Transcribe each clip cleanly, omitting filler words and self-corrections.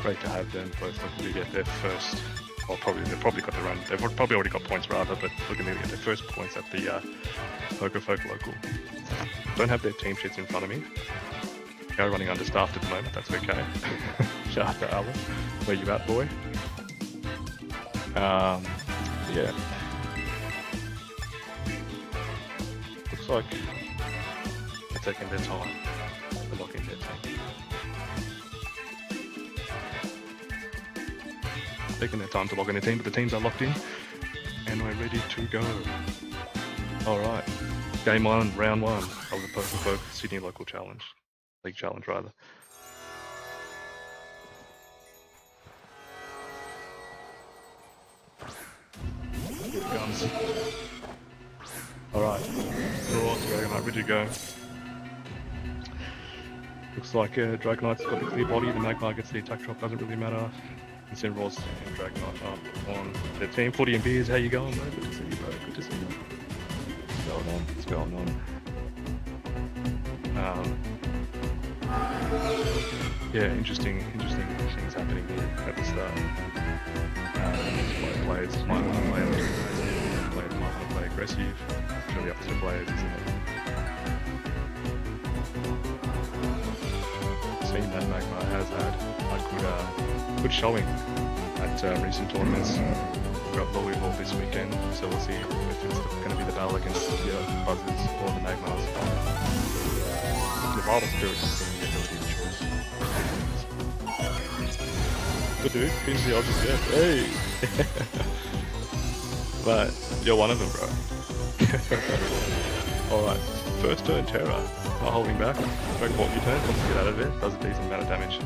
great to have them both looking to get their first. Well, they've probably got their own. They've probably already got points rather, but looking to get their first points at the PokéFolk local. Don't have their team sheets in front of me. They're running understaffed at the moment. That's okay. Shout out to Alan. Where you at, boy? Yeah. Looks like they're taking their time to lock in their team. Taking their time to log in their team, but the teams are locked in and we're ready to go. Alright, game one, round one of the PokéFolk Sydney Local Challenge. League Challenge rather. Here it comes. Alright, we're all Dragonite, ready to go. Looks like Dragonite's got the clear body, the Magmar gets the attack drop, doesn't really matter. And Cinderell's and Dragonite up on their team. Footy and Beers, how you going, bro? Good to see you, bro. Good to see you. What's going on? What's going on? Yeah, interesting things happening here at the start. Players might want to play a little aggressive, players might want to play aggressive. It's really up to the players, isn't it? Seeing that Magmar has had a good showing at recent tournaments. We're at Louisville this weekend, so we'll see if it's going to be the battle against the Buzzers or the Magmars. The Vital Spirit has been the ability of choice. Good dude, Queen's the Odds Jeff. Hey! But you're one of them, bro. Alright, first turn Terra. Not holding back. Dragon Ball U-turn, wants to get out of it. Does a decent amount of damage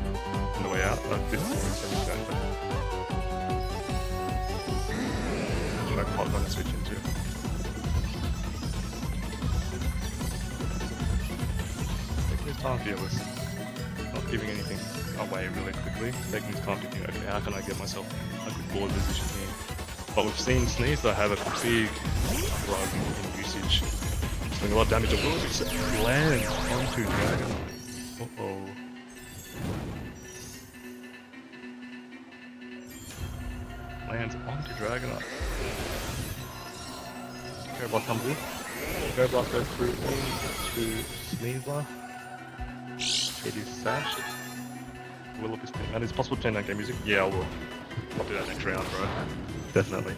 on the way out. This is going back. Dragon Ball's going to switch into. Taking his time, fearless. Not giving anything away really quickly. Taking his time to think, okay, how can I get myself a good board position here? But we've seen Sneeze that have a big rise in usage. Doing a lot of damage. It lands onto Dragonite. Uh-oh. Lands onto Dragonite. Airblast comes in. Airblast goes through into Sneasler. It is sashed. Will it be spin? And it's possible to turn that game music? Yeah, I will. I'll do that next round, bro. Definitely.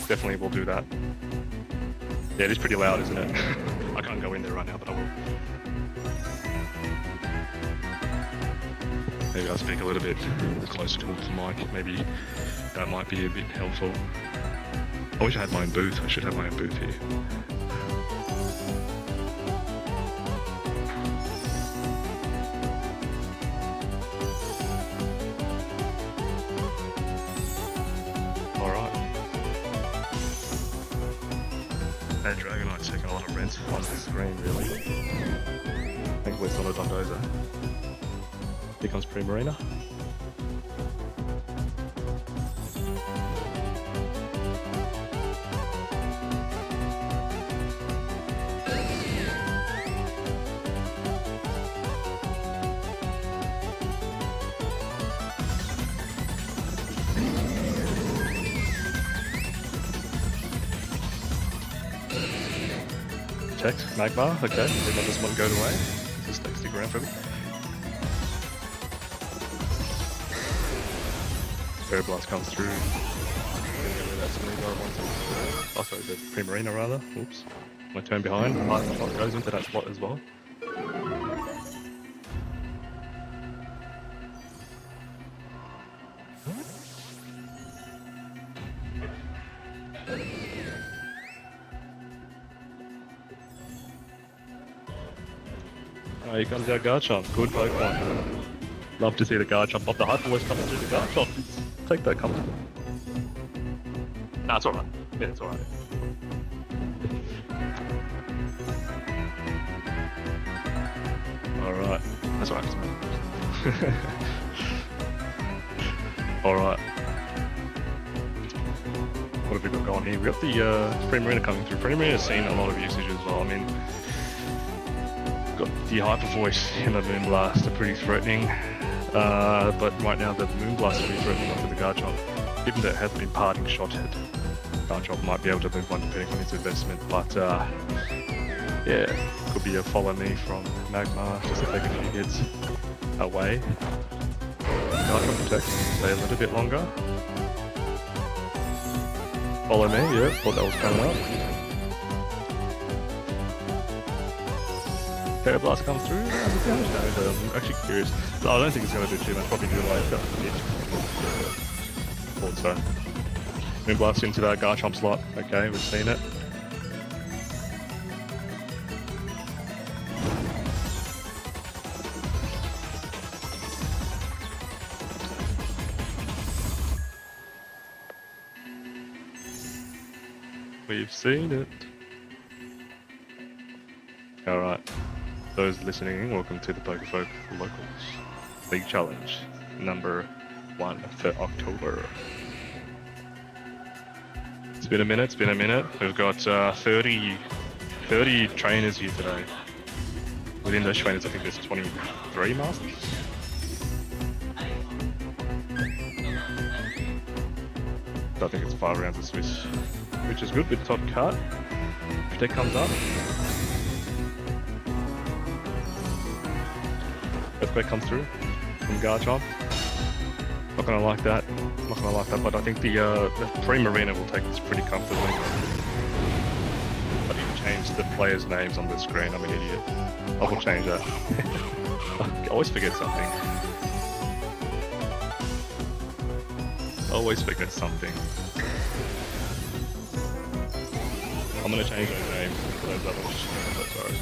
Definitely will do that. Yeah, it is pretty loud, isn't it? I can't go in there right now, but I will. Maybe I'll speak a little bit closer towards the mic. Maybe that might be a bit helpful. I wish I had my own booth. I should have my own booth here. And Dragonite's taking a lot of rent on the screen, really. Thankfully it's not a Dondozo. Here comes Primarina. Text, Magmar, okay, did not this one go away? This takes the ground for me. Fairy Blast comes through. Oh, sorry, the Primarina rather. Oops. My turn behind. Lightning Shot goes into that spot as well. Oh, here comes our Garchomp. Good Pokemon. Love to see the Garchomp off the Hyper Voice coming through the Garchomp. Take that comfortably. Nah, it's alright. Yeah, it's alright. Alright. That's alright. Alright. What have we got going here? We've got the Primarina coming through. Primarina's seen a lot of usage as well. I mean, got the Hyper Voice and the Moonblast are pretty threatening. But right now the Moonblast is pretty threatening onto the Garchomp. Given that it has been parting shot at, Garchomp might be able to move on depending on his investment. But yeah, could be a follow me from Magmar, just to take a few hits away. Garchomp protect, stay a little bit longer. Follow me, yeah, thought that was coming up. Terra Blast comes through. I'm actually curious. I don't think it's going to do too much. Probably do like a hit. Thought so. Moonblast into that Garchomp slot. Okay, we've seen it. We've seen it. Alright. Those listening, welcome to the Pokefolk Locals League Challenge number 1 for October. It's been a minute. We've got 30 trainers here today. Within those trainers, I think there's 23 masters. So I think it's 5 rounds of Swiss, which is good with top cut. Protect comes up. Earthquake comes through from Garchomp. Not gonna like that, but I think the Pre-Marina will take this pretty comfortably. I didn't change the players' names on the screen, I'm an idiot. I will change that. I always forget something. I'm gonna change those names for those others. Sorry.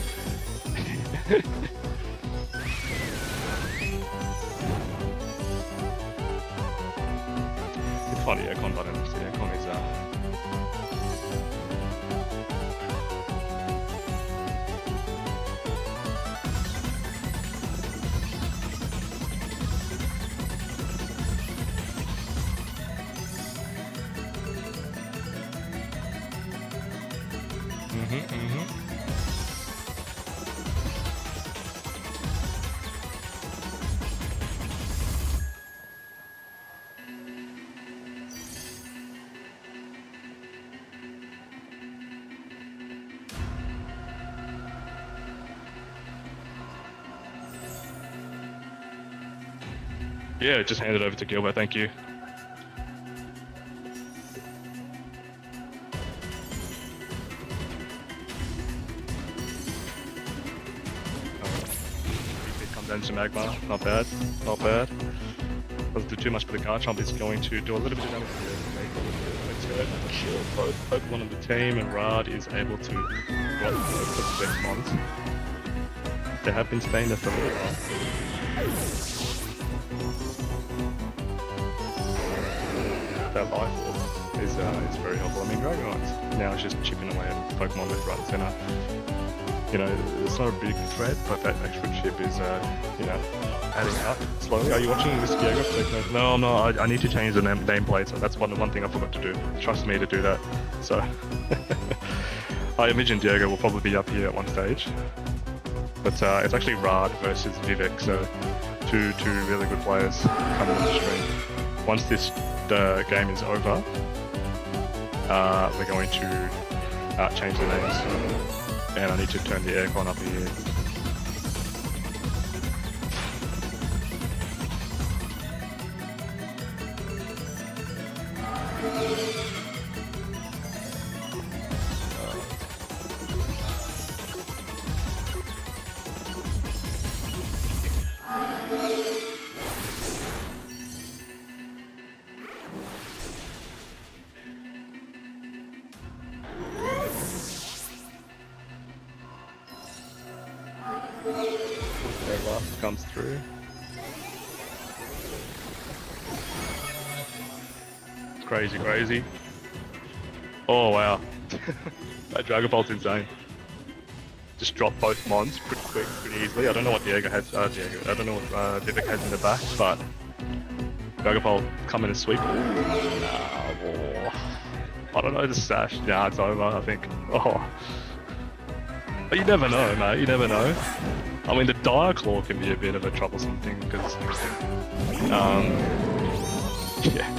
It's funny, aircon button. The aircon is yeah, just hand it over to Gilbert, thank you. Come down to Magmar, not bad. Doesn't do too much for the Garchomp, it's going to do a little bit of damage to kill both Pokemon on the team, and Raad is able to drop both of the best mons. They have been staying there for a little while. That life orb is very helpful. I mean, Dragonite's now is just chipping away at Pokemon left, right, and center. You know, it's not a big threat, but that extra chip is, you know, adding up slowly. Are you watching this Diego? No, I'm not. I need to change the nameplate, so that's one thing I forgot to do. Trust me to do that. So, I imagine Diego will probably be up here at one stage. But it's actually Raad versus Vivek, so two really good players coming on the stream. Once this game is over, we're going to change the names, and I need to turn the aircon up here. Comes through. Crazy. Oh wow. That Dragon Bolt's insane. Just dropped both mons pretty quick, pretty easily. I don't know what Diego has, I don't know what Vivek has in the back, but Dragon Bolt coming to sweep. I don't know, the sash. Nah, it's over, I think. Oh. But you never know, mate. You never know. I mean, the Dire Claw can be a bit of a troublesome thing because, yeah.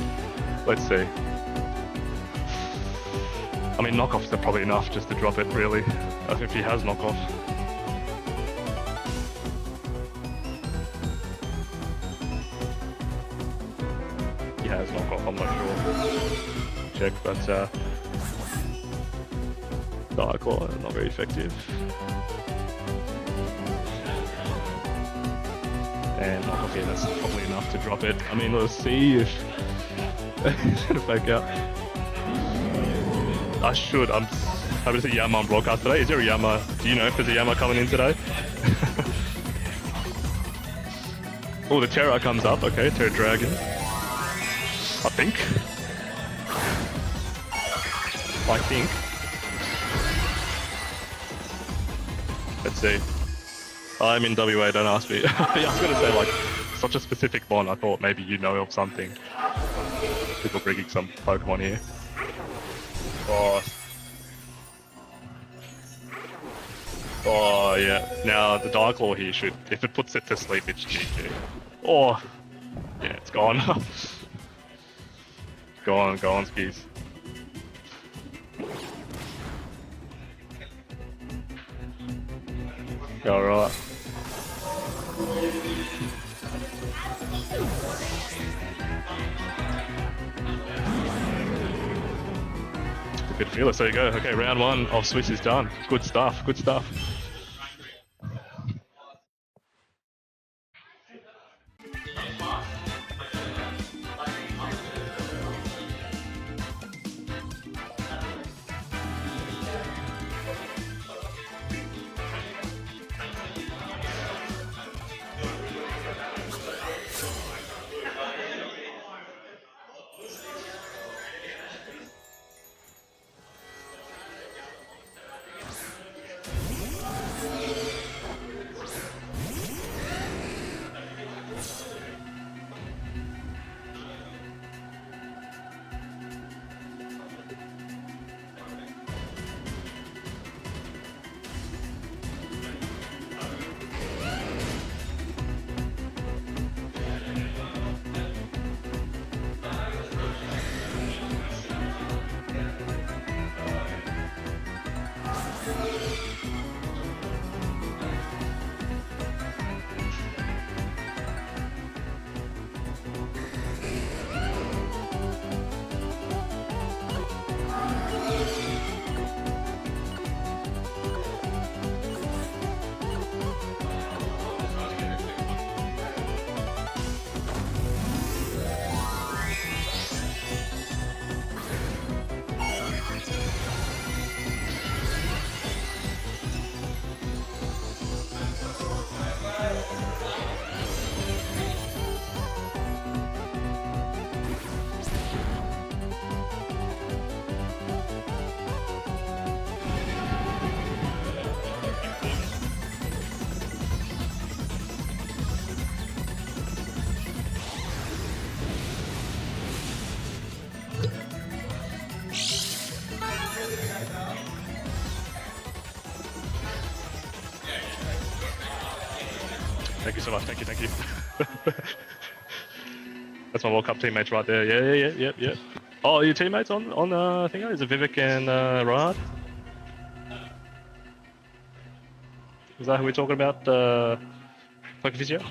Let's see. I mean, knockoffs are probably enough just to drop it, really. I think if he has knockoff. He has knockoff, I'm not sure. Check, but Dire Claw, not very effective. And knockoff, yeah, that's probably enough to drop it. I mean, let's see if he's gonna fake out. I'm happy to see Yama on broadcast today. Is there a Yama? Do you know if there's a Yama coming in today? Oh, the Terra comes up. Okay, Terra Dragon. I think. Let's see. I'm in WA, don't ask me. I was gonna say, like, such a specific one. I thought maybe you know of something. People bringing some Pokemon here. Oh yeah. Now the Dire Claw here should, if it puts it to sleep, it's GG. Oh, yeah, it's gone. Go on, skis. Alright. Good feeler, so you go. Okay, round one of Swiss is done. Good stuff, good stuff. Thank you so much. Thank you. That's my World Cup teammates right there. Yeah. Oh, your teammates on thingo? Is it Vivek and Raad? Is that who we're talking about? PokéFolk?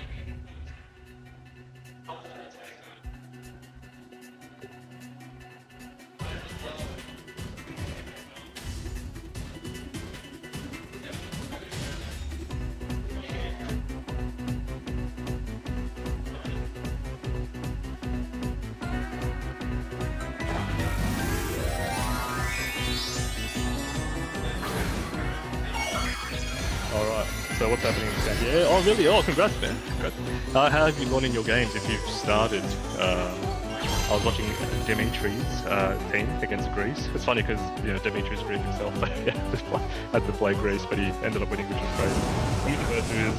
So what's happening in San Diego? Oh really? Oh congrats man. Congrats. How have you gone in your games if you've started? I was watching Dimitri's team against Greece. It's funny because Dimitri's Greek himself had to play Greece, but he ended up winning, which was crazy. I'm going to go through his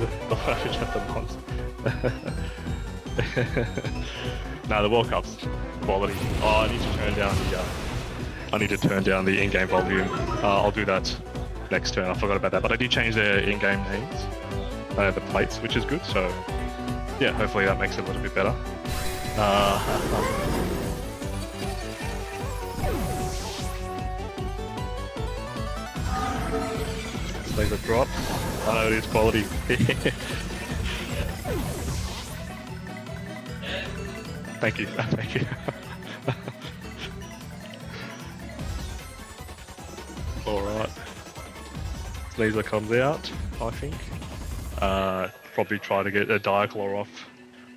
the Nah, the World Cup's quality. Oh, I need to turn down the in-game volume. I'll do that next turn. I forgot about that, but I did change their in-game names, the plates, which is good. So yeah, hopefully that makes it a little bit better. Laser drop. Oh, it is quality. Thank you. Thank you. Alright. Laser comes out, I think. Probably try to get a Diaclaw off,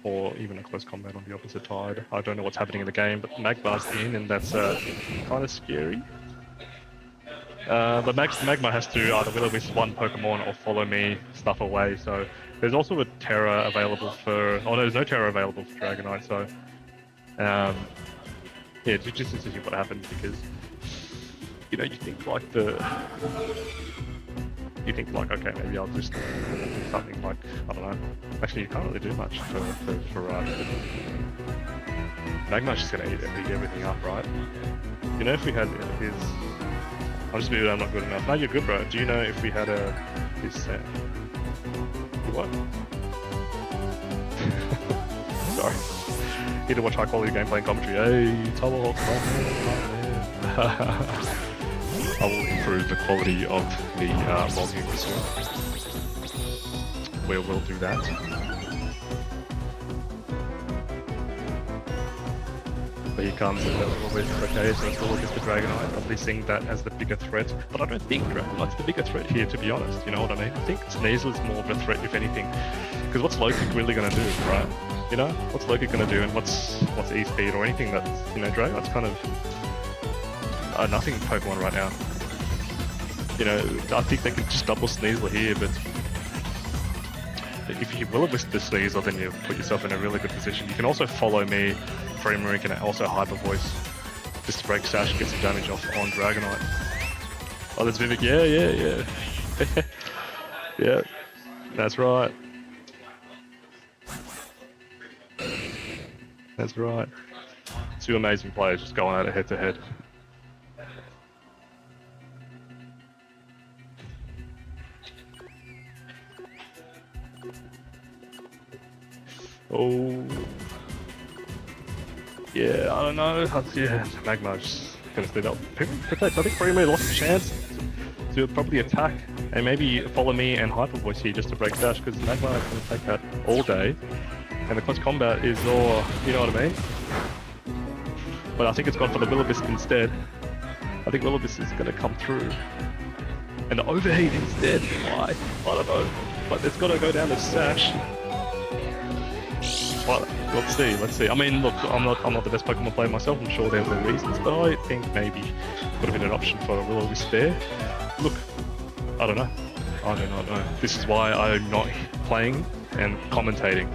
or even a close combat on the opposite side. I don't know what's happening in the game, but Magmar's in, and that's kind of scary. But Magma has to either will-o-wisp one Pokemon or follow me, stuff away. So there's also a Terra available for. Oh no, there's no Terra available for Dragonite. So yeah, just to see what happens, because you know you think like okay, maybe I'll just do something like, I don't know. Actually, you can't really do much for Raad. Magma's just gonna eat everything up, right? You know, if we had his. I'll just be I'm not good enough. No, you're good, bro. Do you know if we had his set? What? Sorry. Need to watch high quality gameplay and commentary. Hey, Tomahawk, I will improve the quality of the volume soon. We will do that. But he comes in a little bit, okay, so it's all just the Dragonite, probably seeing that as the bigger threat. But I don't think Dragonite's the bigger threat here, to be honest, you know what I mean? I think Sneasel's more of a threat, if anything. Because what's Loki really going to do, right? You know, what's Loki going to do, and what's E-Speed or anything that's, you know, Dragonite's kind of nothing Pokemon right now. You know, I think they can just double Sneasel here, but if you will-o-wisp the Sneasel, then you put yourself in a really good position. You can also follow me. Framework can also Hyper Voice just to break Sash and get some damage off on Dragonite. Oh, there's Vivek. Yeah. Yeah, that's right. That's right. Two amazing players just going at it head to head. Oh. Yeah, I don't know. Yeah, Magma's gonna stay up. Protect. I think Primo lost a chance to probably attack and maybe follow me and Hyper Voice here just to break Dash, because Magma is gonna take that all day. And the close combat is all, you know what I mean? But I think it's gone for the will-o-wisp instead. I think will-o-wisp is gonna come through. And the overheat instead. Why? I don't know. But it's gotta go down to Sash. Well, let's see. I mean, look, I'm not the best Pokemon player myself. I'm sure there were reasons, but I think maybe would have been an option for a will-o-wisp there. Look, I don't know. I do not know. This is why I'm not playing and commentating,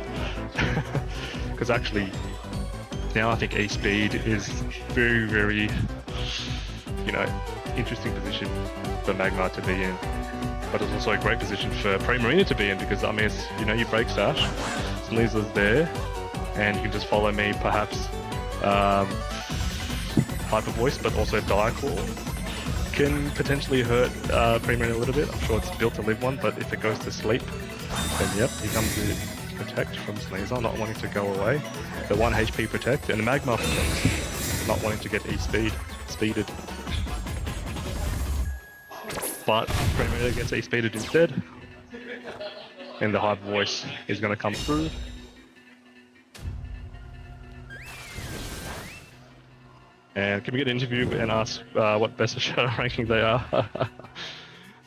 because actually now I think E-Speed is very, very, you know, interesting position for Magmar to be in. But it's also a great position for Primarina to be in, because I mean, it's, you know, you break Sash, Sneasler's there, and you can just follow me, perhaps Hyper Voice, but also Diaclaw can potentially hurt Primarina a little bit. I'm sure it's built to live one, but if it goes to sleep, then yep, he comes to protect from Sneasler, not wanting to go away. The 1 HP protect, and the Magmar protects, not wanting to get speeded. But Primarina gets E-Speeded instead, and the Hyper Voice is going to come through. And can we get an interview and ask what best of shadow ranking they are?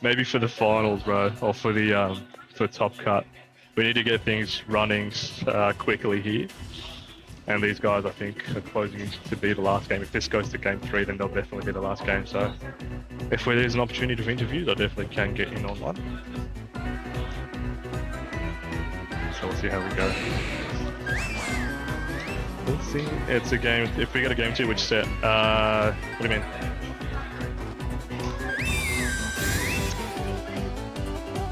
Maybe for the finals, bro, or for the for Top Cut. We need to get things running quickly here. And these guys, I think, are closing to be the last game. If this goes to game 3, then they'll definitely be the last game. So if there's an opportunity for interviews, I definitely can get in on one. So we'll see how we go. We'll see. It's a game. If we get a game 2, which set? What do you mean?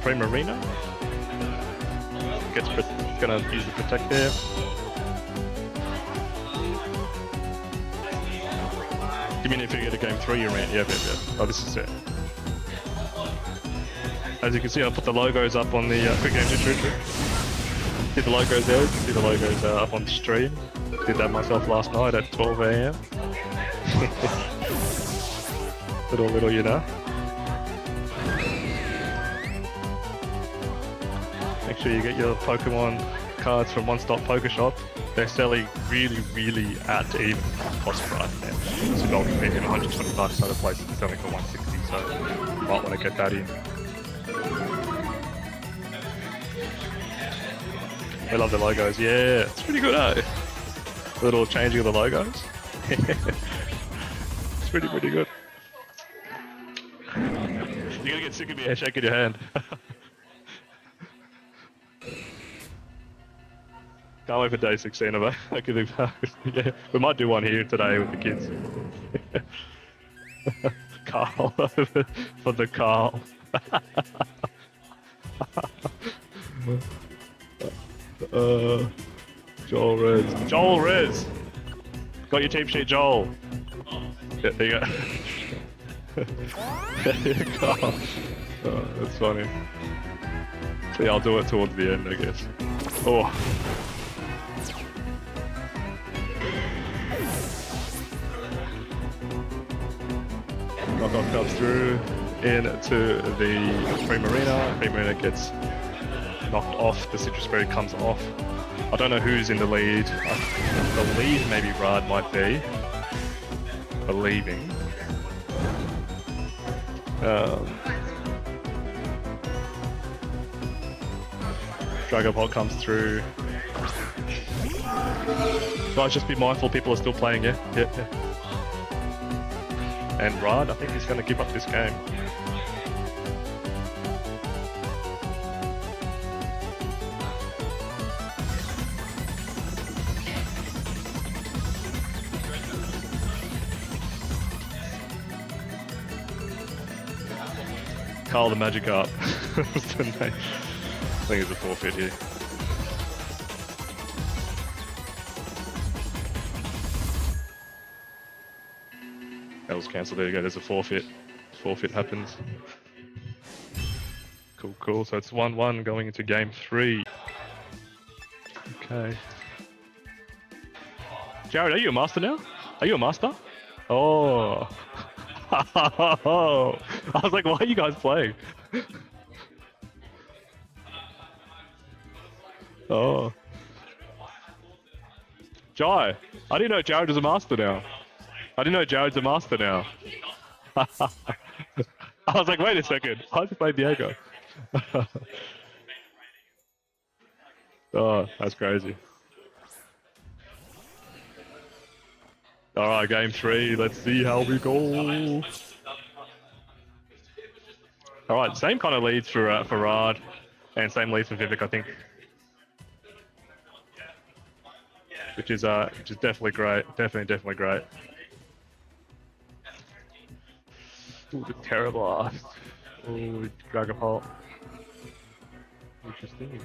Primarina gonna use the protect there. You mean if you get a game 3, you mean? Yeah. Oh, this is it. As you can see, I put the logos up on the quick game tutorial. See the logos there? See the logos up on the stream. Did that myself last night at 12 AM. little, you know. Make sure you get your Pokemon cards from One Stop Pokeshop. They're selling really at even cost price now. So gold compared to 120 bucks, other places are selling for 160, so you might want to get that in. I love the logos, yeah, it's pretty good, eh? Little changing of the logos. It's pretty good. You're gonna get sick of me shaking your hand. Can't wait for day 16 of it. Yeah, we might do one here today with the kids. Carl, for the Carl. Joel Rez! Got your team sheet, Joel! Yeah, there you go. Carl. Oh, that's funny. See, I'll do it towards the end, I guess. Oh. Knockoff comes through into the Cream Arena. Cream Arena gets knocked off. The Citrus Berry comes off. I don't know who's in the lead. I believe maybe Raad might be. Believing. Dragapult comes through. Guys, just be mindful, people are still playing, yeah? Yeah. And Raad, I think he's going to give up this game. Carl the Magikarp. What's the name? I think it's a forfeit here. That was cancelled. There you go. There's a forfeit. Forfeit happens. Cool. So it's 1-1 going into game 3. Okay. Jared, are you a master now? Are you a master? Oh. I was like, why are you guys playing? Oh. Jai, I didn't know Jared was a master now. I didn't know Jared's a master now. I was like, wait a second. I just played Diego. Oh, that's crazy. Alright, game 3. Let's see how we go. Alright, same kind of leads for Raad. And same leads for Vivek, I think. Which is definitely great. Definitely great. Ooh, the Terrorblast. Ooh, Dragapult. Interesting.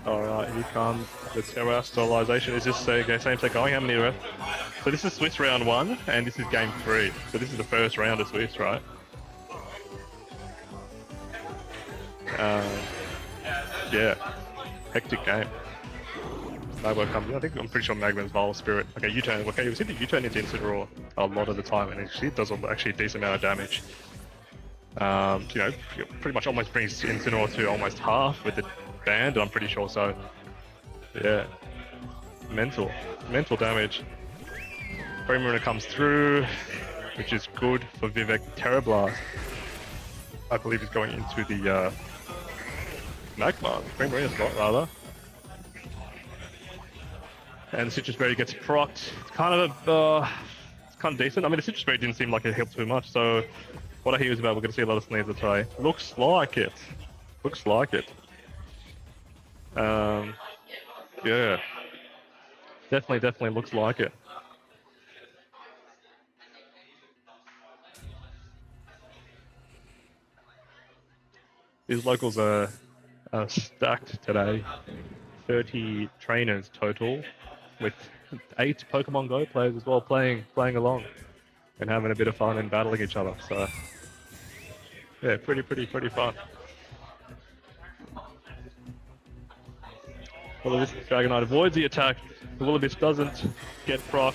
Alright, here comes the Terra Sterilization. Is this same set going? How many left? So this is Swiss round 1, and this is game 3. So this is the first round of Swiss, right? Yeah. Hectic game. Magma comes in. I'm pretty sure Magma's Vile Spirit. Okay, U-turn. Okay, you see the U-turn into Incineroar a lot of the time, and it does actually a decent amount of damage. You know, pretty much almost brings Incineroar to almost half with the band, I'm pretty sure, so yeah. Mental damage. Cream comes through, which is good for Vivek. Terrorblast, I believe, is going into the Magma. Cream spot, rather. And the Citrus Berry gets procced. It's kind of decent. I mean, the Citrus Berry didn't seem like it helped too much, so what I hear is about we're going to see a lot of Sneasel today. Looks like it. Yeah. Definitely looks like it. These locals are stacked today. 30 trainers total, with 8 Pokemon Go players as well playing along and having a bit of fun and battling each other. So yeah, pretty fun. Will-O-Wisp Dragonite avoids the attack. The Will-O-Wisp doesn't get proc.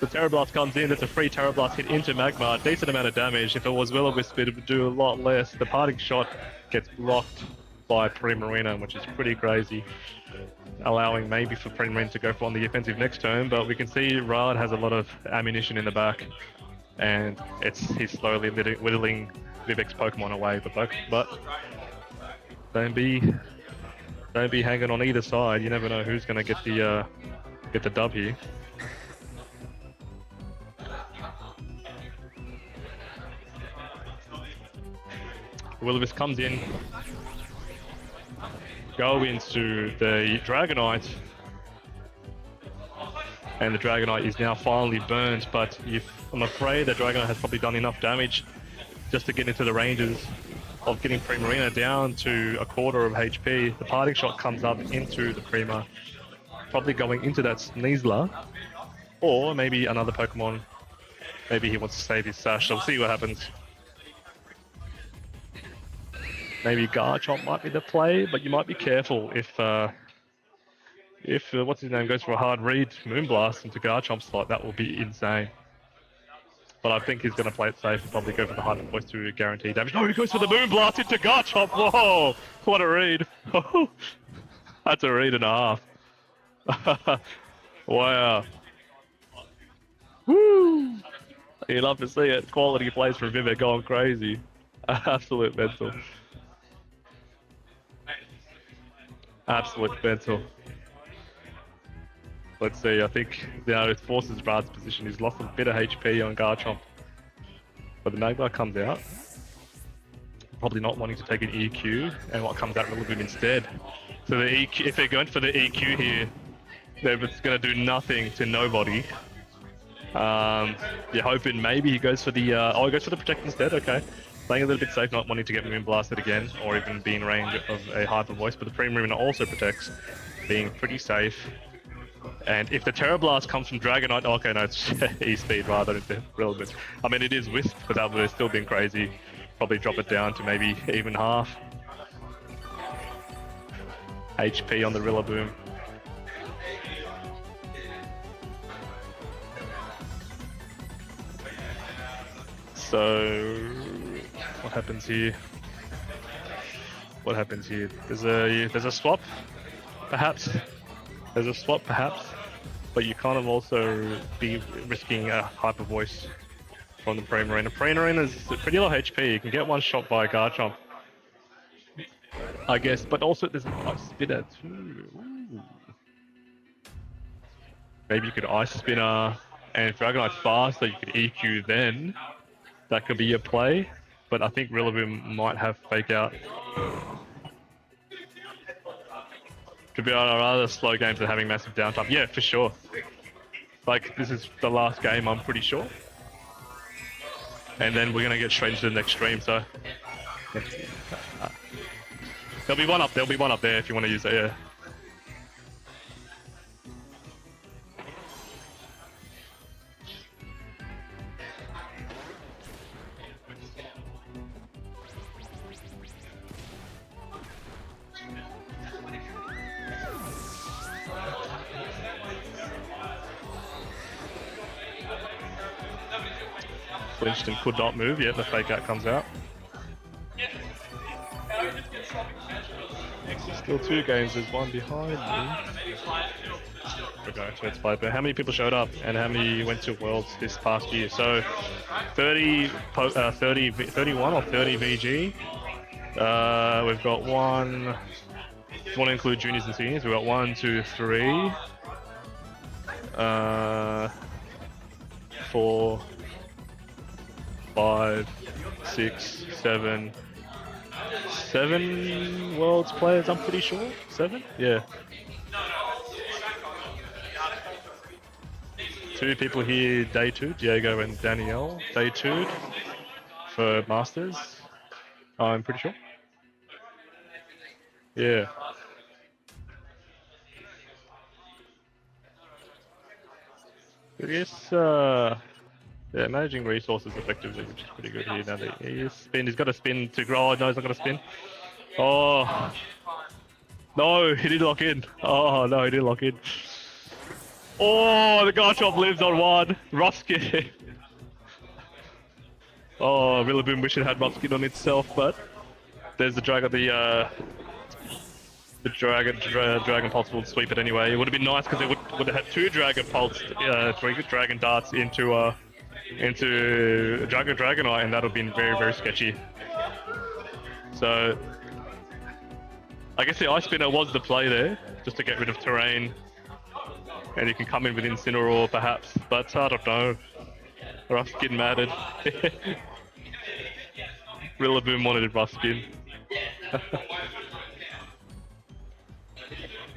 The Terra Blast comes in, it's a free Terra Blast hit into Magmar, decent amount of damage. If it was Will-O-Wisp, it would do a lot less. The parting shot gets blocked by Primarina, which is pretty crazy, allowing maybe for Primarina to go for on the offensive next turn, but we can see Raad has a lot of ammunition in the back, and he's slowly whittling Vivek's Pokemon away, but don't be hanging on either side. You never know who's going to get the dub here. Will-O-Wisp comes in, go into the Dragonite, and the Dragonite is now finally burnt, but I'm afraid the Dragonite has probably done enough damage just to get into the ranges of getting Primarina down to a quarter of HP. The parting shot comes up into the Prima, probably going into that Sneasler, or maybe another Pokemon. Maybe he wants to save his Sash, so we'll see what happens. Maybe Garchomp might be the play, but you might be careful if what's his name goes for a hard read Moonblast into Garchomp's slot. That will be insane. But I think he's going to play it safe and probably go for the Hyper Voice to guarantee damage. No, he goes for the Moonblast into Garchomp. Whoa, what a read! That's a read and a half. Wow. Woo! You love to see it. Quality plays from Vivek going crazy. Absolute mental. Absolute mental. Let's see, I think it forces Raad's position. He's lost a bit of HP on Garchomp. But the Magmar comes out. Probably not wanting to take an EQ, and what comes out Rillaboom instead. So the EQ, if they're going for the EQ here, they're just going to do nothing to nobody. You're hoping maybe he goes for the he goes for the Protect instead, okay. Playing a little bit safe, not wanting to get Moon Blasted again, or even be in range of a Hyper Voice, but the Primarina also protects, being pretty safe. And if the Terra Blast comes from Dragonite, okay, no, it's E-Speed rather than Rillaboom. I mean, it is Wisp, but that would have still been crazy. Probably drop it down to maybe even half HP on the Rillaboom. So what happens here? What happens here? There's a swap, perhaps. There's a swap, perhaps, but you kind of also be risking a Hyper Voice from the Primarina. Primarina is pretty low HP. You can get one shot by a Garchomp, I guess, but also there's an Ice Spinner too. Ooh. Maybe you could Ice Spinner, and if Dragonite's fast, so you could EQ then. That could be a play, but I think Rillaboom might have Fake Out. Could be a rather slow games and having massive downtime. Yeah, for sure. Like, this is the last game, I'm pretty sure. And then we're going to get straight into the next stream, so... There'll be one up there if you want to use it, yeah. Flinched and could not move, yet the Fake Out comes out. Still 2 games, there's one behind me. We're going to its play, but how many people showed up and how many went to Worlds this past year? So 31 or 30 VG. We've got one, if you want to include juniors and seniors, we've got 1, 2, 3, 4, 5, 6, 7 Worlds players, I'm pretty sure. 7? Yeah. 2 people here, day 2, Diego and Danielle. Day 2 for Masters, I'm pretty sure. Yeah. I guess, yeah, managing resources effectively, which is pretty good here. Now that he's got a spin to grow. Oh, no, he's not got a spin. Oh, no, he didn't lock in. Oh, no, he didn't lock in. Oh, the Garchomp lives on one. Ruskin. Oh, Rillaboom wish it had Ruskin on itself, but there's the Dragon, the Dragon Pulse will sweep it anyway. It would have been nice because it would have had two Dragon Pulse, three Dragon Darts into Dragonite, and that would have been very, very sketchy. So, I guess the Ice Spinner was the play there, just to get rid of terrain. And you can come in with Incineroar perhaps, but I don't know. Ruskin mattered. Rillaboom wanted Ruskin.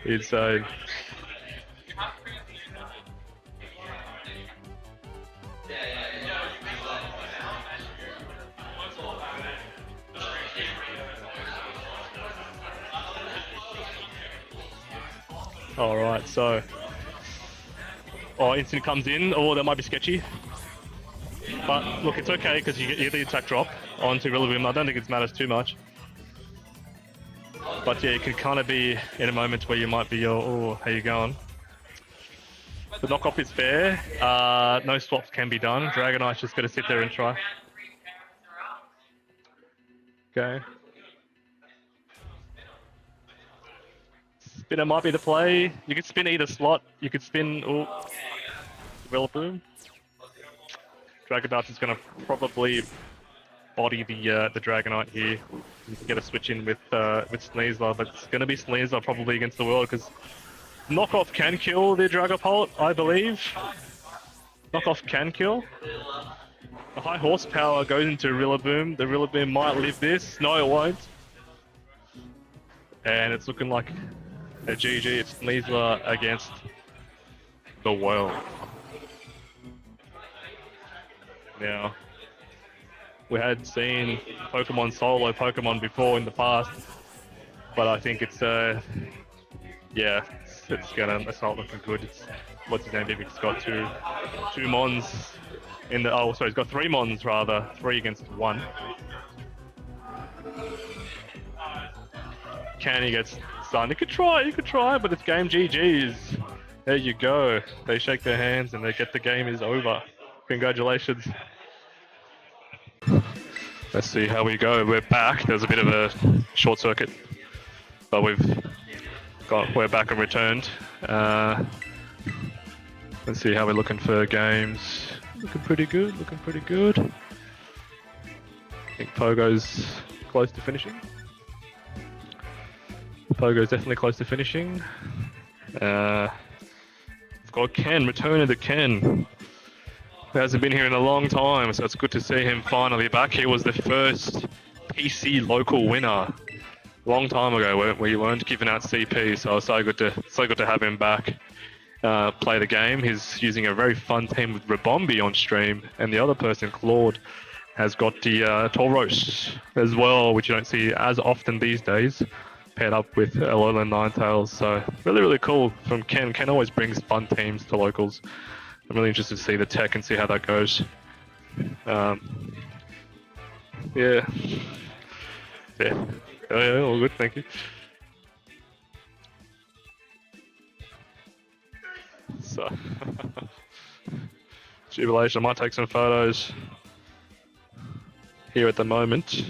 Insane. Alright, so... Oh, instant comes in. Oh, that might be sketchy. But look, it's okay because you get the attack drop onto Rillaboom. I don't think it matters too much. But yeah, it can kind of be in a moment where you might be, oh, how you going? The knockoff is fair. No swaps can be done. Dragonite's just got to sit there and try. Okay. Spinner might be the play. You could spin either slot. You could spin, oh, Rillaboom. Dragon Dart is going to probably body the Dragonite here. You can get a switch in with Sneasler, but it's going to be Sneasler probably against the world because knockoff can kill the Dragapult, I believe. Knockoff can kill. The high horsepower goes into Rillaboom. The Rillaboom might live this. No, it won't. And it's looking like a GG. It's Sneasler against the world. Now, we had seen Pokemon solo Pokemon before in the past, but I think it's yeah, it's not looking good. It's, what's his name? Vivek's got two Mons in the, oh sorry, he's got three Mons rather, 3 against 1. Can he get stunned? You could try, but it's game GG's. There you go. They shake their hands and they get the game is over. Congratulations. Let's see how we go. We're back. There's a bit of a short circuit, but we're back and returned. Let's see how we're looking for games. Looking pretty good. I think Pogo's close to finishing. Pogo's definitely close to finishing. We've got Ken, return of the Ken. He hasn't been here in a long time, so it's good to see him finally back. He was the first PC local winner long time ago. We weren't giving out CP, so it's so good to have him back. Play the game. He's using a very fun team with Rabombi on stream, and the other person, Claude, has got the Tauros as well, which you don't see as often these days, paired up with Alolan Ninetales. So really cool from Ken. Ken always brings fun teams to locals. I'm really interested to see the tech and see how that goes. Yeah, all good, thank you. So, Jubilation, I might take some photos here at the moment.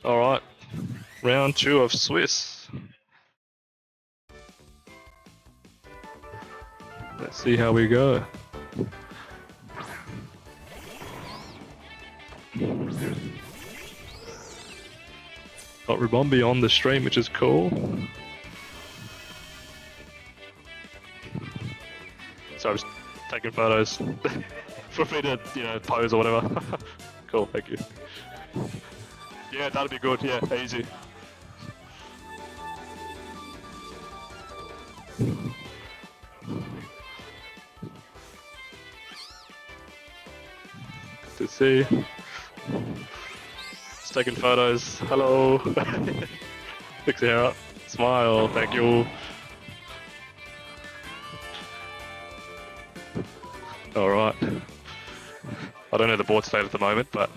Alright, round 2 of Swiss. Let's see how we go. Got Rabombi on the stream, which is cool. So I was taking photos for me to, pose or whatever. Cool, thank you. Yeah, that'll be good, yeah, easy. Good to see. taking photos. Hello. Fix your hair up. Smile. Thank you. Alright. I don't know the board state at the moment, but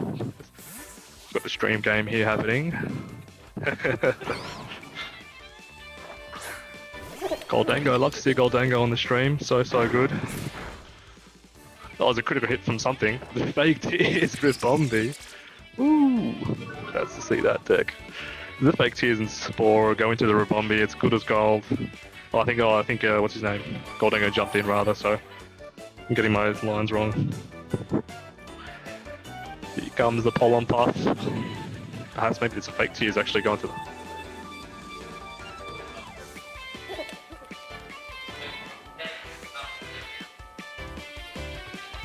got the stream game here happening. Goldango, I love to see Goldango on the stream. So good. That was a critical hit from something. The fake tears with Bombi. Ooh, that's to see that deck. The fake tears and Spore go into the Rabombi. It's good as gold. Oh, I think what's his name? Goldango jumped in rather, so I'm getting my lines wrong. Here comes the Pollen Puff. Perhaps maybe it's a fake tears actually going to the...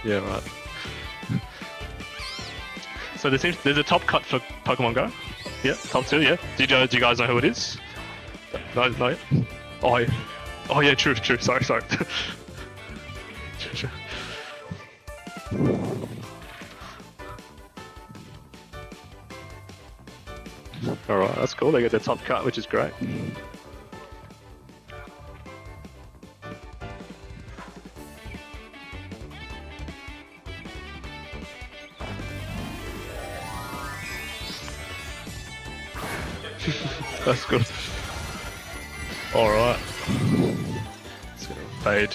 Yeah, right. So there's a top cut for Pokemon Go. Yeah, top 2, yeah. Do you guys know who it is? No, no. Oh yeah, true. Sorry. True. Alright, that's cool. They get their top cut, which is great. That's good. Alright. It's gonna fade.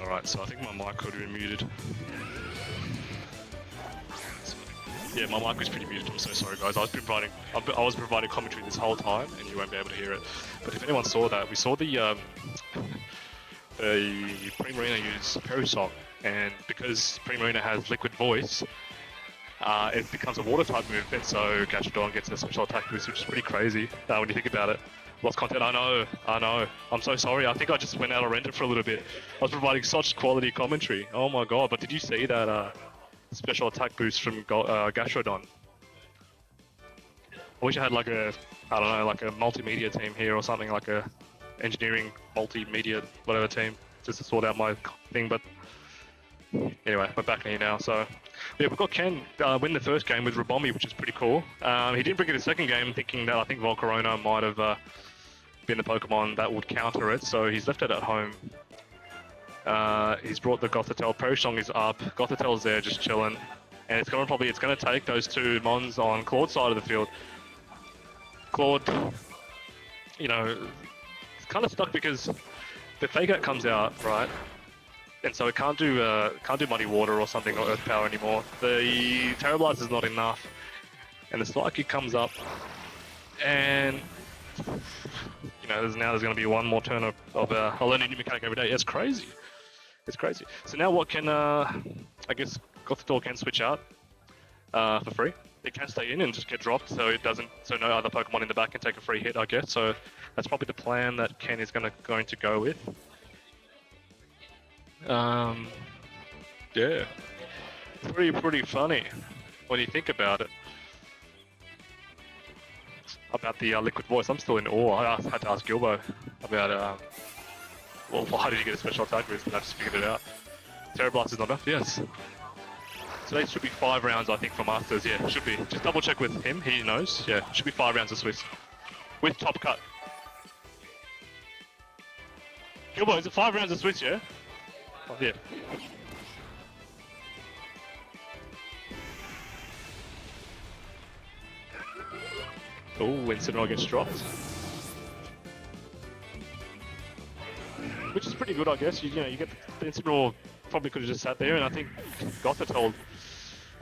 Alright, so I think my mic could have been muted. Yeah, my mic was pretty muted. I'm so sorry, guys. I was providing commentary this whole time, and you won't be able to hear it. But if anyone saw that, we saw the the Primarina use Perisong, and because Primarina has Liquid Voice, it becomes a water type move, and so Gastrodon gets a special attack boost, which is pretty crazy when you think about it. Lost content, I know. I'm so sorry. I think I just went out of render for a little bit. I was providing such quality commentary. Oh my god, but did you see that special attack boost from Gastrodon? I wish I had like a, I don't know, like a multimedia team here or something, like a engineering multimedia whatever team, just to sort out my thing, but anyway, we're back here now, so yeah, we've got Ken win the first game with Rabomi, which is pretty cool. He didn't bring it the second game, thinking that I think Volcarona might have been the Pokemon that would counter it, so he's left it at home. He's brought the Gothitelle. Perishong is up, Gothitelle's there just chilling, and it's gonna take those two Mons on Claude's side of the field. Claude, you know, it's kind of stuck because the Fake Out comes out, right? And so it can't do Muddy Water or something or Earth Power anymore. The Terrorblast is not enough, and the Psyche comes up, and you know there's going to be one more turn of I'll learn a new mechanic every day. It's crazy. It's crazy. So now what can I guess Gothitelle can switch out for free. It can stay in and just get dropped, so it doesn't. So no other Pokemon in the back can take a free hit, I guess. So that's probably the plan that Ken is going to go with. Yeah, pretty funny when you think about it. About the Liquid Voice, I'm still in awe. I had to ask Gilbo about well, how did you get a special attack boost? And I just figured it out. Terrablast is not enough. Yes. Today should be 5 rounds, I think, for Masters. Yeah, should be. Just double check with him. He knows. Yeah, should be 5 rounds of Swiss with top cut. Gilbo, is it 5 rounds of Swiss? Yeah. Oh, yeah. Oh, Incineroar gets dropped. Which is pretty good, I guess. You know, you get the Incineroar probably could have just sat there, and I think Gothitelle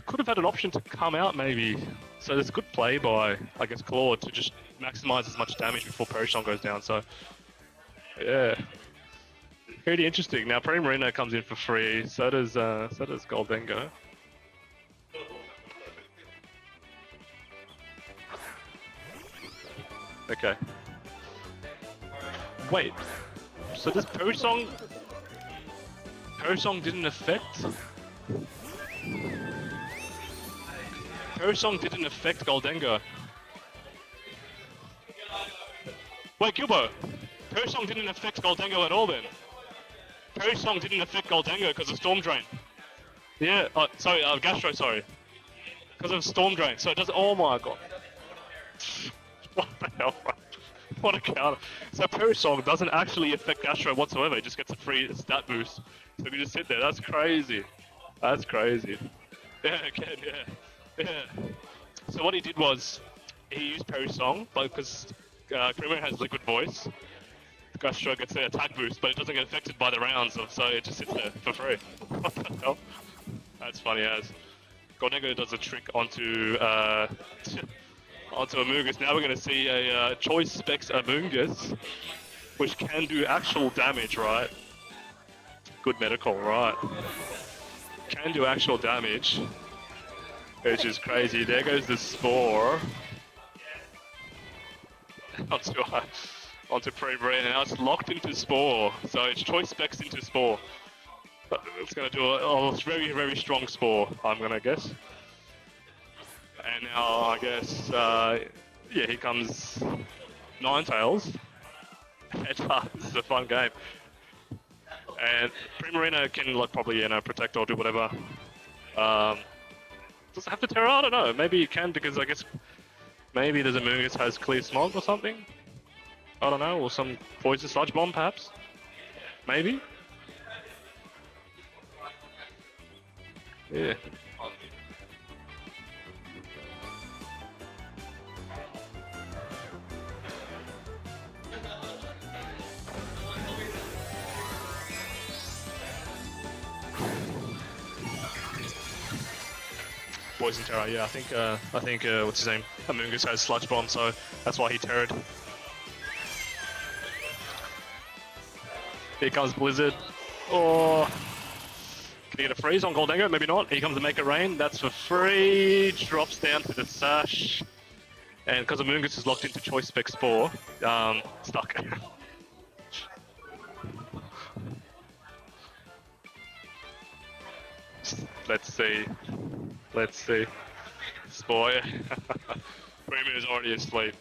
could have had an option to come out maybe. So there's a good play by, I guess, Claude to just maximize as much damage before Perishong goes down. So, yeah. Pretty interesting. Now Primarina comes in for free. So does Goldengo. Okay. Wait. So does Perishong didn't affect? Perishong didn't affect Goldengo. Wait, Gilbo. Perishong didn't affect Goldengo at all then. Perishong didn't affect Goldengo because of Storm Drain. Yeah, sorry, Gastro, sorry. Because of Storm Drain. So it does, oh my god. What the hell? What a counter. So Perishong doesn't actually affect Gastro whatsoever, it just gets a free stat boost. So we just sit there, that's crazy. That's crazy. Yeah, again, yeah. So what he did was, he used Perishong, but because Creamer has Liquid Voice, Gastro gets the attack boost, but it doesn't get affected by the rounds, so it just sits there for free. What the hell? That's funny as. Goldengo does a trick onto Amoonguss. Now we're going to see a Choice Specs Amoonguss, which can do actual damage, right? Good medical, right? Can do actual damage, which is crazy. There goes the Spore. Onto Primarina, now it's locked into Spore, so it's Choice Specs into Spore. But it's going to do a very, very strong Spore, I'm going to guess. And now, I guess, yeah, here comes Ninetales. This is a fun game. And Primarina can, like, probably, you know, protect or do whatever. Does it have to Terra? I don't know. Maybe it can, because I guess maybe there's a Amoonguss has Clear Smog or something. I don't know, or some Poison Sludge Bomb, perhaps? Maybe? Yeah. Poison Terror, yeah, I think what's his name? Amoonguss has Sludge Bomb, so that's why he terrored. Here comes Blizzard. Oh, can he get a freeze on Goldango? Maybe not. Here comes the Make It Rain. That's for free. Drops down to the Sash. And because Amoonguss is locked into Choice Spec Spore, stuck. Let's see. Let's see. Spore. Premier is already asleep.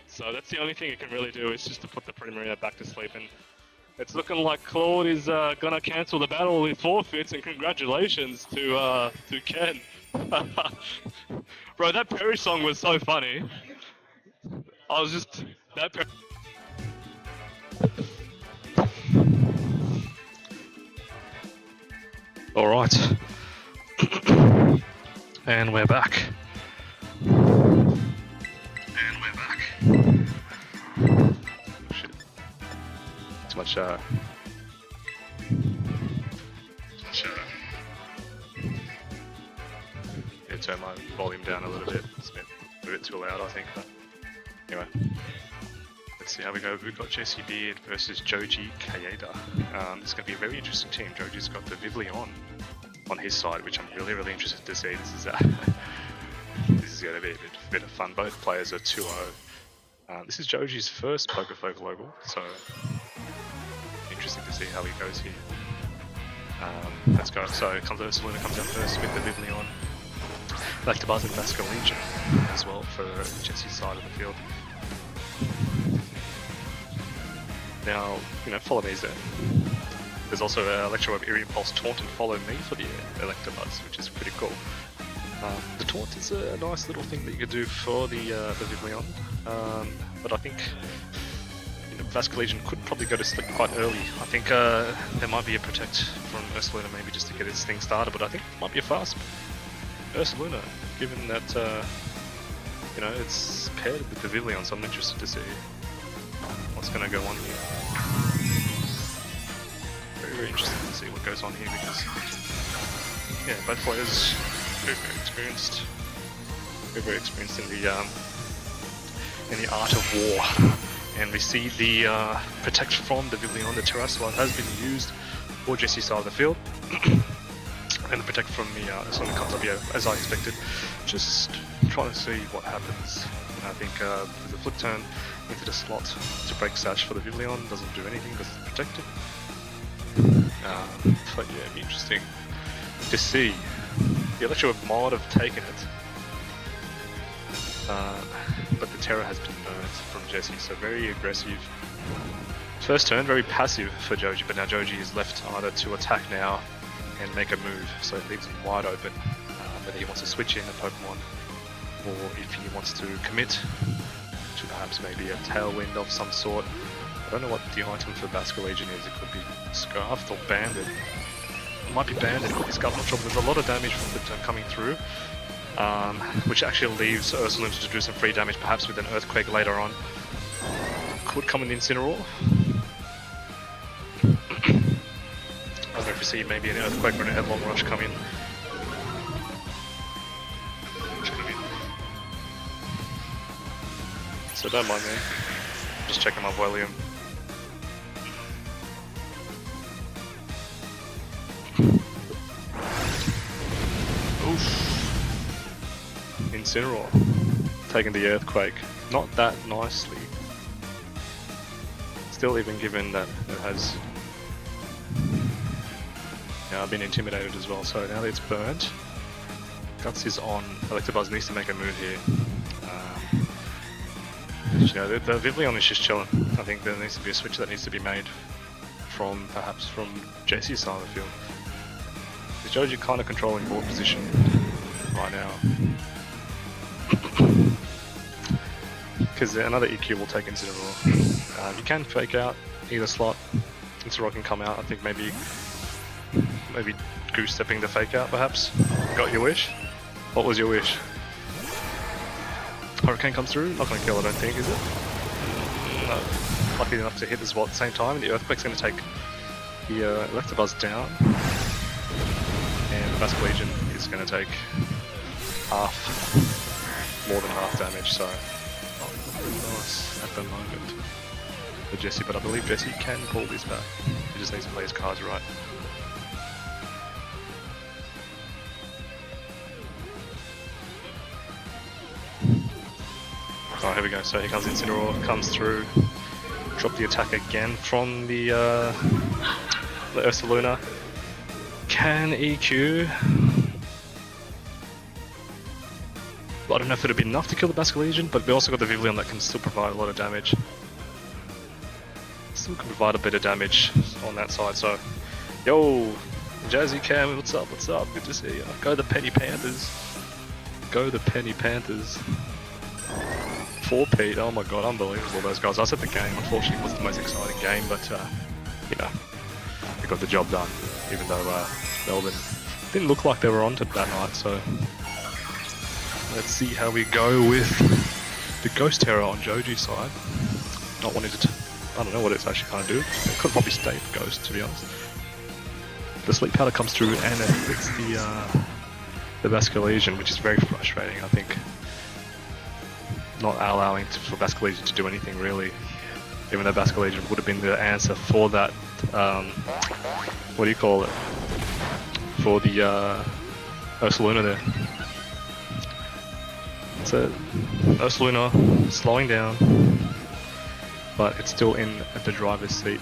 So that's the only thing it can really do is just to put the Premier back to sleep. And it's looking like Claude is gonna cancel the battle with forfeits, and congratulations to Ken. Bro, that Perry song was so funny. I was just All right, and we're back. Shit. Too much. Yeah, turn my volume down a little bit. It's a bit too loud, I think. But anyway. Let's see how we go. We've got Jesse Beard versus Joji Kaeda. This is going to be a very interesting team. Joji's got the Vivleon on his side, which I'm really interested to see. This is going to be a bit of fun. Both players are 2-0. This is Joji's first PokéFolk local, so interesting to see how he goes here. Let's go. So Ursaluna comes out first with the Vivleon. Electabuzz and Vasculegion as well for Jesse's side of the field. Now, follow me there. There's also Electro Web, Eerie Impulse, Taunt, and Follow Me for the Electabuzz, which is pretty cool. The Taunt is a nice little thing that you could do for the Vivleon, but I think Vasculegion could probably go to sleep quite early. I think there might be a Protect from Ursaluna maybe just to get its thing started, but I think it might be a fast Ursaluna, given that it's paired with the Vivleon, so I'm interested to see what's going to go on here. Very interesting to see what goes on here because, yeah, both players very experienced in the art of war. And we see the Protect from the Vivleon, the Terrasua has been used for Jesse's side of the field. And the Protect from the Ursaluna comes up here, as I expected. Just trying to see what happens. I think there's a flip turn into the slot to break Sash for the Vivleon. Doesn't do anything because it's protected. But yeah, it'd be interesting to see. The Electro might have taken it. But the Terror has been burnt from Jesse, so very aggressive. First turn, very passive for Joji, but now Joji is left either to attack now and make a move, so it leaves him wide open. Whether he wants to switch in a Pokemon, or if he wants to commit to perhaps maybe a Tailwind of some sort. I don't know what the item for Vasculegion is. It could be Scuffed or Banded. It might be Banded, it could be Scuffed, not sure, but there's a lot of damage from the turn coming through. Which actually leaves Ursaluna to do some free damage, perhaps with an Earthquake later on. Could come in the Incineroar. I don't know if we see maybe an Earthquake or an Headlong Rush come in. So don't mind me. Just checking my volume. Oof. Incineroar, taking the Earthquake, not that nicely. Still, even given that it has, I've been intimidated as well. So now that it's burnt, Guts is on. Electabuzz needs to make a move here. The Vivleon is just chilling. I think there needs to be a switch that needs to be made perhaps from Jesse's side of the field. Is Joji kind of controlling board position right now? Because another EQ will take Incineroar. You can fake out either slot. Incineroar can come out. I think maybe goose stepping the fake out perhaps. Got your wish? What was your wish? Hurricane comes through? Not going to kill, I don't think, is it? No. Lucky enough to hit as well at the same time. The Earthquake's going to take the Electabuzz down. And the Vasculegion is going to take more than half damage, so not really nice at the moment. for Jesse, but I believe Jesse can pull this back. He just needs to play his cards right. Oh, here we go. So here comes Incineroar, comes through, drop the attack again from the Ursaluna. Can EQ. I don't know if it'll be enough to kill the Basculegion, but we also got the Vivillon that can still provide a lot of damage. Still can provide a bit of damage on that side, so... Yo! Jazzy Cam, what's up, what's up? Good to see you. Go the Penny Panthers. Go the Penny Panthers. 4-Pete, oh my god, unbelievable those guys. I said the game, unfortunately, wasn't the most exciting game, but, you know, they got the job done, even though Melbourne didn't look like they were on to that night, so... Let's see how we go with the Ghost Terror on Joji's side. Not wanting to... I don't know what it's actually going to do. It could probably stay Ghost, to be honest. The Sleep Powder comes through and it hits the Basculegion, which is very frustrating, I think. Not allowing for Basculegion to do anything, really. Even though Basculegion would have been the answer for that... what do you call it? For the Ursaluna there. So, Ursaluna slowing down, but it's still in the driver's seat.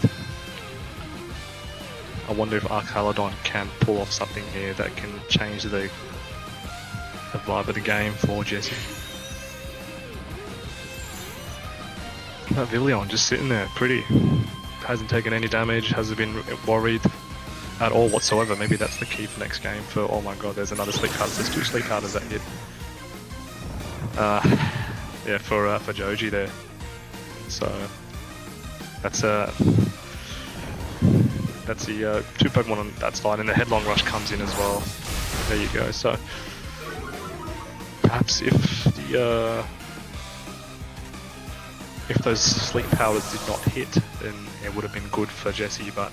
I wonder if Archaludon can pull off something here that can change the vibe of the game for Jesse. That Vivillon just sitting there, pretty. Hasn't taken any damage, hasn't been worried at all whatsoever. Maybe that's the key for next game for, oh my god, there's another Sleep Powder. There's 2 Sleep Powders that hit. Yeah, for Joji there. So that's the 2 Pokemon on that side, and the Headlong Rush comes in as well. There you go. So perhaps if those Sleep Powers did not hit, then it would have been good for Jesse, but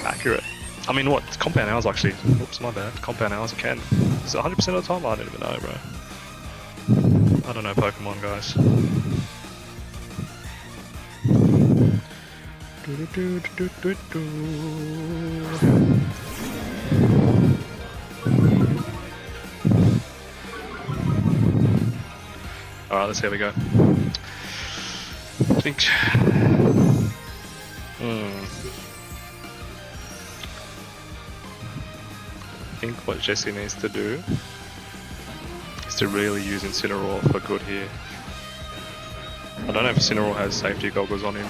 accurate. I mean, what Compound Hours actually? Oops, my bad. Compound Hours can. Is it 100% of the time? I don't even know, bro. I don't know Pokemon, guys. Alright, let's see how we go. I think... I think what Jesse needs to do is to really use Incineroar for good here. I don't know if Incineroar has safety goggles on him,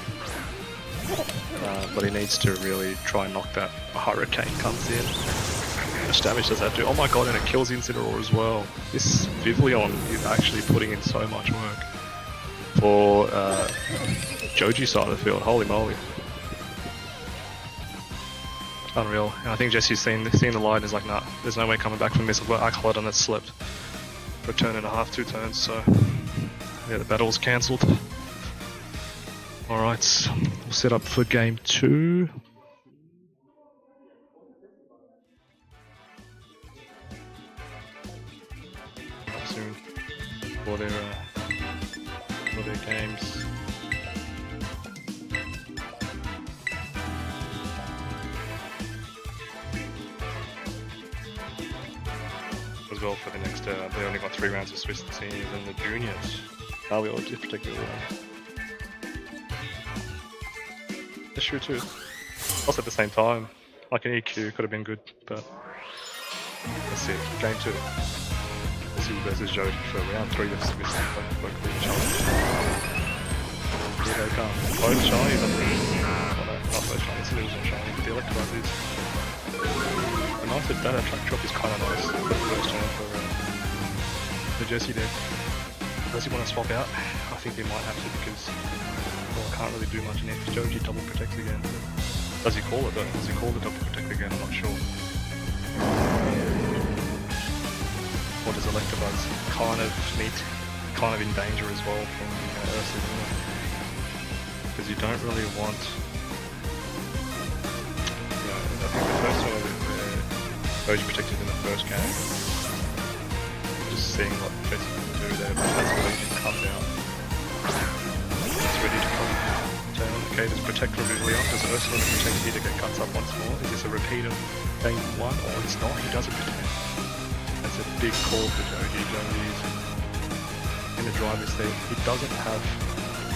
but he needs to really try and knock that Hurricane comes in. How much damage does that do? Oh my god, and it kills Incineroar as well. This Vivillon is actually putting in so much work for Joji's side of the field. Holy moly. Unreal. And I think Jesse's seen the light and is like, nah, there's no way coming back from this. I've got Archaludon that's slipped for a turn and a half, 2 turns, so yeah, the battle's cancelled. Alright, we'll set up for game 2. Up soon for their games. As well for the next, they only got 3 rounds of Swiss seniors and the juniors. How we all did particularly well. That's true too. Also at the same time, like an EQ could have been good, but let's see. Game 2. This is versus Joji for round 3 of Swiss Pokefolk Challenge. Here they come. Both shinies, I think. Oh no, not both shinies. It was not shiny, but the Electabuzz is. The nice that attack drop is kind of nice for the first turn for Jesse there. Does he want to swap out? I think he might have to because I can't really do much next. Joji double protects again. Does he call it though? Does he call the double protect again? I'm not sure. Or does Electabuzz kind of in danger as well from Ursaluna? Because you don't really want... You know, I think the first one Joji protected in the first game. Just seeing what Jesse can do there, but that's what he comes out. It's ready to come down. Okay, does protect from Leon, does Ursula protect here to get cuts up once more? Is this a repeat of phase 1 or it's not? He doesn't protect. That's a big call for Joji. Joji's in the driver's seat. He doesn't have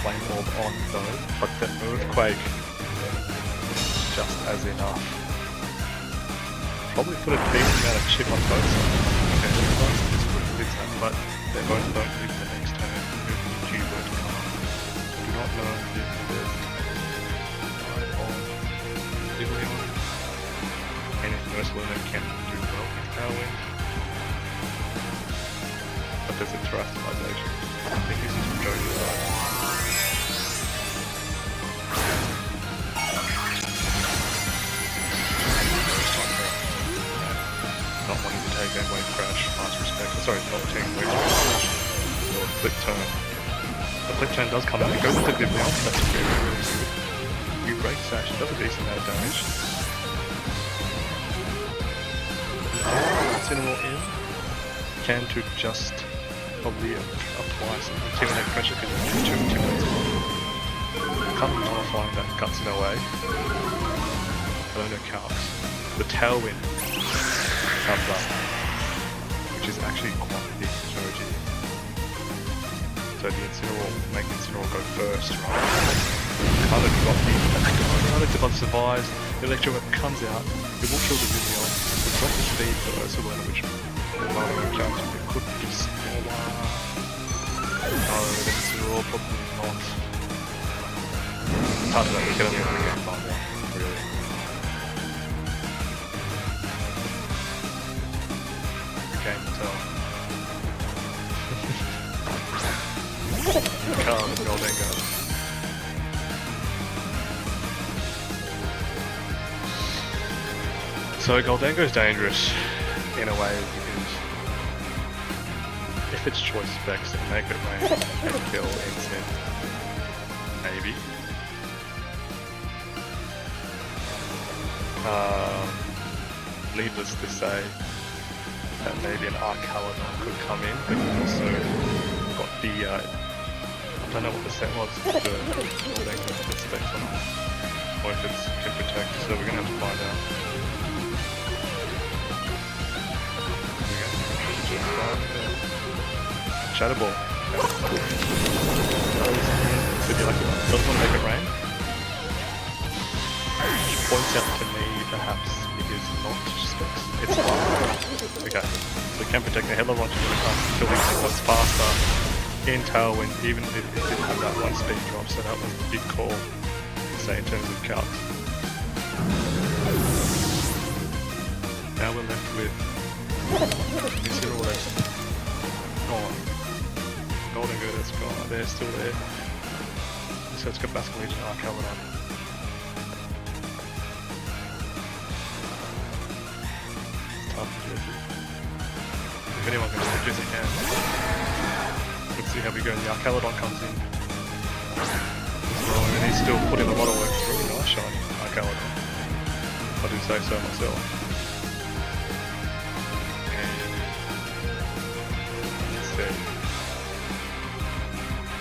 Flame Orb on though, but the Earthquake is just as enough. Probably put a decent amount of chip on both sides. Okay, but they both don't live the next turn if you were to come up. Do not know if there's line on Leon. And if Ursula can do well with Tailwind. But there's a terrestrialization. I think this is from Joji's side. Not wanting to take a wave crash, last respect. Sorry, not taking wave crash or flip turn. The flip turn does come out. It goes into Vivek, that's very, very good. You break Sash, it does a decent amount of damage. Incineroar in. Can to just probably apply some intimidate pressure because it's 2 intimidates. Kind of nullifying that cuts in a way. I don't know calcs. The tailwind comes up, which is actually quite big for Joji. So the Incineroar, make Incineroar go first, right? Kind of drop the Electabuzz survives, the Electro Whip comes out, it will kill the Vivek, it will drop the speed for Ursula, which Mario counts with it could be smaller. No, the Incineroar probably not. It's hard to know, we can only get a find out, really. Can't tell. Come, Goldengo. So Goldengo is dangerous in a way because if it's choice specs, it can make it rain and kill instant. Maybe. Needless to say, that maybe an Arcaladon could come in, but you've also got the, I don't know what the set was, the specs on it, or if it's can protect, so we're going to have to find out. Shatterball. Doesn't want to make it rain. Which points out to me, perhaps, it is not specs. It's not. Okay, so it can protect the Headlong launcher when it comes to killing what's faster in Tailwind, even if it didn't have that one speed drop, so that was a big call, say, in terms of calcs. Now we're left with Incineroar that's gone. Goldengo that's gone. They're still there. So it's got Basket Legion and Arcaladon. Tough for Jesse. If anyone can do it, Jesse can. Let's see how we go. The Arcaladon comes in. Well, and he's still putting a lot of work. It's really nice shiny Arcaladon. I do say so myself.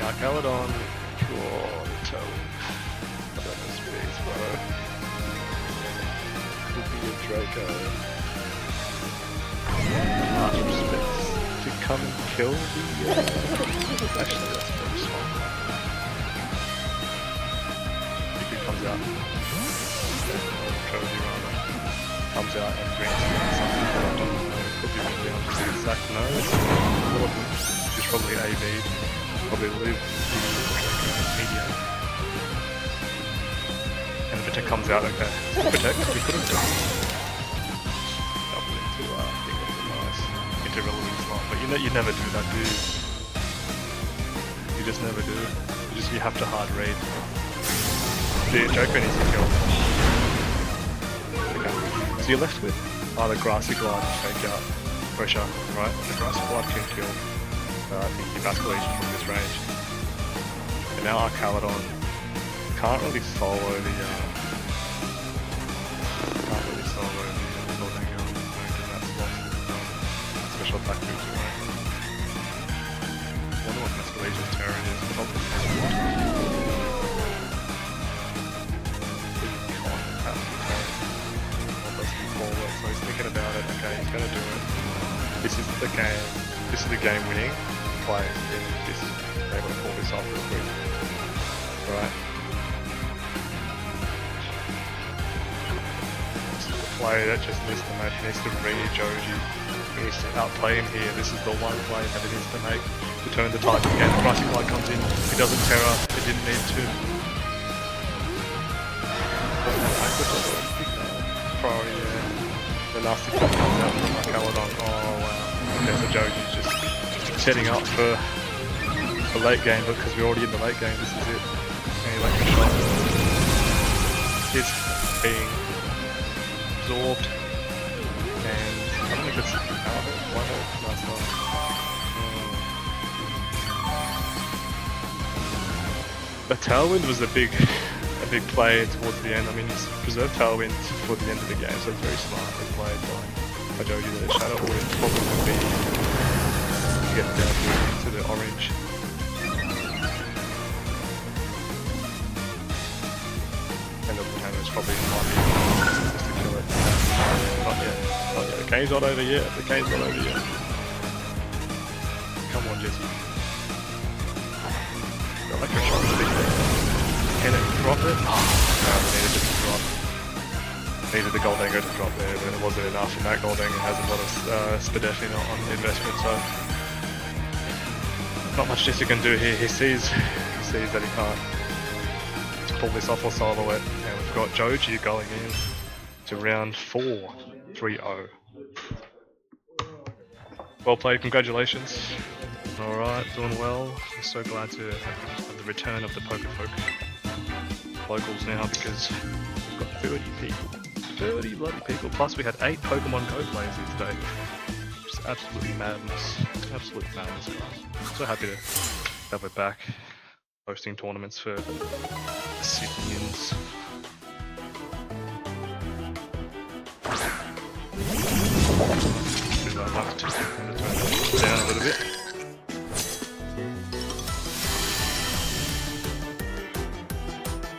Arcaladon, draw the toe. I don't know speeds, bro. Could be a Draco. Large respects to come and kill the. Actually, that's very smart. If he comes out, Joji rather, comes out and brings something that I don't know. Could be really down to the exact nose. It's probably AV. Probably live the media. And the Protect comes out, okay. Protect, we could have done. Double into think it was nice. Into relevant slot. But you never do that, do you? You just never do. You have to hard read. The Joker needs to kill. Okay. So you're left with either Grassy Glide and Fake Out pressure, right? The Grassy Glide can kill. I think your Basket Legion from this range. And now Arcaladon can't really solo the Goldengo because that's lost special attack moves away. I wonder what Basket Legion's Terran is. Probably This is the game. This is the game winning play. This they want to pull this off real quick. Alright. This is the play that just missed the match. He needs to read Joji. He needs to outplay him here. This is the one play that he needs to make to turn the tide again. Pricing Light comes in. He doesn't terror. It didn't need to. Priority there. The nasty kick comes out from Claude. Oh wow. Okay, so Joji's just setting up for the late game, but because we're already in the late game, this is it. And like a shot. It's being absorbed. And I don't think it's one last one. The tailwind was a big play towards the end. I mean, he's preserved tailwind for the end of the game, so it's very smartly played by Joji. The shadow audience probably would be to get down here into the orange. And the hammer is probably might be just to kill it. Not yet. Not yet. The game's not over yet. The game's not over yet. Come on, Jess. Got like a shot to beat there. Can it drop it? No, it needed it to drop. Needed the gold anchor to drop there, but it wasn't enough, and that gold anchor has a lot of Spadeffi on the investment, so not much Jesse can do here. He sees that he can't pull this off or solo it, and we've got Joji going in to round 4, 3-0. Well played, congratulations. Alright, doing well. I'm so glad to have the return of the Pokefolk locals now, because we've got 30 people. 30 bloody people, plus we had 8 Pokemon Go players here today. Just absolutely madness. Absolute madness, guys. So happy to have it back, hosting tournaments for Sydneyans. I might just turn it down a little bit.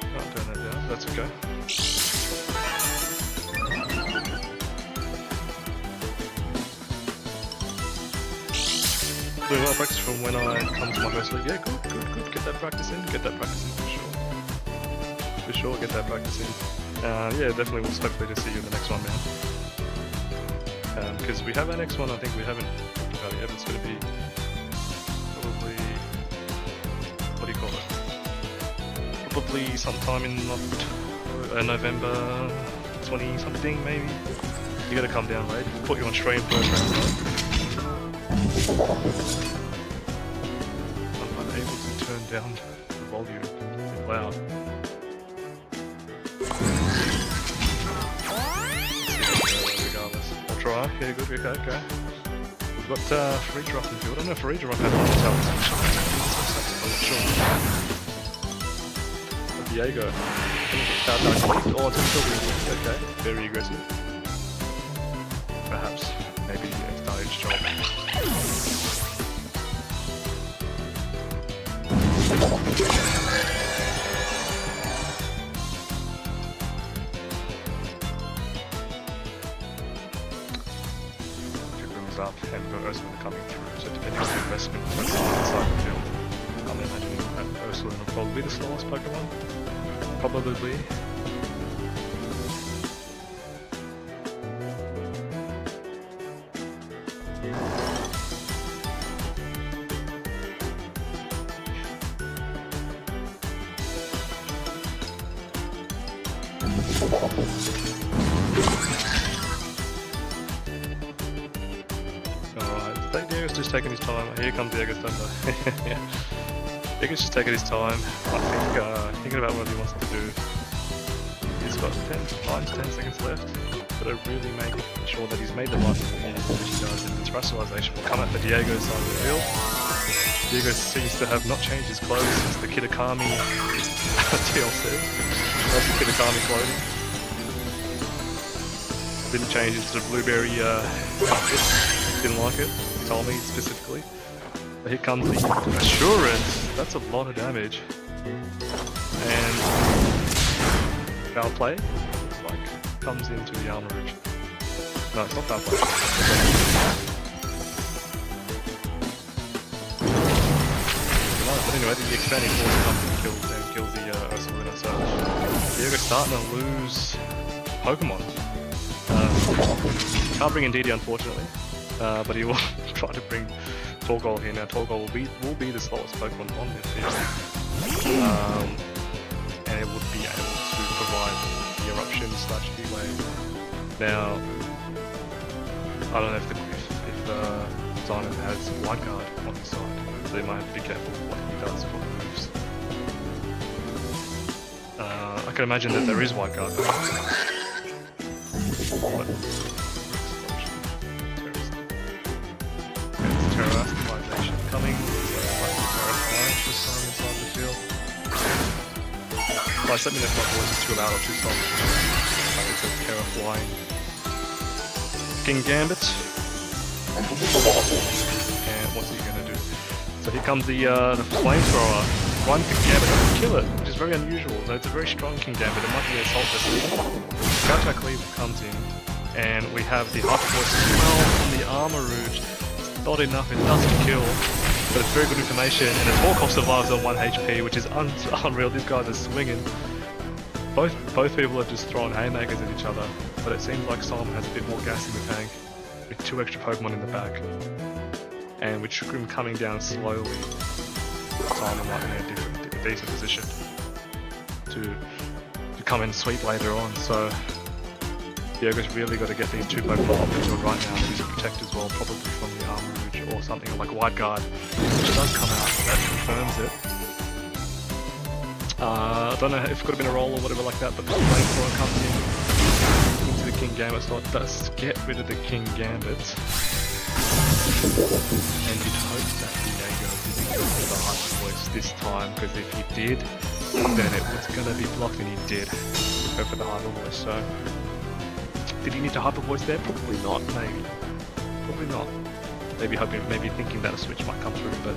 Can't turn that down, that's okay. Doing a lot of practice from when I come to my first league. Yeah, good. Get that practice in for sure. For sure, get that practice in. Yeah, definitely we'll hopefully to see you in the next one, man. Because we have our next one, I think we haven't talked about it yet. It's going to be probably, what do you call it? Probably sometime in November 20 something maybe. You gotta come down, mate. Put you on stream first round. I'm unable to turn down the volume. It's a bit loud. Regardless. I'll try. Yeah, good. Okay. We've got Farija up in the field. I don't know if Farija up had one talent actually. I'm not sure. Diego. Oh, it's still okay. Very aggressive. Perhaps. Maybe a stage job. Up and got Ursula coming through, so depending on the investment that's inside the field, I'm imagining that Ursula will probably be the slowest Pokemon. Probably. Alright, Diego's just taking his time. Here comes Diego's thunder. Yeah. Diego's just taking his time. I think, thinking about what he wants to do. He's got 10 seconds left. Got to really make sure that he's made the right move, which he does, and the Terrestrialization will come at the Diego's side of the field. Diego seems to have not changed his clothes since the Kitakami DLC. That's the Kitakami clothing. Didn't change into the blueberry outfit. Didn't like it. He told me specifically. But here comes the Assurance. That's a lot of damage. And foul play, like, comes into the armorage. No, it's not foul play. anyway, the expanding force comes and kills the Ursaluna, so Diego's starting to lose Pokemon. Can't bring in DD unfortunately, but he will try to bring Torgol here. Now Torgol will be the slowest Pokemon on this field, and it would be able to provide the eruption / V-Wave. Now, I don't know if Simon has White Guard on his side, so you might have to be careful what he does for the moves. I can imagine that there is White Guard. But Terrorization coming. Terrifying for Simon inside the field. Guys, let me know if my voice is too loud or too soft. It's a terrifying King Gambit. And what's he gonna do? So here comes the flamethrower. Run King Gambit and kill it, which is very unusual. Though it's a very strong King Gambit. It might be an assault vessel. Scout Cleaver comes in, and we have the Hyper Voice smell from the Armor Rouge. It's not enough, it doesn't kill, but it's very good information. And the Torkoff survives on 1 HP, which is unreal. These guys are swinging. Both people are just throwing haymakers at each other, but it seems like Simon has a bit more gas in the tank, with 2 extra Pokemon in the back. And with Shroom coming down slowly, Simon might be in a decent position to come in sweep later on. So Diego's really got to get these 2 Pokemon up into it right now. Maybe to protect as well, probably from the Armor Rouge or something like White Guard, which does come out. That confirms it. I don't know if it could have been a roll or whatever like that, but the flamethrower comes in into the King Gambit slot. Does get rid of the King Gambit. And you'd hope that Diego didn't go for the Hyper Voice this time, because if he did, then it was going to be blocked, and he did go for the Hyper Voice. So, did he need to Hyper Voice there? Probably not, maybe. Probably not. Maybe thinking that a switch might come through, but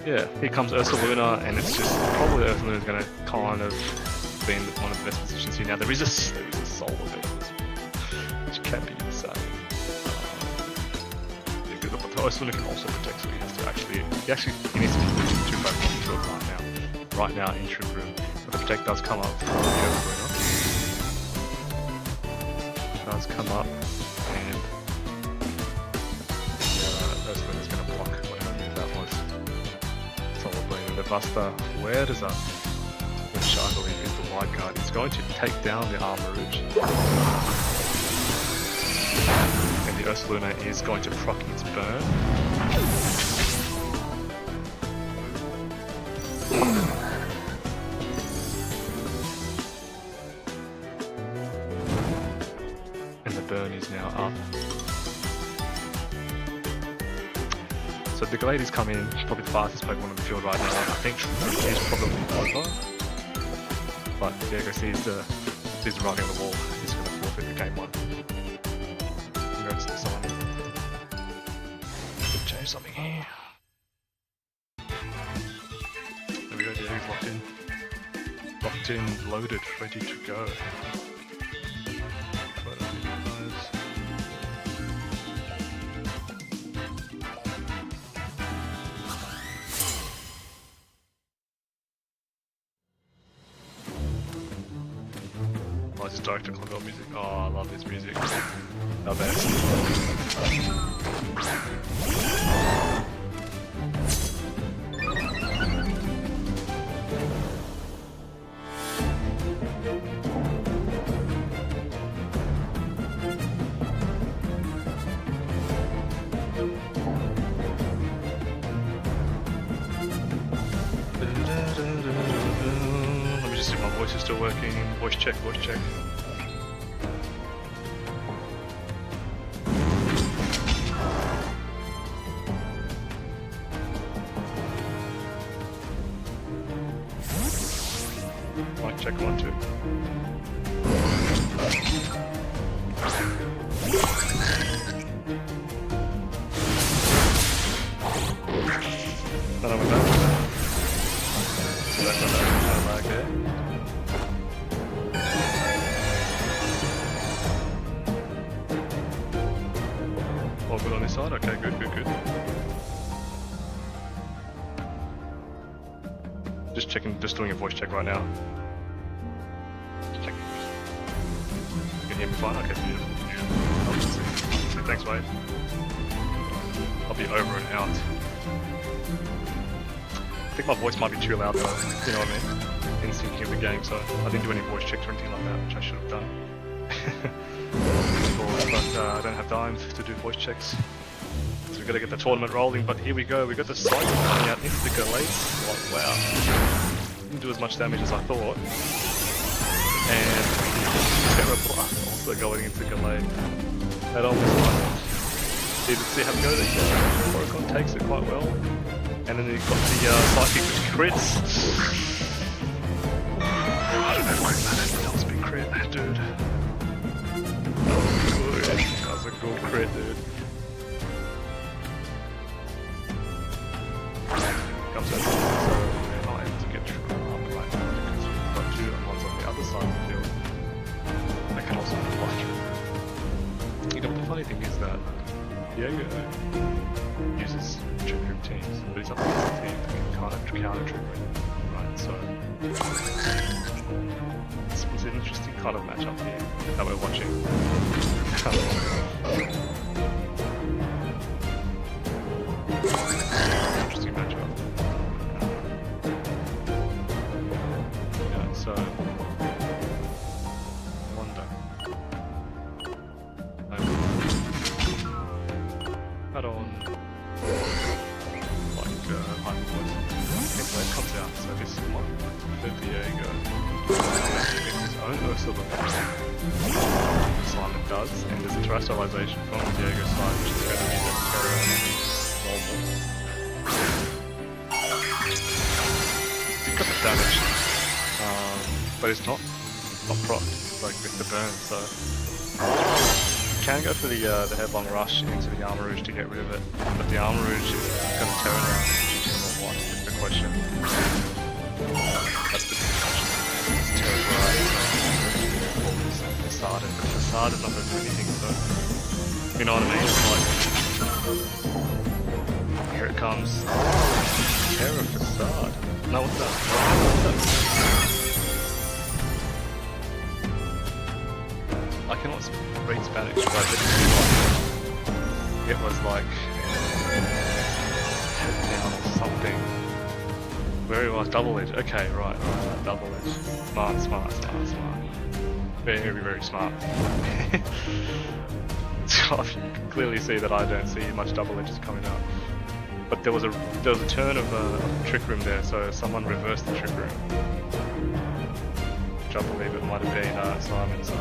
yeah, here comes Ursaluna, and it's just probably Ursaluna's going to kind of be in one of the best positions here. Now there is a Solar Beam as well, which can be insane. But Ursaluna can also protect, so he has to he needs to be pushing 2 Pokemon into it right now in Trick Room. But the protect does come up from the Ursaluna. Does come up, and Ursaluna's going to block whatever move that was. Solar Beam, and the Buster wears up, which I believe is the White Guard. It's going to take down the Armor Rouge. And the Ursaluna is going to proc its burn. And the burn is now up. So the Glade's come in, probably the fastest Pokemon on the field right now. I think Shroom is probably over. But Diego sees the writing on the wall. He's going to forfeit the game 1. Congrats to Simon. Could change something here. There we go, Diego's locked in. Locked in, loaded, ready to go. Oh, it's director Claude music. Oh, I love this music. The best. Let me just see if my voice is still working. Voice check, voice check. Mic check 1, 2. Don't know what that was. So that's not lag there. All good on this side? Okay, good. Just checking, just doing a voice check right now. Just checking. You can hear me fine? Okay, beautiful, beautiful. Obviously. Thanks, mate. I'll be over and out. I think my voice might be too loud though, you know what I mean? In syncing of the game, so I didn't do any voice checks or anything like that, which I should have done. But I don't have time to do voice checks. So we've got to get the tournament rolling, but here we go. We got the Cycle coming out into the Gallades. Oh, wow. Didn't do as much damage as I thought. And Terra also going into Gallade. That almost won. See how good it goes. Pokefolk takes it quite well. And then you've got the Psychic which crits. I don't know if crit matters, but that was a big crit, dude. That was a good crit, dude. Comes out, so we're not able to get through up right now because we've got two ones on the other side of the field. They can also block. You know, the funny thing is that Diego uses trick room teams, but he's up against a team that can kind of counter trick room, right? So it's an interesting kind of matchup here that we're watching. Interesting matchup. Yeah, so I wonder. Add on hyper voice. Okay, it comes out, so this is what the Diego makes his own Ursula. Simon does, and there's a terrestrialization from the Diego side, which is going to be the Terra normal. It's got the damage, but it's not proc, like with the burn, so can go for the headlong rush into the Armor Rouge to get rid of it, but the Armor Rouge is going to Terra now. What is the question? That's the big question. It's Terra's right. Facade, and the Facade is not going to do anything, so you know what I mean? It's like here it comes. Terra Facade. No, what's that? What's that? I cannot read Spanish, but I didn't. It was like head down or something. Where it was double edge. Okay, right, double edge. Smart. Very smart. So you can clearly see that I don't see much double edges coming out. But there was a turn of trick room there, so someone reversed the trick room. Which I believe it might have been Simon, so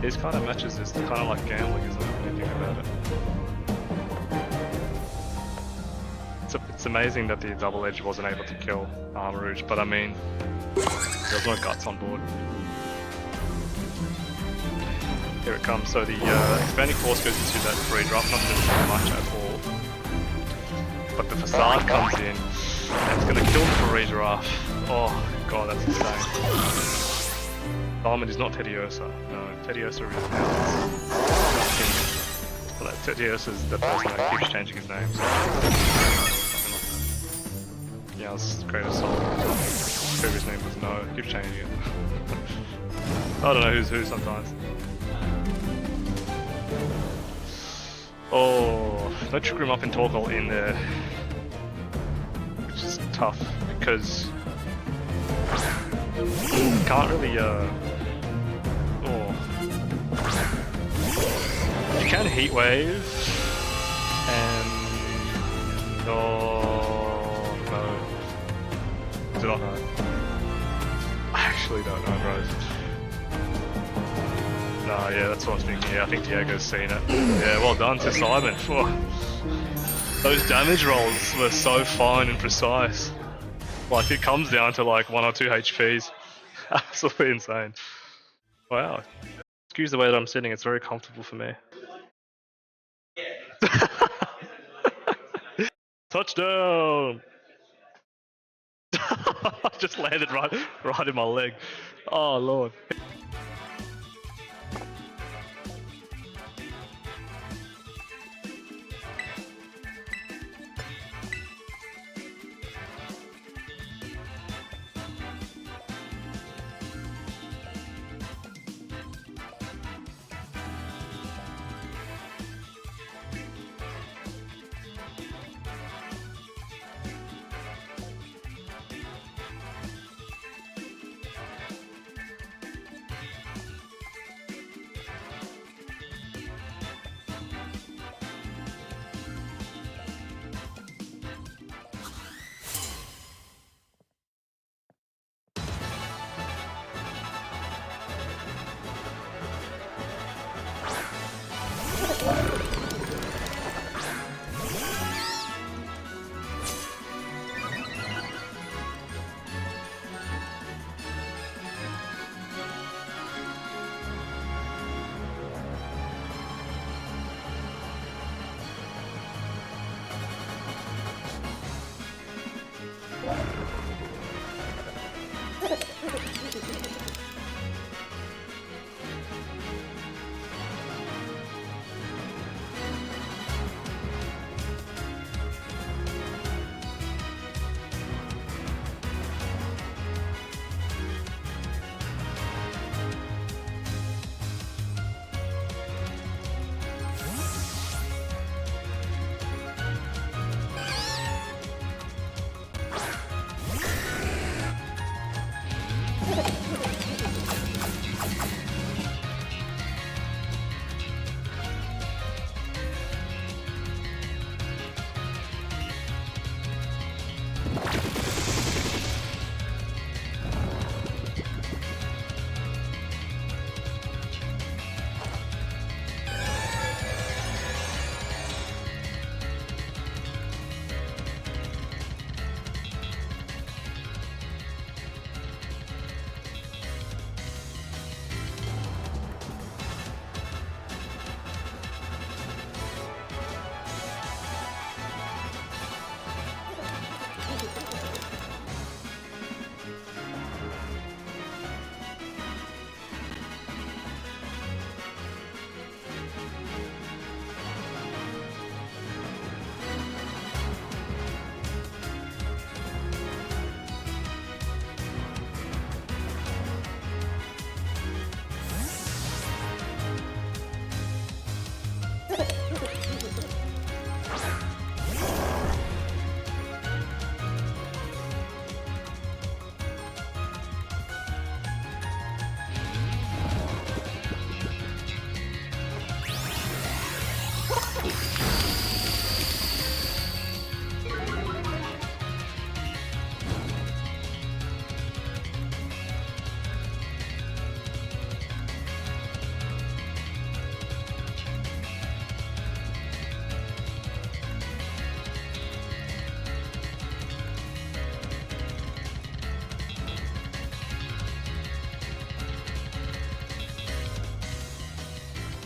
these kind of matches is kind of like gambling, isn't it, when you think about it? It's amazing that the double edge wasn't able to kill Armor Rouge, but I mean, there's no guts on board. Here it comes, so the expanding force goes into that free drop, not doing much at all. But the Facade comes in, and it's going to kill the Free Giraffe. Oh god, that's insane. Diamond is not Tediosa. No, Tediosa is now. Tediosa is the person that keeps changing his name. So. Yeah, let's create a song. Previous name was No. Keep changing it. I don't know who's who sometimes. Oh, no trick room up in Torkoal in there, which is tough because can't really. You can heat wave, and no, I do not know. I actually don't know, bros. No, yeah, that's what I was thinking. Yeah, I think Diego's seen it. Yeah, well done to Simon. Those damage rolls were so fine and precise. Like, it comes down to like 1 or 2 HPs. Absolutely insane. Wow. Excuse the way that I'm sitting, it's very comfortable for me. Touchdown! Just landed right in my leg. Oh lord.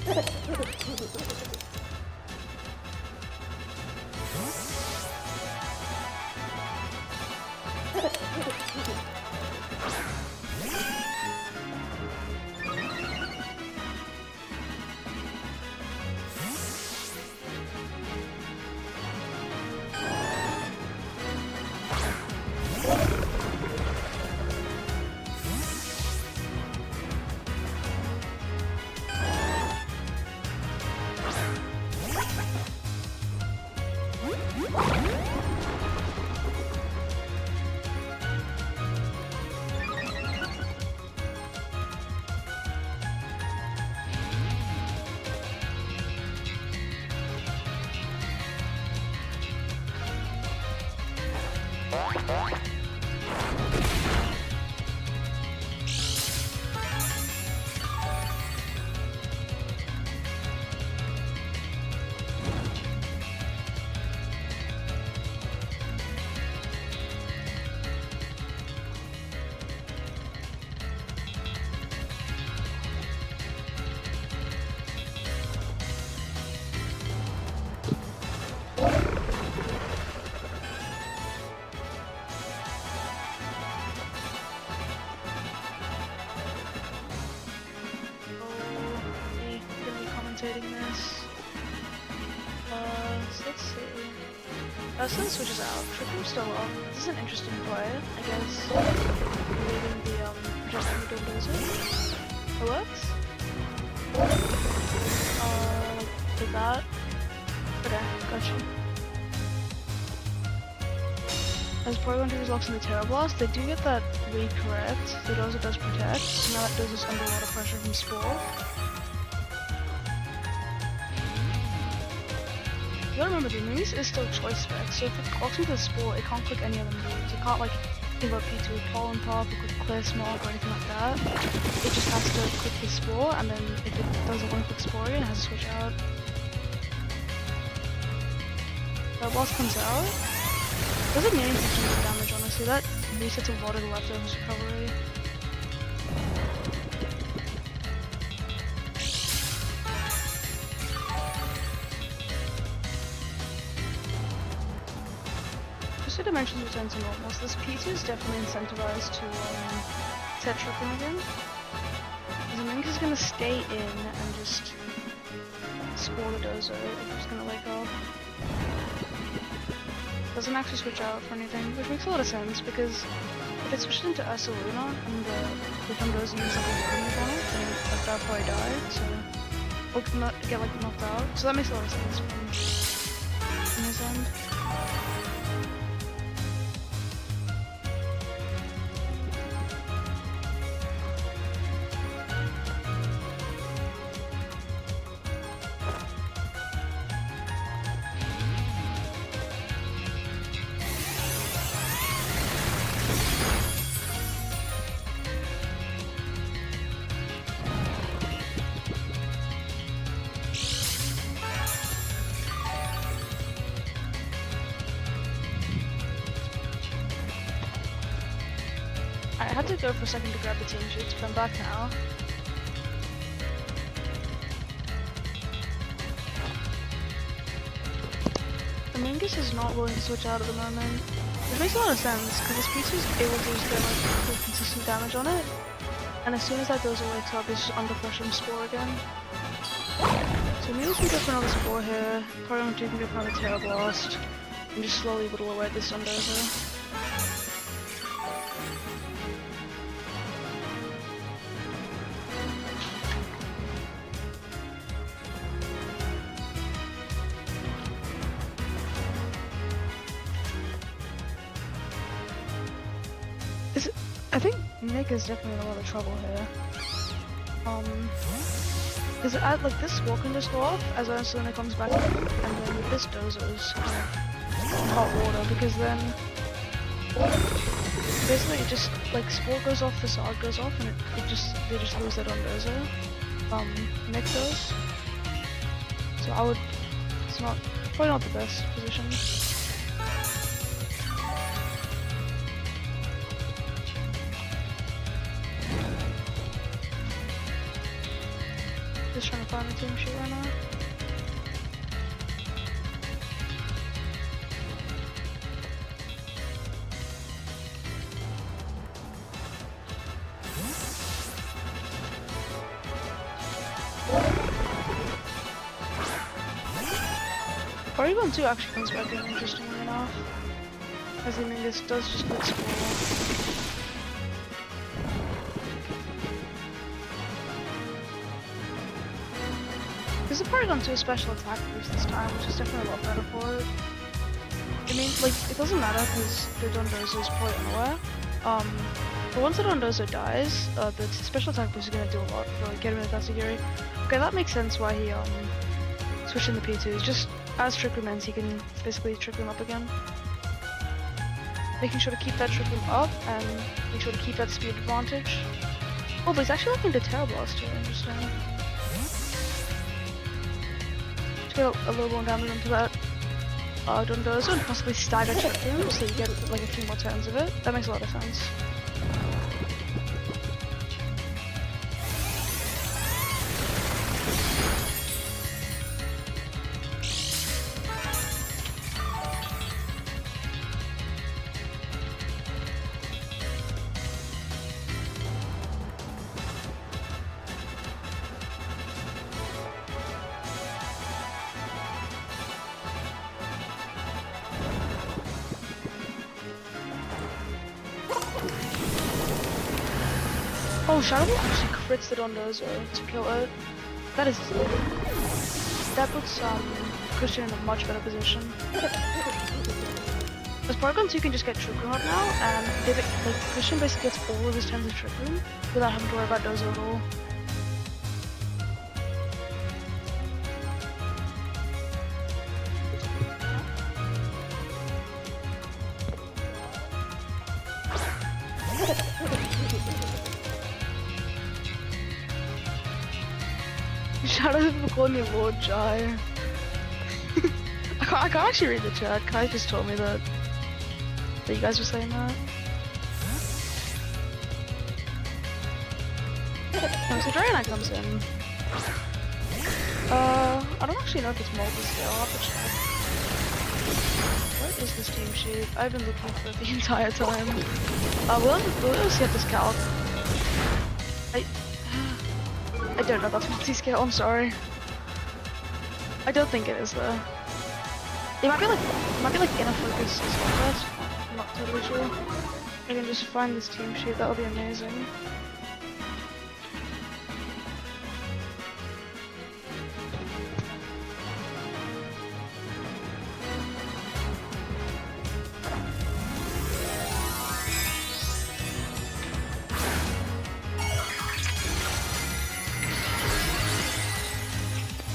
This. So let's see. Sun switches out. Trickle still up. This is an interesting play, I guess. Leaving the projecting the dozer. It works. Did that. Okay, gotcha. As Porygon triggers locks in the Terra Blast, they do get that read correct. The dozer does protect, so now that dozer's under a lot of pressure from Spore. You gotta remember, the moves is still choice spec, so if it locks into the Spore, it can't click any other moves. It can't like think about P2 with Pollen Pop or click Clear Smog or anything like that. It just has to click the Spore, and then if it doesn't want to click Spore again, it has to switch out. That boss comes out. Doesn't mean anything damage, honestly. That resets a lot of the leftovers recovery. Just the dimensions return to normal, so this P2 is definitely incentivized to set tripping again. The Mink is gonna stay in and just Spore the dozer if it's gonna wake up. Doesn't actually switch out for anything, which makes a lot of sense because if it switched into Ursaluna and the Thundozer uses like a warning on it, then like that'll probably die, so or not get like knocked out. So that makes a lot of sense from his end. I had to go for a second to grab the team sheets, but I'm back now. The Mingus is not willing to switch out at the moment, which makes a lot of sense, because this piece is able to just get like good consistent damage on it, and as soon as that dozer wakes up, it's just under pressure from Spore again. So maybe we can go for another Spore here, Porygon 2 can go for another Terra Blast, and just slowly whittle away at this Sundozer. I think Nick is definitely in a lot of trouble here. Because like this Spore can just go off as Ursaluna comes back in, and then with this dozer is kind of hot water, because then basically it just like Spore goes off, Facade goes off, and they just lose that on dozer. Nick does. So it's probably not the best position. Just trying to find the team sheet right now. Porygon 2 actually comes back in, interestingly enough. As the Mingus does just explore. Because the Porygon 2 is special attack boost this time, which is definitely a lot better for it. I mean, like, it doesn't matter because the Dondozo is probably unaware. But once the Dondozo dies, the special attack boost is going to do a lot for like, getting rid of Tatsugiri. Okay, that makes sense why he switched in the P2s. Just as Trick Room ends, he can basically Trick Room up again. Making sure to keep that Trick Room up and make sure to keep that speed advantage. Oh, but he's actually looking to Terra Blast here, interesting. Just get a little more damage into that Dondozo and possibly stagger Trick Room so you get like a few more turns of it. That makes a lot of sense. Oh, Shadow Ball actually crits the Dondozo to kill it. That puts Christian in a much better position. As Porygon 2 can just get Trick Room up now, and Christian basically gets all of his turns of Trick Room without having to worry about Dozo at all. Shout out for calling me Lord Jai. I can't actually read the chat. Kai just told me that you guys were saying that. Oh, so Dragonite comes in. I don't actually know if it's multi-scale. I'll have to check. Where is this team sheet? I've been looking for it the entire time. We'll see at this calc. I don't know that's multi-scale, I'm sorry. I don't think it is though. It might be like inner focus as well, but I'm not totally sure. I can just find this team sheet, that'll be amazing.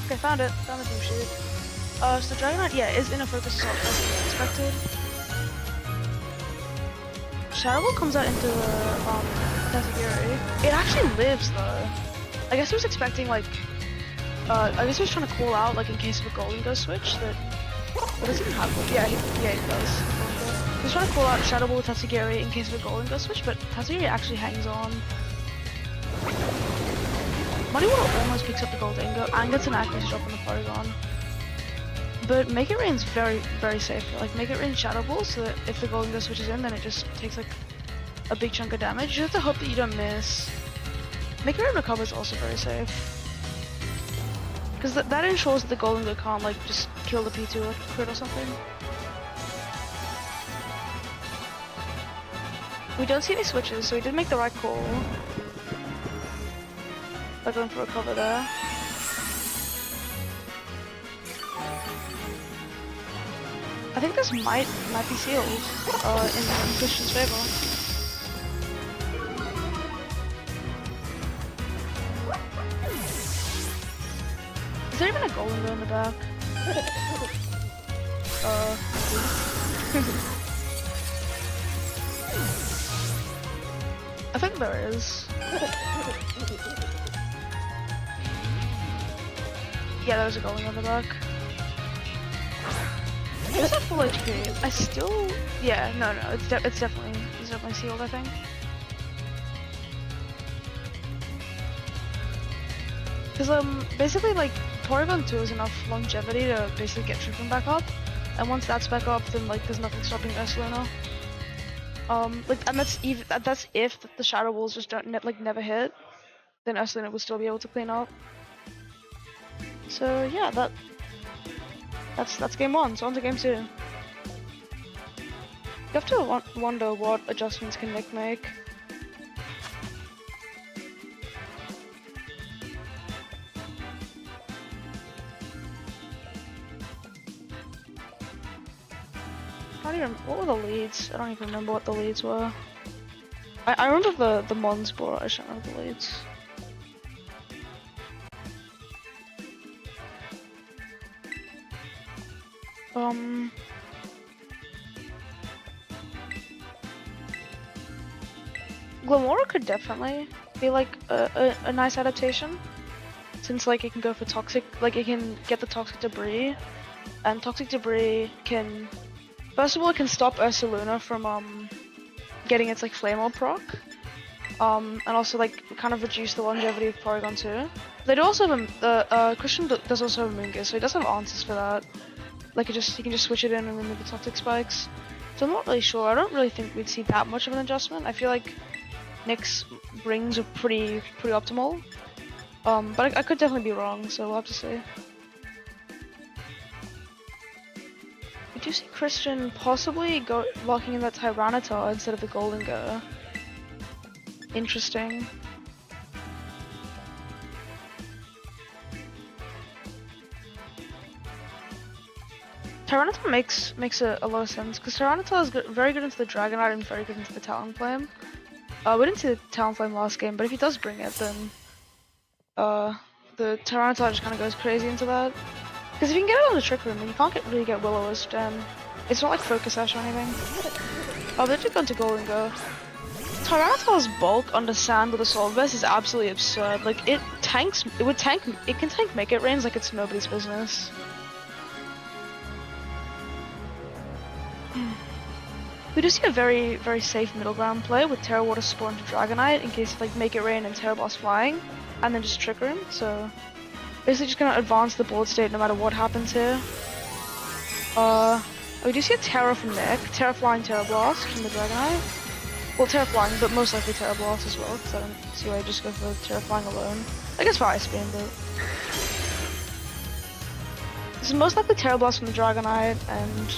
Okay, found it. Found the team sheet. So the Dragonite, yeah, is inner focus assault as expected. Shadow Ball comes out into Tatsugiri. It actually lives though. I guess he was expecting like, I guess he was trying to call out like in case of a Golden Ghost switch that. What does he even have? Yeah, he does. He was trying to call out Shadow Ball with Tatsugiri in case of a Golden Ghost switch, but Tatsugiri actually hangs on. Muddy Water almost picks up the Goldingo and gets an accuracy drop on the Porygon. But Make It Rain's very, very safe. Like, Make It Rain Shadow Ball so that if the Goldingo switches in, then it just takes like a big chunk of damage. You just have to hope that you don't miss. Make It Rain Recover is also very safe. Because that ensures that the Goldingo can't like just kill the P2 like a crit or something. We don't see any switches, so we did make the right call. By going for a cover there. I think this might be sealed in Christian's favor. Is there even a Golden in the back? I think there is. Yeah, there was a Golden on the back. It was at full HP. I still... Yeah, no, it's definitely sealed, I think. Because basically like Porygon 2 has enough longevity to basically get Tripping back up, and once that's back up, then like there's nothing stopping Ursaluna. Like, and that's if the Shadow Walls just don't never hit, then Ursaluna will still be able to clean up. So yeah, that's game 1. So on to game 2. You have to wonder what adjustments can Nick make. What were the leads? I don't even remember what the leads were. I remember the Mons board, I just don't remember the leads. Glamora could definitely be like a nice adaptation, since like it can go for toxic, like it can get the toxic debris, and toxic debris can, first of all, it can stop Ursaluna from getting its like flame orb proc, and also like kind of reduce the longevity of Porygon 2. They do also have Christian does also have Moongus, so he does have answers for that. Like he can just switch it in and remove the toxic spikes. So I'm not really sure. I don't really think we'd see that much of an adjustment. I feel like Nick's rings are pretty optimal. But I could definitely be wrong, so we'll have to see. We do see Christian possibly locking in that Tyranitar instead of the Golden Go. Interesting. Tyranitar makes a lot of sense, because Tyranitar is very good into the Dragonite and very good into the Talonflame. We didn't see the Talonflame last game, but if he does bring it, then the Tyranitar just kind of goes crazy into that. Because if you can get it on the Trick Room, then you can't really get Will-O-Wisp, and it's not like Focus Sash or anything. Oh, they just gone to Golden Go. Tyranitar's bulk under Sand with a Assault Vest is absolutely absurd. Like, it can tank Make It Rains like it's nobody's business. We do see a very, very safe middle ground play with Terra Water Spore into Dragonite in case of like Make It Rain and Terra Blast flying, and then just Trick Room. So basically just gonna advance the board state no matter what happens here. We do see a Terra from Nick, Terra Flying, Terra Blast from the Dragonite. Well, Terra Flying, but most likely Terra Blast as well, because I don't see why I just go for Terra Flying alone. I guess Fire Spin, but this is most likely Terra Blast from the Dragonite, and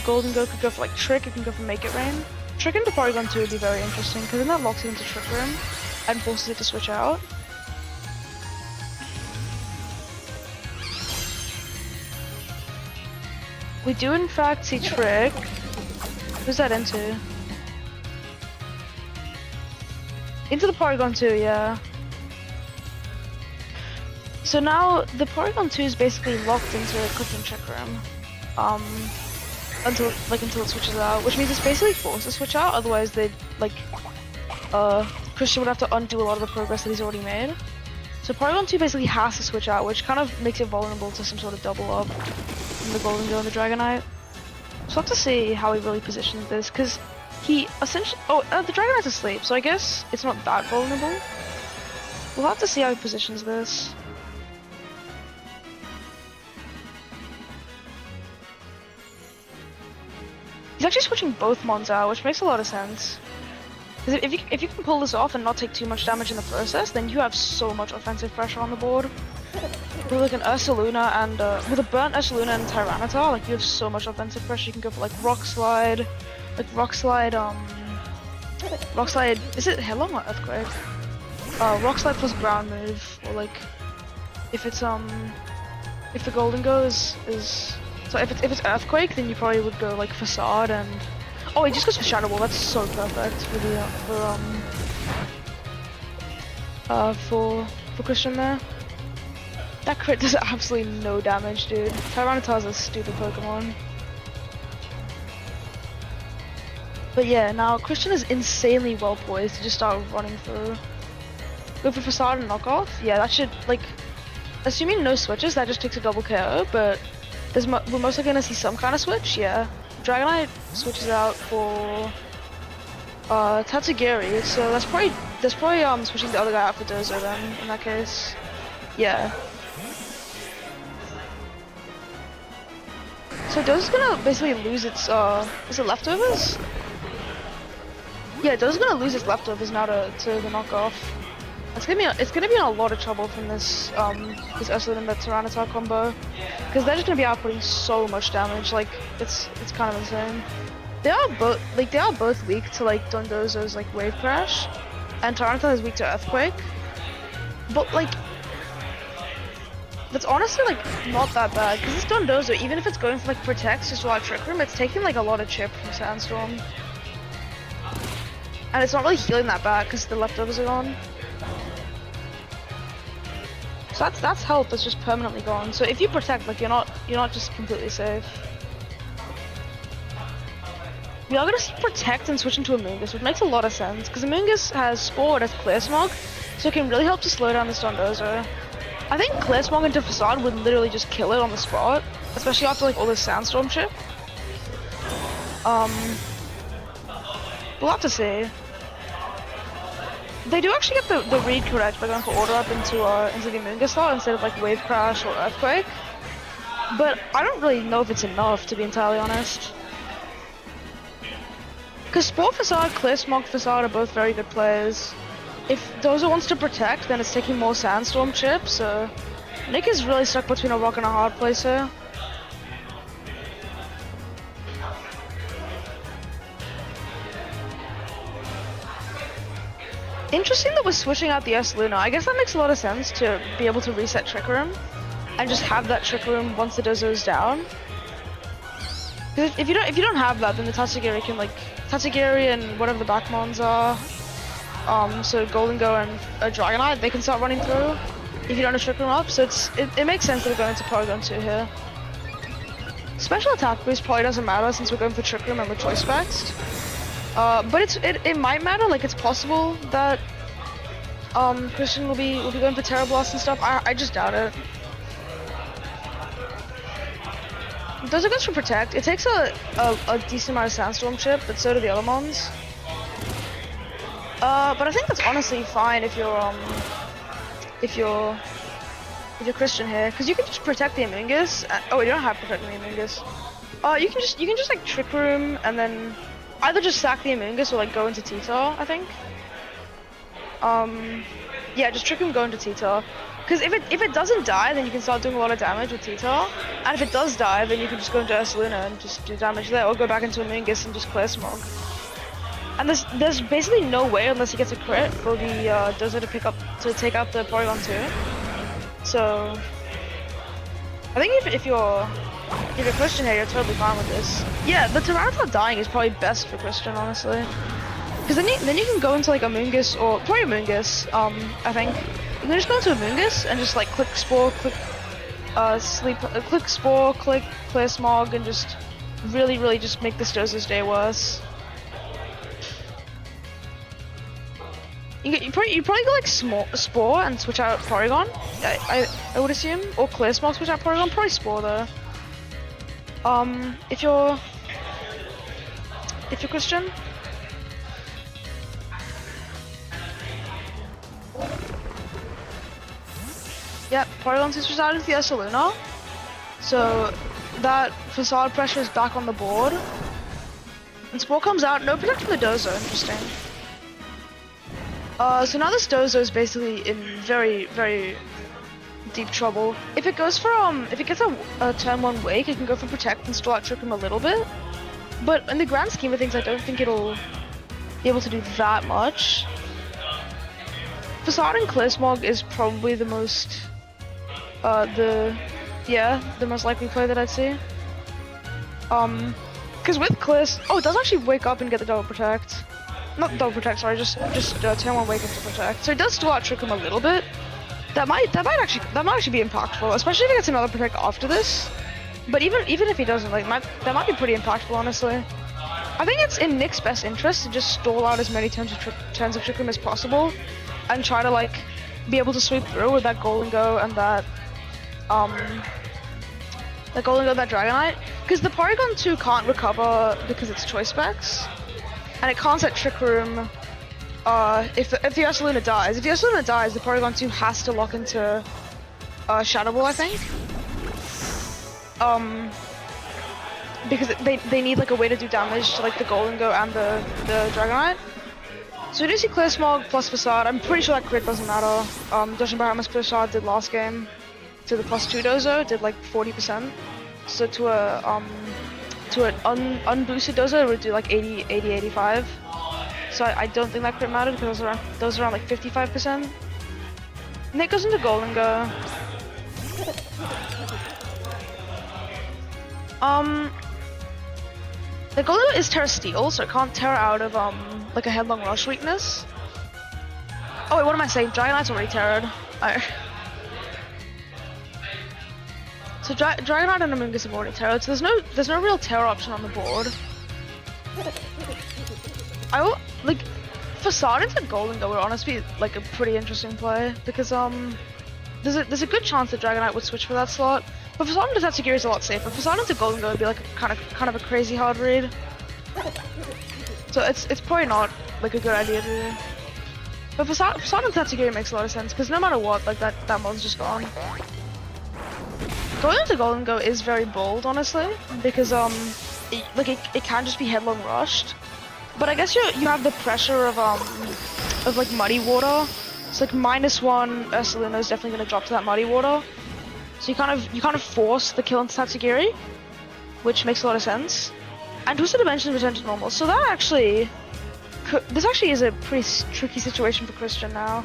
Golden Go could go for like Trick, it can go for Make It Rain. Trick into Porygon 2 would be very interesting, because then that locks it into Trick Room and forces it to switch out. We do in fact see Trick. Who's that into? Into the Porygon 2, yeah. So now the Porygon 2 is basically locked into a Cooking Trick Room. Until it switches out, which means it's basically forced to switch out, otherwise they'd Christian would have to undo a lot of the progress that he's already made. So Porygon 2 basically has to switch out, which kind of makes it vulnerable to some sort of double up from the Golden Go and the Dragonite. So we'll have to see how he really positions this, because he essentially... the Dragonite's asleep, so I guess it's not that vulnerable. We'll have to see how he positions this. He's actually switching both Mons out, which makes a lot of sense. Because if you can pull this off and not take too much damage in the process, then you have so much offensive pressure on the board. With like an Ursaluna and with a burnt Ursaluna and Tyranitar, like you have so much offensive pressure. You can go for like Rock Slide, is it Headlong or Earthquake? Rock Slide plus Ground Move, or like if it's if the Golden Go is so if it's Earthquake, then you probably would go like Facade and... Oh, he just goes for Shadow Wall. That's so perfect for the for Christian there. That crit does absolutely no damage, dude. Tyranitar's a stupid Pokemon. But yeah, now Christian is insanely well poised to just start running through. Go for Facade and Knockoff. Yeah, that should, like, assuming no switches, that just takes a double KO, but we're mostly gonna see some kind of switch, yeah. Dragonite switches out for Tatsugiri, so that's probably switching the other guy out for Dozo then, in that case. Yeah. So Dozo's gonna basically lose its, is it leftovers? Yeah, Dozo's gonna lose its leftovers now to the knockoff. It's gonna be in a lot of trouble from this, this Ursaluna and the Tyranitar combo. Because they're just gonna be outputting so much damage, like, it's kind of insane. They are both weak to like Dondozo's like Wave Crash, and Tyranitar is weak to Earthquake. But like, that's honestly like not that bad because this Dondozo, even if it's going for like Protect just to like Trick Room, it's taking like a lot of chip from Sandstorm, and it's not really healing that bad because the leftovers are gone. So that's health that's just permanently gone. So if you Protect, like you're not just completely safe. We are gonna Protect and switch into Amoonguss, which makes a lot of sense, because Amoonguss has Spore, it has Clear Smog, so it can really help to slow down this Dondozo. I think Clear Smog into Facade would literally just kill it on the spot, especially after like all this Sandstorm shit. We'll have to see. They do actually get the read correct by going for Order Up into the Amoonguss slot instead of like Wave Crash or Earthquake, but I don't really know if it's enough, to be entirely honest. Because Spore Facade, Clear Smog Facade are both very good players. If Dozo wants to Protect, then it's taking more Sandstorm chips, so Nick is really stuck between a rock and a hard place here. Interesting that we're switching out the Ursaluna. I guess that makes a lot of sense to be able to reset Trick Room and just have that Trick Room once the Dozo's down. Because if you don't have that, then the Tatsugiri can like Tatsugiri and whatever the Backmons are, so Golden Go and Dragonite, they can start running through if you don't have Trick Room up. So it makes sense that we're going to Porygon 2 here. Special attack boost probably doesn't matter since we're going for Trick Room and we're Choice Vexed. But it might matter. Like it's possible that Christian will be going for Terra Blast and stuff. I just doubt it. Dozo goes for Protect. It takes a decent amount of Sandstorm chip, but so do the other mons. But I think that's honestly fine if you're Christian here, because you can just Protect the Amoonguss. Oh, you don't have Protecting the Amoonguss. You can just like Trick Room and then either just sack the Amoonguss or like go into T-Tar, I think. Yeah, just Trick Room, go into T-Tar. Because if it doesn't die, then you can start doing a lot of damage with T-Tar. And if it does die, then you can just go into Ursaluna and just do damage there, or go back into Amoonguss and just Clear Smog. And there's basically no way, unless he gets a crit, for the Dozo to take out the Porygon 2. So I think if you're Christian here, you're totally fine with this. Yeah, the Tyranitar dying is probably best for Christian, honestly. Because then you can go into like Amoonguss or probably Amoonguss. I think you can just go into Amoonguss and just like click Spore, click click Spore, click Clear Smog, and just really just make this Dozo's day worse. You probably go like Spore and switch out Porygon. I would assume, or Clear Smog switch out Porygon. Probably Spore though. If you're Christian. Yep, Porygon switches out into the Ursaluna. So that Facade pressure is back on the board. And Spore comes out, no Protect from the Dozo, interesting. So now this Dozo is basically in very deep trouble. If it goes for if it gets a turn 1 Wake, it can go for Protect and still out Trick him a little bit. But in the grand scheme of things, I don't think it'll be able to do that much. Facade and Clear Smog is probably the most the most likely play that I'd see. Because with Clear, it does actually wake up and get the double Protect. Not double Protect, sorry, just turn 1 Wake into Protect. So it does still out Trick him a little bit. That might actually be impactful, especially if he gets another Protect after this. But even if he doesn't, like that might be pretty impactful, honestly. I think it's in Nick's best interest to just stall out as many turns of Trick Room as possible, and try to like be able to sweep through with that Golden Go and that Dragonite, because the Porygon 2 can't recover because it's Choice Specs. and it can't set Trick Room if the Ursaluna dies. If the Ursaluna dies, the Porygon 2 has to lock into Shadow Ball, I think. Because they need like a way to do damage to like the Goldengo and the Dragonite. So we do see Clear Smog plus Facade. I'm pretty sure that crit doesn't matter. Judging by how much Facade did last game, to the +2 dozo did like 40%. So to an unboosted dozo it would do like 80, 85. So I don't think that crit mattered because those are around like 55%. And it goes into Goldengo. The Goldengo is Terra Steel, so it can't Terra out of like a Headlong Rush weakness. Oh wait, what am I saying? Dragonite's already Terra'd. So Dragonite and Amoonguss have already Terra'd, so there's no real Terra option on the board. I will like Facade into Goldengo would honestly be like a pretty interesting play because there's a good chance that Dragonite would switch for that slot. But Facade into Tatsugiri is a lot safer. Facade into Goldengo would be like kind of a crazy hard read. So it's probably not like a good idea to do. But Facade into Tatsugiri makes a lot of sense because no matter what, like that mod's just gone. Going into Goldengo is very bold, honestly, because it can just be Headlong Rushed. But I guess you have the pressure of like Muddy Water. So like -1 Ursaluna is definitely gonna drop to that Muddy Water. So you kind of force the kill into Tatsugiri, which makes a lot of sense. And Twisted Dimensions return to normal. So that actually, this actually is a pretty tricky situation for Christian now.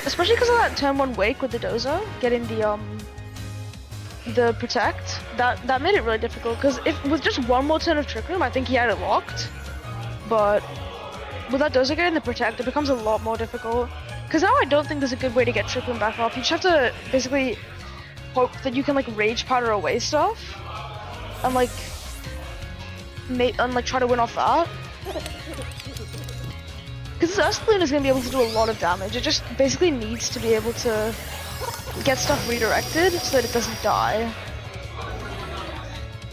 Especially because of that turn 1 Wake with the Dozo, getting the Protect. That made it really difficult because if with just one more turn of Trick Room, I think he had it locked. But with that Dozo getting the Protect, it becomes a lot more difficult. Because now I don't think there's a good way to get Trick Room back off. You just have to basically hope that you can like Rage Powder away stuff and like try to win off that. Because this Ursaluna is going to be able to do a lot of damage. It just basically needs to be able to get stuff redirected so that it doesn't die.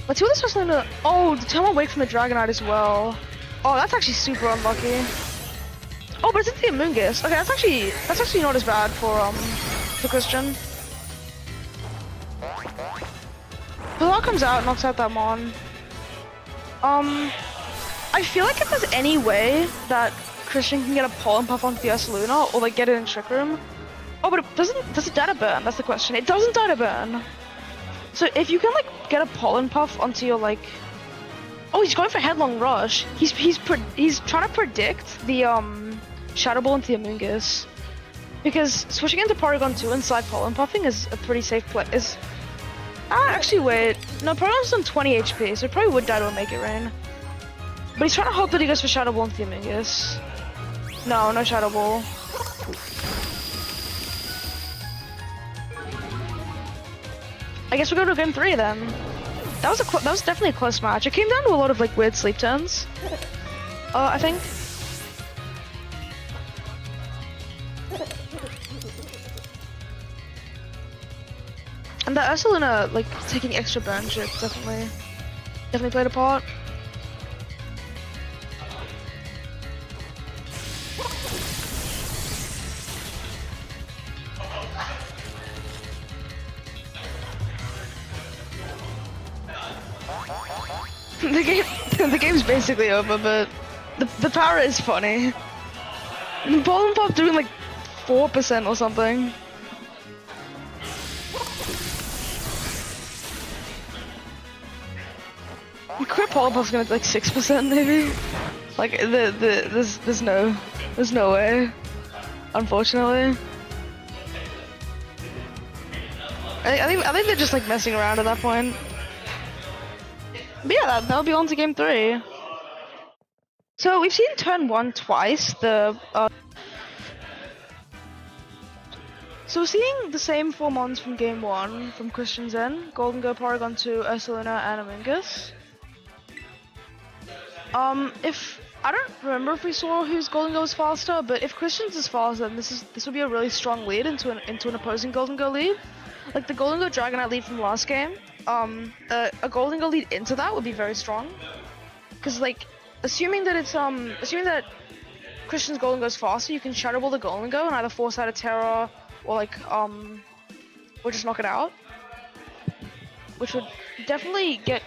Let's see what this Ursaluna. Oh, the turn 1 Wake from the Dragonite as well. Oh, that's actually super unlucky. Oh, but it's into the Amoonguss. Okay, that's actually not as bad for Christian. Pillar comes out, knocks out that Mon. I feel like if there's any way that Christian can get a Pollen Puff onto the Ursaluna or like get it in Trick Room. Oh, but does it Data Burn? That's the question. It doesn't Data Burn. So if you can like get a Pollen Puff onto your like. Oh, he's going for Headlong Rush. He's trying to predict the Shadow Ball into the Amoonguss. Because switching into Porygon 2 and Slide Pollen Puffing is a pretty safe play. Actually wait. No, Porygon's on 20 HP, so it probably would die to a Make It Rain. But he's trying to hope that he goes for Shadow Ball into the Amoonguss. No Shadow Ball. I guess we'll go to game 3 then. That was definitely a close match. It came down to a lot of like weird sleep turns. I think. And the Ursaluna like taking extra burn chip definitely played a part. The game's basically over, but the power is funny. The Pollen Puff doing like 4% or something. The crit Pollen Puff's gonna do like 6% maybe. Like there's no way, unfortunately. I think they're just like messing around at that point. But yeah, that'll be on to game 3. So we've seen turn 1 twice. So we're seeing the same 4 mons from game 1 from Christian's end: Goldengo, Porygon 2, Ursaluna, and Amoonguss. If I don't remember if we saw whose Goldengo was faster, but if Christian's is faster, then this would be a really strong lead into an opposing Goldengo lead. Like the Goldengo Dragonite lead from last game. A Goldengo lead into that would be very strong. Because like, assuming that Christian's Golden goes faster, you can Shadow Ball the Golden Go and either force out a Terror or like or just knock it out, which would definitely get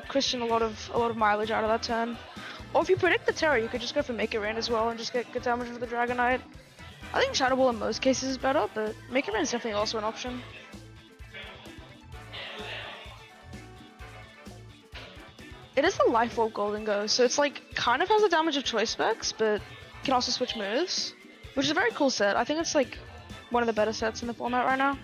Christian a lot of mileage out of that turn. Or if you predict the Terror, you could just go for Make It Rain as well and just get good damage with the Dragonite. I think Shadow Ball in most cases is better, but Make It Rain is definitely also an option. It is the Life Orb Golden Go, so it's like kind of has the damage of choice specs, but can also switch moves, which is a very cool set. I think it's like one of the better sets in the format right now.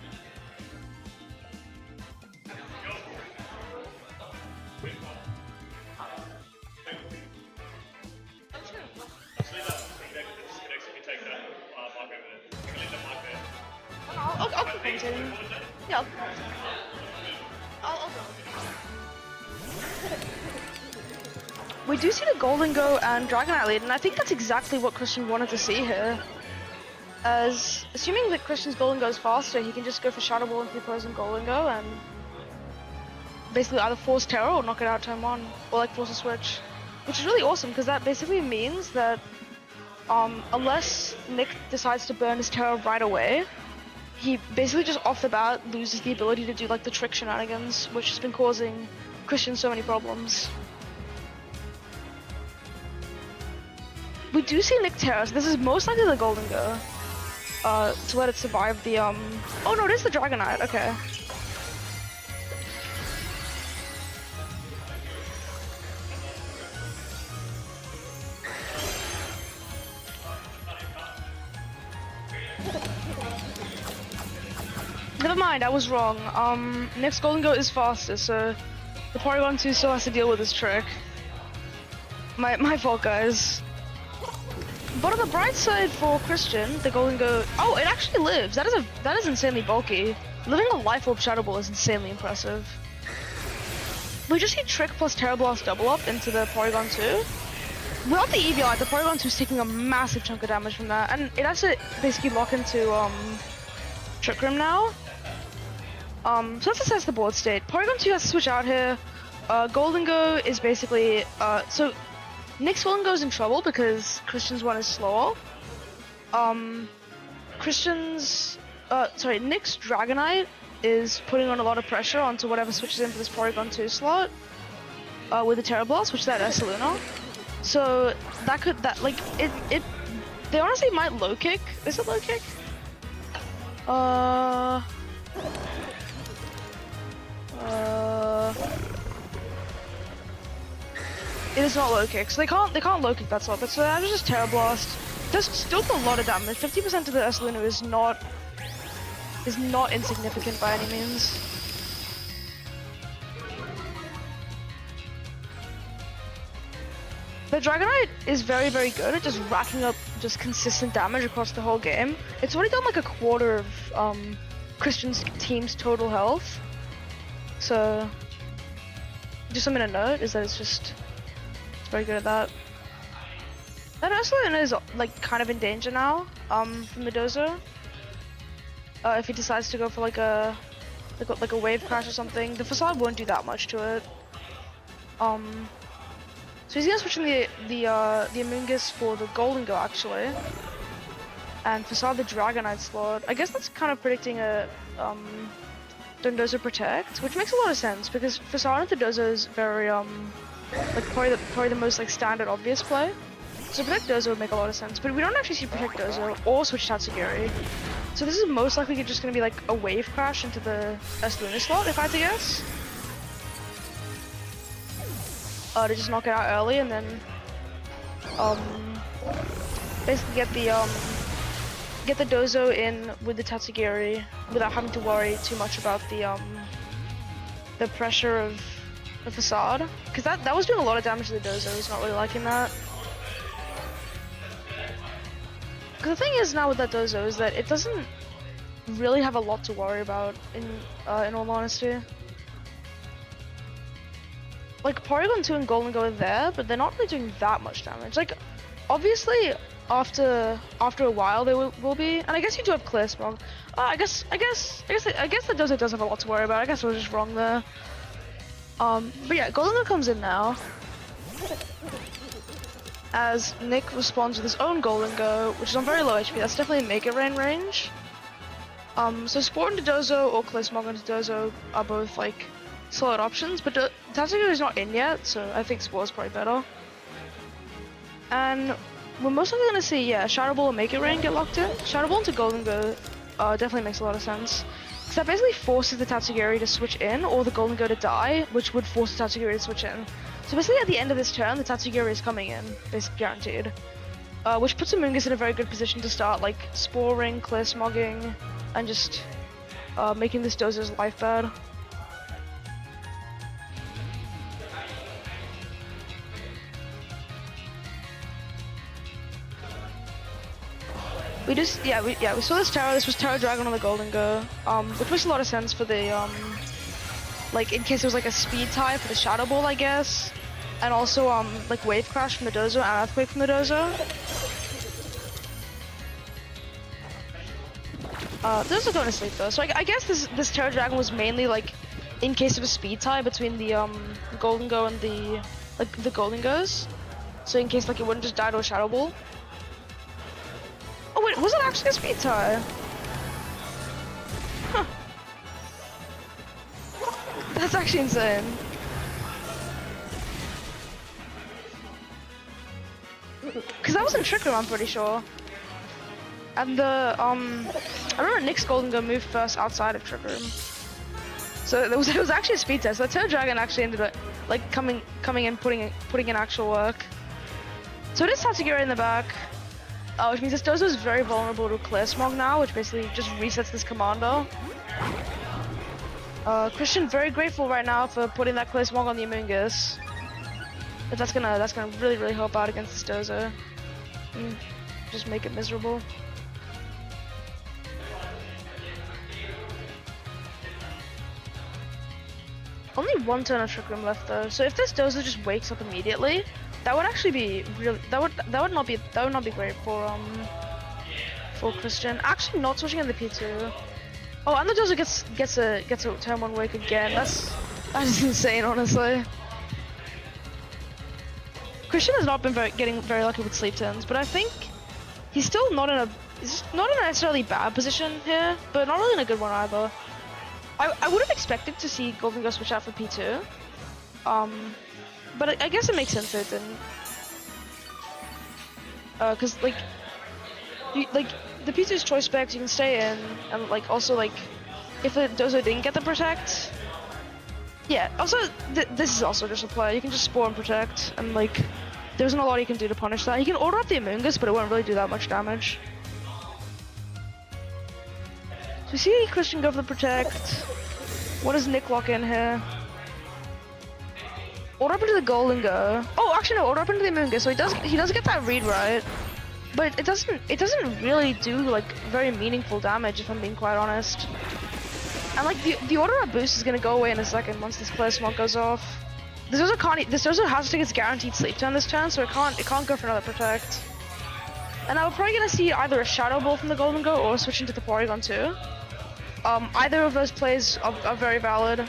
I'll keep painting. Yeah, I'll go. We do see the Golden Go and Dragonite lead, and I think that's exactly what Christian wanted to see here. As assuming that Christian's Golden goes faster, he can just go for Shadow Ball into the opposing Golden Go and basically either force Terror or knock it out turn 1, or like force a switch, which is really awesome because that basically means that unless Nick decides to burn his Terror right away, he basically just off the bat loses the ability to do like the trick shenanigans, which has been causing Christian so many problems. We do see Nick Terror, so this is most likely the Golden Go. To let it survive the oh no, it is the Dragonite, okay. Never mind, I was wrong. Nick's Golden Go is faster, so the Porygon 2 still has to deal with this trick. My fault, guys. But on the bright side for Christian, the Golden Go, oh, it actually lives. That is insanely bulky. Living a Life Orb Shadow Ball is insanely impressive. We just see Trick plus Terra Blast double up into the Porygon 2. Without the EVI, the Porygon 2 is taking a massive chunk of damage from that, and it has to basically lock into Trick Room now. So let's assess the board state. Porygon 2 has to switch out here. Golden Go is basically so Nick's Golden Go's in trouble because Christian's one is slower. Nick's Dragonite is putting on a lot of pressure onto whatever switches in for this Porygon 2 slot with the Terra Blast, which is that Essaluna. So they honestly might low kick. Is it low kick? It is not low kick, so they can't low kick that slot, but so that is just Terra Blast. Does still do a lot of damage. 50% of the Essaluna is not insignificant by any means. The Dragonite is very, very good at just racking up just consistent damage across the whole game. It's already done like a quarter of Christian's team's total health. So just something to note is that it's very good at that. That Essaluna is like kind of in danger now from the Dozo. If he decides to go for like a wave crash or something, the Facade won't do that much to it. So he's gonna switch in the Amoonguss for the Golden Go actually, and Facade the Dragonite slot. I guess that's kind of predicting a Dondozo Protect, which makes a lot of sense because Facade into Dozo is very like probably the most like standard obvious play. So Protect Dozo would make a lot of sense, but we don't actually see Protect Dozo or switch Tatsugiri. So this is most likely just gonna be like a wave crash into the Essaluna slot, if I had to guess. To just knock it out early and then basically get the Dozo in with the Tatsugiri without having to worry too much about the pressure of the Facade, because that was doing a lot of damage to the Dozo. He's not really liking that. Because the thing is now with that Dozo is that it doesn't really have a lot to worry about in all honesty. Like Porygon 2 and Golden Go are there, but they're not really doing that much damage. Like obviously after a while they will be, and I guess you do have Clear Smog. I guess the Dozo does have a lot to worry about. I guess I was just wrong there. But yeah, Golden Go comes in now. As Nick responds with his own Golden Go, which is on very low HP. That's definitely Mega Rain range. So Spore into Dozo or Clay Smog into Dozo are both like solid options, but Tatsugiri is not in yet, so I think Spore is probably better. And we're most likely gonna see, yeah, Shadow Ball or Mega Rain get locked in. Shadow Ball into Golden Go definitely makes a lot of sense. Because that basically forces the Tatsugiri to switch in, or the Golden Go to die, which would force the Tatsugiri to switch in. So basically at the end of this turn, the Tatsugiri is coming in, basically guaranteed. Which puts Amoonguss in a very good position to start like Sporing, Clear Smogging, and just making this Dozo's life bad. We saw this Terra. This was Terra Dragon on the Golden Go, which makes a lot of sense for the like in case there was like a speed tie for the Shadow Ball, I guess, and also like Wave Crash from the Dozo and Earthquake from the Dozo. Dozo going to sleep though, so I guess this Terra Dragon was mainly like in case of a speed tie between the Golden Go and the Golden Goes, so in case like it wouldn't just die to a Shadow Ball. Oh wait, was it actually a speed tie? Huh. That's actually insane. Cause that wasn't Trick Room, I'm pretty sure. And the I remember Nick's Golden Go moved first outside of Trick Room. So it was actually a speed test. So the Terra Dragon actually ended up like coming in, putting in actual work. So it is Tatsugiri in the back. Which means this Dozo is very vulnerable to Clear Smog now, which basically just resets this commander. Christian very grateful right now for putting that Clear Smog on the Amoonguss. But that's gonna really help out against this Dozo. Just make it miserable. Only one turn of Trick Room left though, so if this Dozo just wakes up immediately, that would actually be really that would not be great for Christian. Actually, not switching in the P2. Oh, and the Dozo gets a turn 1 wake again. That is insane, honestly. Christian has not been getting very lucky with sleep turns, but I think he's still not in a necessarily bad position here, but not really in a good one either. I would have expected to see Golden Go switch out for P2. But I guess it makes sense that it didn't. Cause like the P2's choice specs, you can stay in, and like also like if the Dozo didn't get the protect, yeah. Also, this is also just a play. You can just Spore and protect, and like there isn't a lot you can do to punish that. You can order up the Amoonguss, but it won't really do that much damage. So we see Christian go for the protect. What does Nick lock in here? Order up into the Golden Go. Oh, actually no, order up into the Amoonguss. So he does get that read right, but it doesn't really do like very meaningful damage if I'm being quite honest. And like the order up boost is gonna go away in a second once this Clear Smog goes off. This Dozo has to take its guaranteed sleep turn this turn, so it can't go for another protect. And now we're probably gonna see either a Shadow Ball from the Golden Go or switch into the Porygon too. Either of those plays are very valid.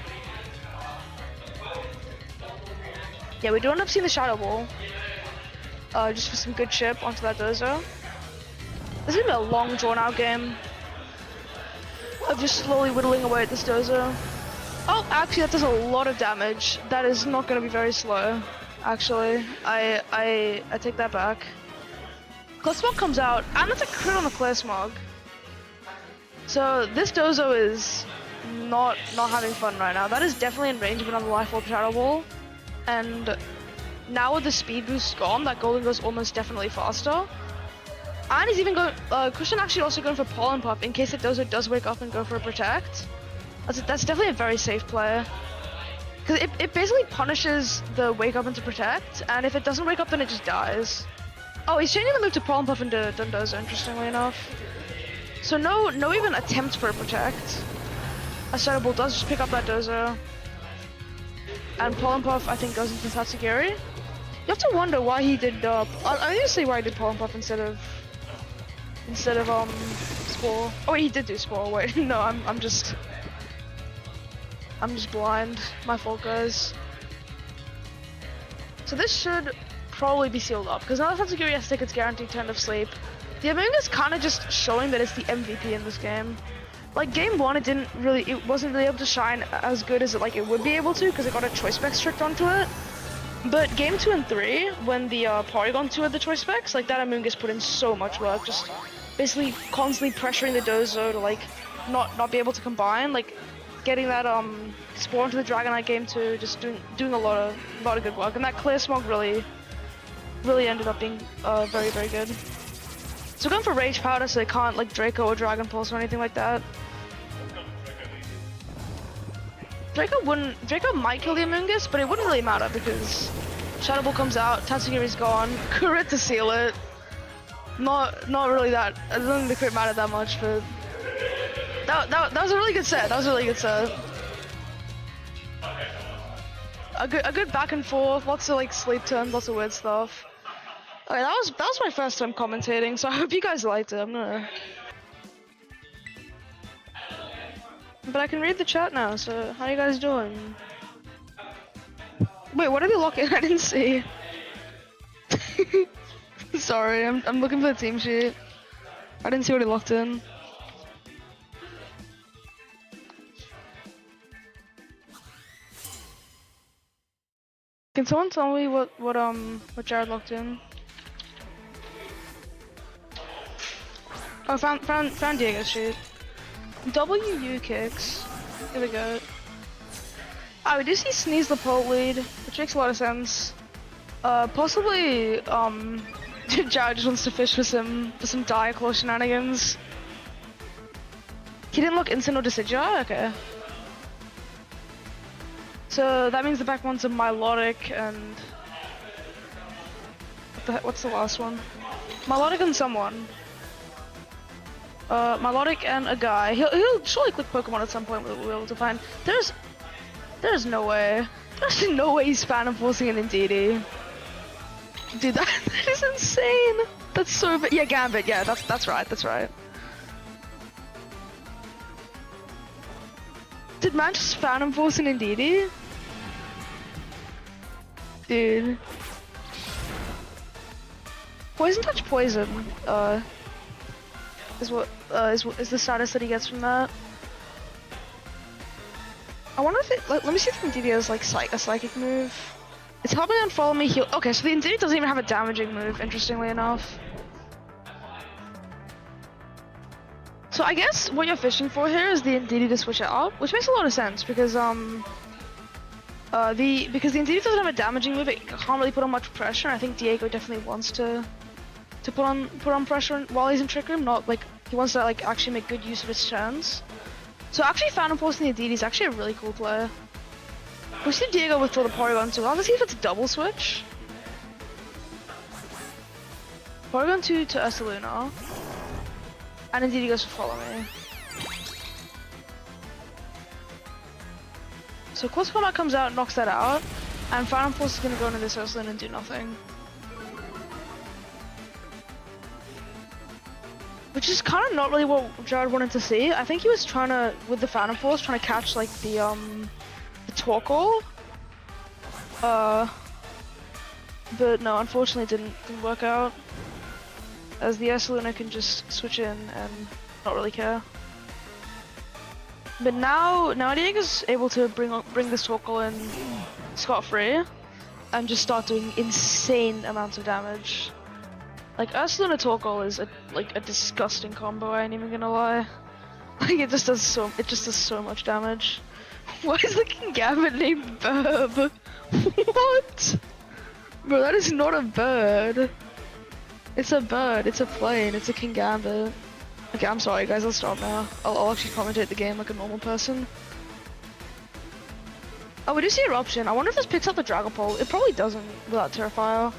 Yeah, we do end up seeing the Shadow Ball. Just for some good chip onto that Dozo. This is gonna be a long drawn out game of just slowly whittling away at this Dozo. Oh, actually that does a lot of damage. That is not gonna be very slow. Actually, I take that back. Clear Smog comes out, and that's a crit on the Clear Smog. So this Dozo is not having fun right now. That is definitely in range of another Life Orb Shadow Ball. And now with the speed boost gone, that Golden Go's almost definitely faster. And he's even going, Christian actually also going for Pollen Puff in case the Dozo does wake up and go for a protect. That's definitely a very safe play. Because it basically punishes the wake up into protect, and if it doesn't wake up then it just dies. Oh, he's changing the move to Pollen Puff into Dozo, interestingly enough. So no even attempt for a protect. A Shadow Ball does just pick up that Dozo. And Pollen Puff, I think, goes into Tatsugiri. You have to wonder why he did. I need to see why he did Pollen Puff instead of Spore. Oh wait, he did do Spore. Wait, no, I'm just blind. My fault, guys. So this should probably be sealed up, because now that Tatsugiri has tickets guaranteed to end of sleep, the Amoonguss kind of just showing that it's the MVP in this game. Like game 1, it wasn't really able to shine as good as it would be able to, because it got a choice spec strict onto it. But game 2 and 3, when the Porygon 2 had the choice specs, like that Amoonguss put in so much work, just basically constantly pressuring the Dozo to like not be able to combine, like getting that spawn into the Dragonite game 2, just doing a lot of good work, and that Clear Smog really ended up being very, very good. So we're going for Rage Powder so they can't like Draco or Dragon Pulse or anything like that. Draco might kill the Amoonguss, but it wouldn't really matter because Shadow Ball comes out, Tatsugiri's gone, crit to seal it. Not really that. I don't think the crit mattered that much, but that was a really good set. A good back and forth, lots of like sleep turns, lots of weird stuff. Okay, that was my first time commentating, so I hope you guys liked it. But I can read the chat now, so how you guys doing? Wait, what did he lock in? I didn't see. Sorry, I'm looking for the team sheet. I didn't see what he locked in. Can someone tell me what Jared locked in? Oh, found Diego's sheet. WU kicks. Here we go. Oh, we do see Sneeze the Pole lead, which makes a lot of sense. Possibly, Jared just wants to fish for some Diaclaw shenanigans. He didn't look instant or Decidueye? Okay. So that means the back one's a Milotic and... what's the last one? Milotic and someone. Milotic and a guy. He'll surely click Pokemon at some point we'll be able to find. There's no way. There's no way he's Phantom Forcing an Indeedee. Dude, that is insane. That's so bad. Yeah, Gambit. Yeah, that's right. Did man just Phantom Force an Indeedee? Dude. Poison Touch Poison, is the status that he gets from that. I wonder if it, let me see if the Indeedee has like a psychic move. It's probably Unfollow Me, Heal. Okay, so the Indeedee doesn't even have a damaging move, interestingly enough. So I guess what you're fishing for here is the Indeedee to switch it up, which makes a lot of sense because the Indeedee doesn't have a damaging move, it can't really put on much pressure. And I think Diego definitely wants to put on pressure while he's in Trick Room, not like he wants to like actually make good use of his turns. So actually Phantom Forcing the Indeedee is actually a really cool play. We see Diego withdraw the Porygon 2. Let's see if it's a double switch. Porygon 2 to Ursaluna. And Indeedee goes for Follow Me. So Close Combat comes out, knocks that out, and Phantom Force is gonna go into this Ursaluna and do nothing. Which is kind of not really what Jared wanted to see. I think he was trying to, with the Phantom Force, trying to catch like the Torkoal. But no, unfortunately it didn't work out. As the Ursaluna can just switch in and not really care. But now Diego's able to bring this Torkoal in scot-free and just start doing insane amounts of damage. Like Ursaluna Torkoal is a disgusting combo, I ain't even gonna lie. Like it just does so much damage. Why is the Kingambit named Burb? What? Bro, that is not a bird. It's a bird, it's a plane, it's a Kingambit. Okay, I'm sorry guys, I'll stop now. I'll actually commentate the game like a normal person. Oh, we do see Eruption. I wonder if this picks up the Dragon Pole. It probably doesn't without Terrifier.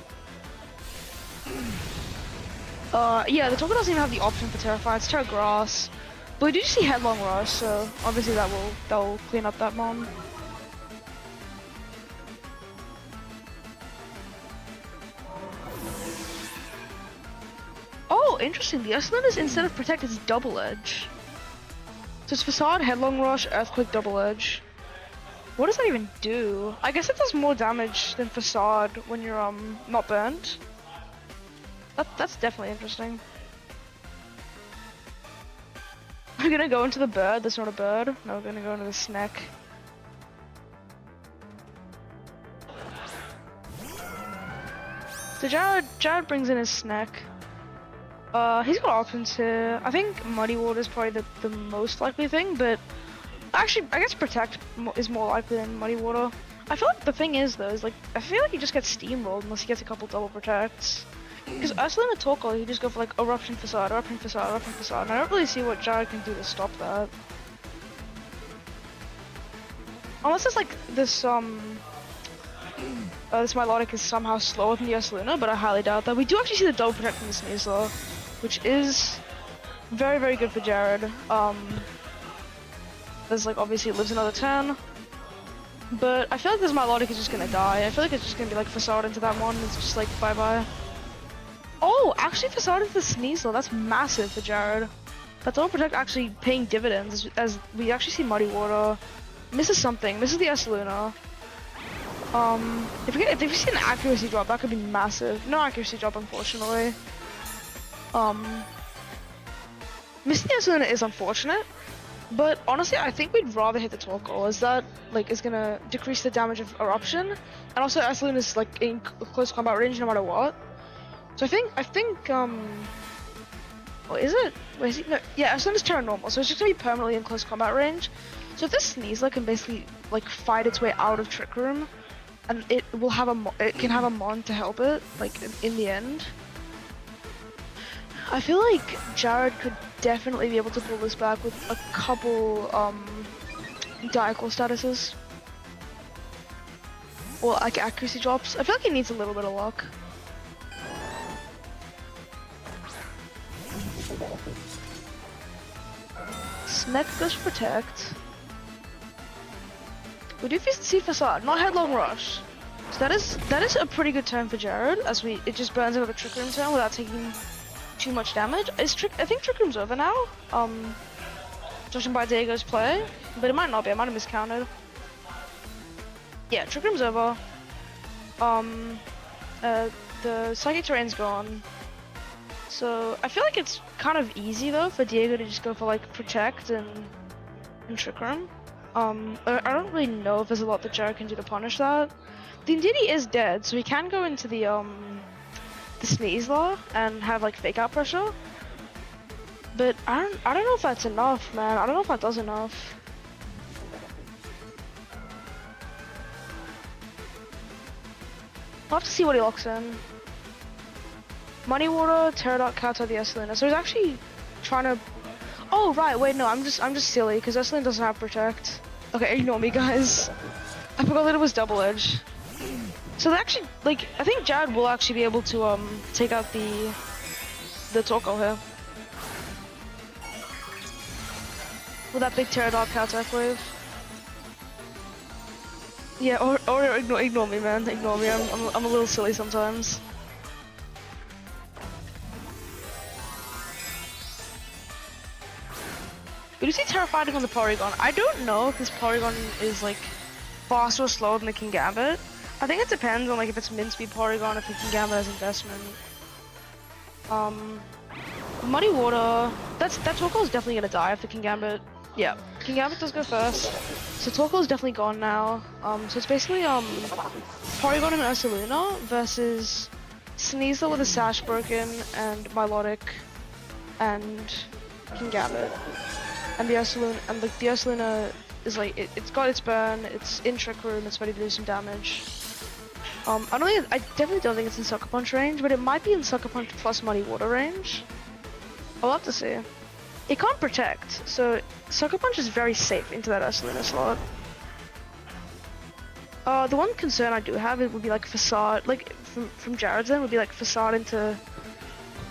Yeah, the Torkoal doesn't even have the option for Terrify, it's Terra Grass. But we do see Headlong Rush, so obviously that will clean up that bomb. Oh, interesting. The Ursaluna's instead of Protect, it's Double Edge. So it's Facade, Headlong Rush, Earthquake, Double Edge. What does that even do? I guess it does more damage than Facade when you're not burnt. That's definitely interesting. We're gonna go into the bird. That's not a bird. No, we're gonna go into the snack. So Jared brings in his snack. He's got options here. I think Muddy Water is probably the most likely thing, but actually, I guess Protect is more likely than Muddy Water. I feel like the thing is though, is like, I feel like he just gets steamrolled unless he gets a couple double protects. Because Ursula and Torkoal, you just go for like Eruption Facade, Eruption Facade, Eruption Facade, and I don't really see what Jared can do to stop that. Unless it's like this, this Milotic is somehow slower than the Ursaluna, but I highly doubt that. We do actually see the double protect from the Sneeze though, which is very, very good for Jared. There's like, obviously it lives another turn. But I feel like this Milotic is just gonna die. I feel like it's just gonna be like Facade into that one, it's just like bye-bye. Oh, actually Facade into the Sneasel, that's massive for Jared. That double protect actually paying dividends as we actually see Muddy Water. Misses something, misses the Ursaluna. If we see an accuracy drop, that could be massive. No accuracy drop, unfortunately. Missing the Ursaluna is unfortunate. But honestly, I think we'd rather hit the Torkoal, as that like is gonna decrease the damage of Eruption, and also Ursaluna is like in close combat range no matter what. So I think well, is it? Wait, is it? No, yeah, Ursaluna's Terra Normal, so it's just gonna be permanently in close combat range. So if this Sneasler can basically like fight its way out of Trick Room, and it will have it can have a Mon to help it, like in the end. I feel like Jared could definitely be able to pull this back with a couple Diacle statuses. Or like accuracy drops. I feel like he needs a little bit of luck. Sneck goes for Protect. We do see Facade, not Headlong Rush. So that is a pretty good turn for Jared, as it just burns another Trick Room turn without taking too much damage. I think Trick Room's over now. Judging by Diego's play, but it might not be. I might have miscounted. Yeah, Trick Room's over. The Psychic Terrain's gone. So I feel like it's kind of easy though for Diego to just go for like Protect and Trick Room. I don't really know if there's a lot that Jared can do to punish that. The Indeedee is dead, so he can go into the Sneasler and have like fake out pressure. But I don't know if that's enough, man. I don't know if that does enough. I'll have to see what he locks in. Muddy Water, Terradot, Kata, the Ursaluna. So he's actually trying to. Oh right, wait, no, I'm just silly because Ursaluna doesn't have Protect. Okay, ignore me, guys. I forgot that it was Double Edge. So they actually, like, I think Jared will actually be able to take out the Torkoal here with that big Terradot Caltech wave. Yeah, or ignore me, man. Ignore me. I'm a little silly sometimes. We do see Terra fighting on the Porygon. I don't know if this Porygon is like faster or slower than the Kingambit. I think it depends on like if it's min speed Porygon, if the Kingambit has investment. Muddy Water. That Torkoal is definitely gonna die if the Kingambit. Yeah, Kingambit does go first. So Torkoal is definitely gone now. So it's basically Porygon and Ursaluna versus Sneasel with a Sash Broken and Milotic and Kingambit. And the Ursaluna is like it's got its burn, it's in Trick Room, it's ready to do some damage. I definitely don't think it's in Sucker Punch range, but it might be in Sucker Punch plus Muddy Water range. I'll have to see. It can't Protect, so Sucker Punch is very safe into that Ursaluna slot. The one concern I do have it would be like Facade, like from Jared's end would be like Facade into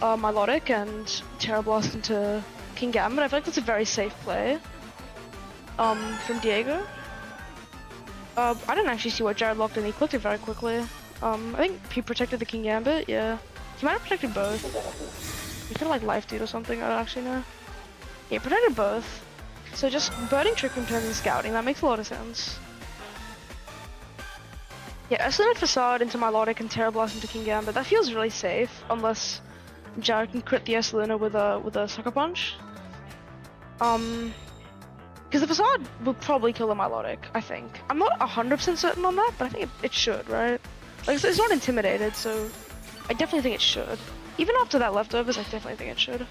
Milotic and Terra Blast into Kingambit. I feel like that's a very safe play from Diego. I didn't actually see what Jared locked in. He clicked it very quickly. I think he protected the Kingambit, yeah. He might have protected both. He could have like Life Dude or something, I don't actually know. Yeah, he protected both. So just birding Trick Room turns and scouting, that makes a lot of sense. Yeah, Excellent Facade into ImLordKai and Terra Blast into Kingambit. That feels really safe, unless Jared can crit the Esteluna with a Sucker Punch. Because the Facade will probably kill the ImLordKai, I think. I'm not 100% certain on that, but I think it should, right? Like, it's not intimidated, so I definitely think it should. Even after that leftovers, I definitely think it should.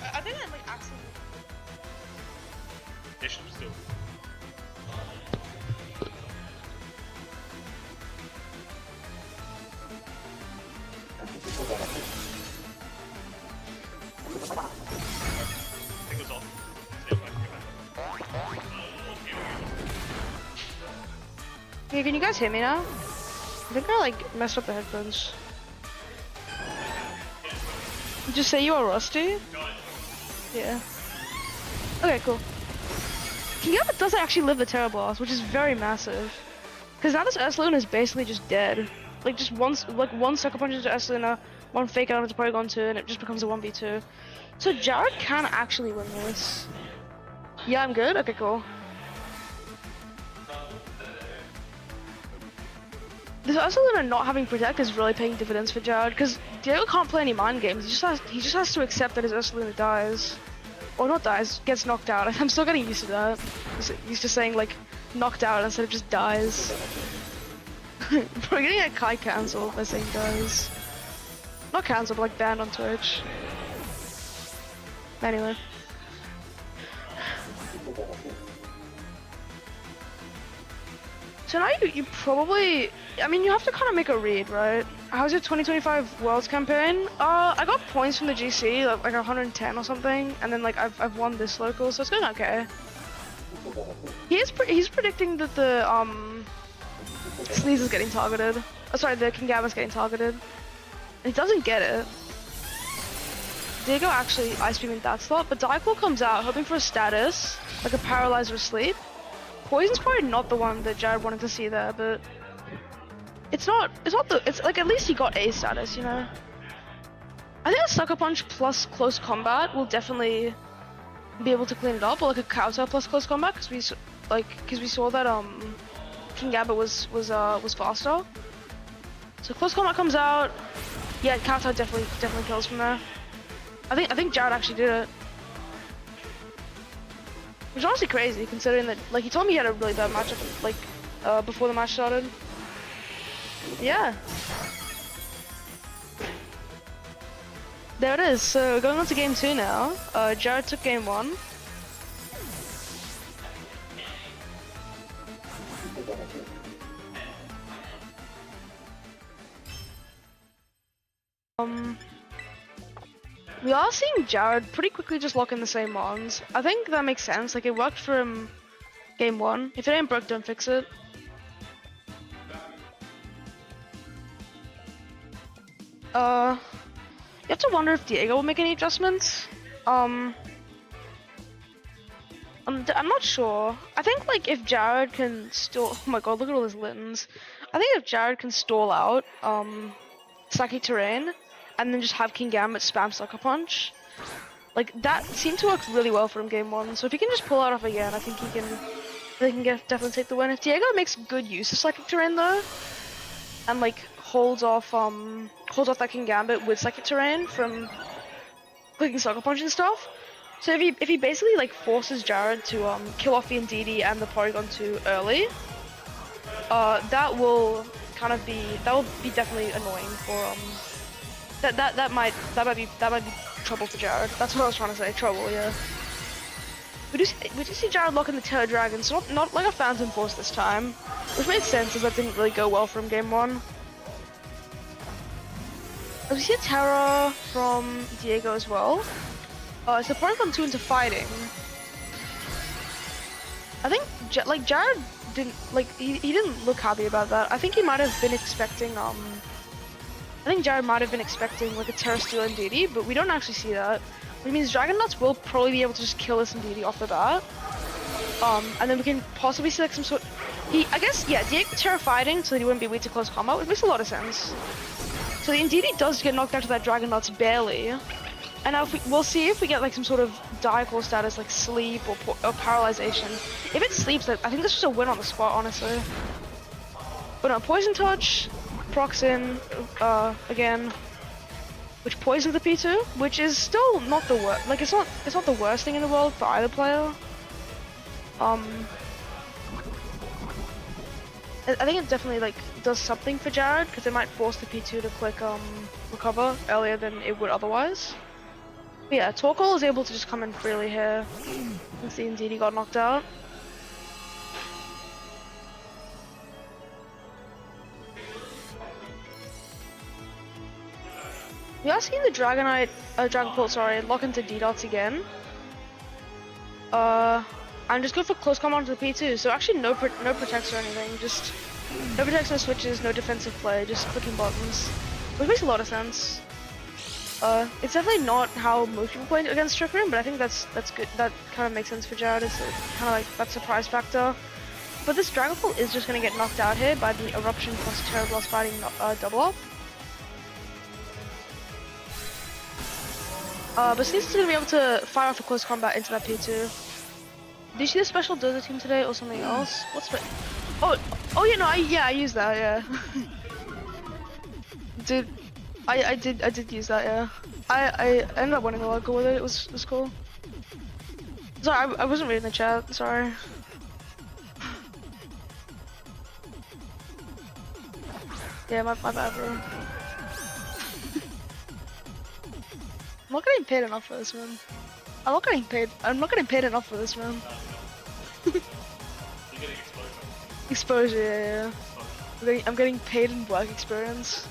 I think I like accidentally. It should still. It goes off. Hey, can you guys hear me now? I think I like messed up the headphones. Just say you are rusty? Yeah. Okay, cool. Kingambit doesn't actually live the Terra Blast, which is very massive. Because now this Esteluna is basically just dead. Like just one Sucker Punch into Esteluna, one Fake Out into Porygon 2, and it just becomes a 1v2. So Jared can actually win this. Yeah, I'm good? Okay, cool. This Esteluna not having Protect is really paying dividends for Jared, because Diego can't play any mind games. He just has to accept that his Esteluna dies. Or not dies, gets knocked out. I'm still getting used to that. Used to saying like knocked out instead of just dies. We're getting a Kai cancelled by saying dies. Not cancelled, but like banned on Twitch. Anyway. So now you probably, I mean, you have to kind of make a read, right? How's your 2025 Worlds campaign? I got points from the GC, like 110 or something, and then like I've won this local, so it's going okay. He's predicting that the Sneeze is getting targeted. Oh, sorry, the Kingambit's getting targeted. And he doesn't get it. Diego actually Ice Beam in that slot, but Diclaw comes out hoping for a status, like a Paralyze or Sleep. Poison's probably not the one that Jared wanted to see there, but it's like at least he got A status, you know? I think a Sucker Punch plus Close Combat will definitely be able to clean it up, or like a Kowtow plus Close Combat, because we saw that Kingambit was faster. So Close Combat comes out, yeah, Kowtow definitely kills from there. I think Jared actually did it. Which is honestly crazy, considering that, like, he told me he had a really bad matchup, like, before the match started. Yeah. There it is. So, going on to game 2 now. Jared took game 1. We are seeing Jared pretty quickly just lock in the same mons. I think that makes sense. Like, it worked for him game 1. If it ain't broke, don't fix it. You have to wonder if Diego will make any adjustments. I'm not sure. I think like if Jared can stall. Oh my god, look at all his Littens. I think if Jared can stall out Psychic Terrain and then just have Kingambit spam Sucker Punch, like that seemed to work really well for him game 1. So if he can just pull it off again, I think they can definitely take the win. If Diego makes good use of Psychic Terrain though, and like holds off that Kingambit with Psychic Terrain from clicking Sucker Punch and stuff. So if he basically like forces Jared to kill off the Indeedee and the Porygon 2 early, that will be definitely annoying for that might be trouble for Jared. That's what I was trying to say, trouble, yeah. We do see Jared locking the Terra Dragon, so not like a Phantom Force this time, which makes sense as that didn't really go well from game 1. We see a Terra from Diego as well. So Porygon 2 into fighting. I think Jared didn't he didn't look happy about that. I think he might have been expecting Jared might have been expecting like a Terra Steel Indeedee, but we don't actually see that. Which means Dragon Nuts will probably be able to just kill this Indeedee off the bat. And then we can possibly see like some sort. I guess, yeah, Diego terrifying so that he wouldn't be weak to close combat, which makes a lot of sense. So indeed he does get knocked out to that Dragon Nuts barely. And now we'll see if we get like some sort of diacle status like sleep or paralyzation. If it sleeps, I think this was a win on the spot, honestly. But no, Poison Touch, procs in, again, which poisons the P2, which is still not the worst. Like it's not the worst thing in the world for either player. I think it definitely like does something for Jared because it might force the P2 to click recover earlier than it would otherwise. But yeah, Torkoal is able to just come in freely here since the indeed he got knocked out. We are seeing the Dragonbolt, sorry, lock into D-Dots again. I'm just good for close combat onto the P2, so actually no protects or anything, just no protects, no switches, no defensive play, just clicking buttons, which makes a lot of sense. It's definitely not how most people play against Trick Room, but I think that's good. That kind of makes sense for Jared. It's kind of like that surprise factor. But this Dragonbolt is just gonna get knocked out here by the Eruption plus Terra Blast fighting double up. But Sneeze is gonna be able to fire off a close combat into that P2. Did you see the special Dozer team today or something else? What's the? Oh yeah, no, I used that, yeah. Dude, I did use that, yeah. I ended up winning a lot with it. It was cool. Sorry, I wasn't reading the chat. Sorry. Yeah, my bad, bro. I'm not getting paid enough for this, man. I'm not getting paid enough for this, man. You're getting exposure. Exposure, yeah. I'm getting paid in work experience.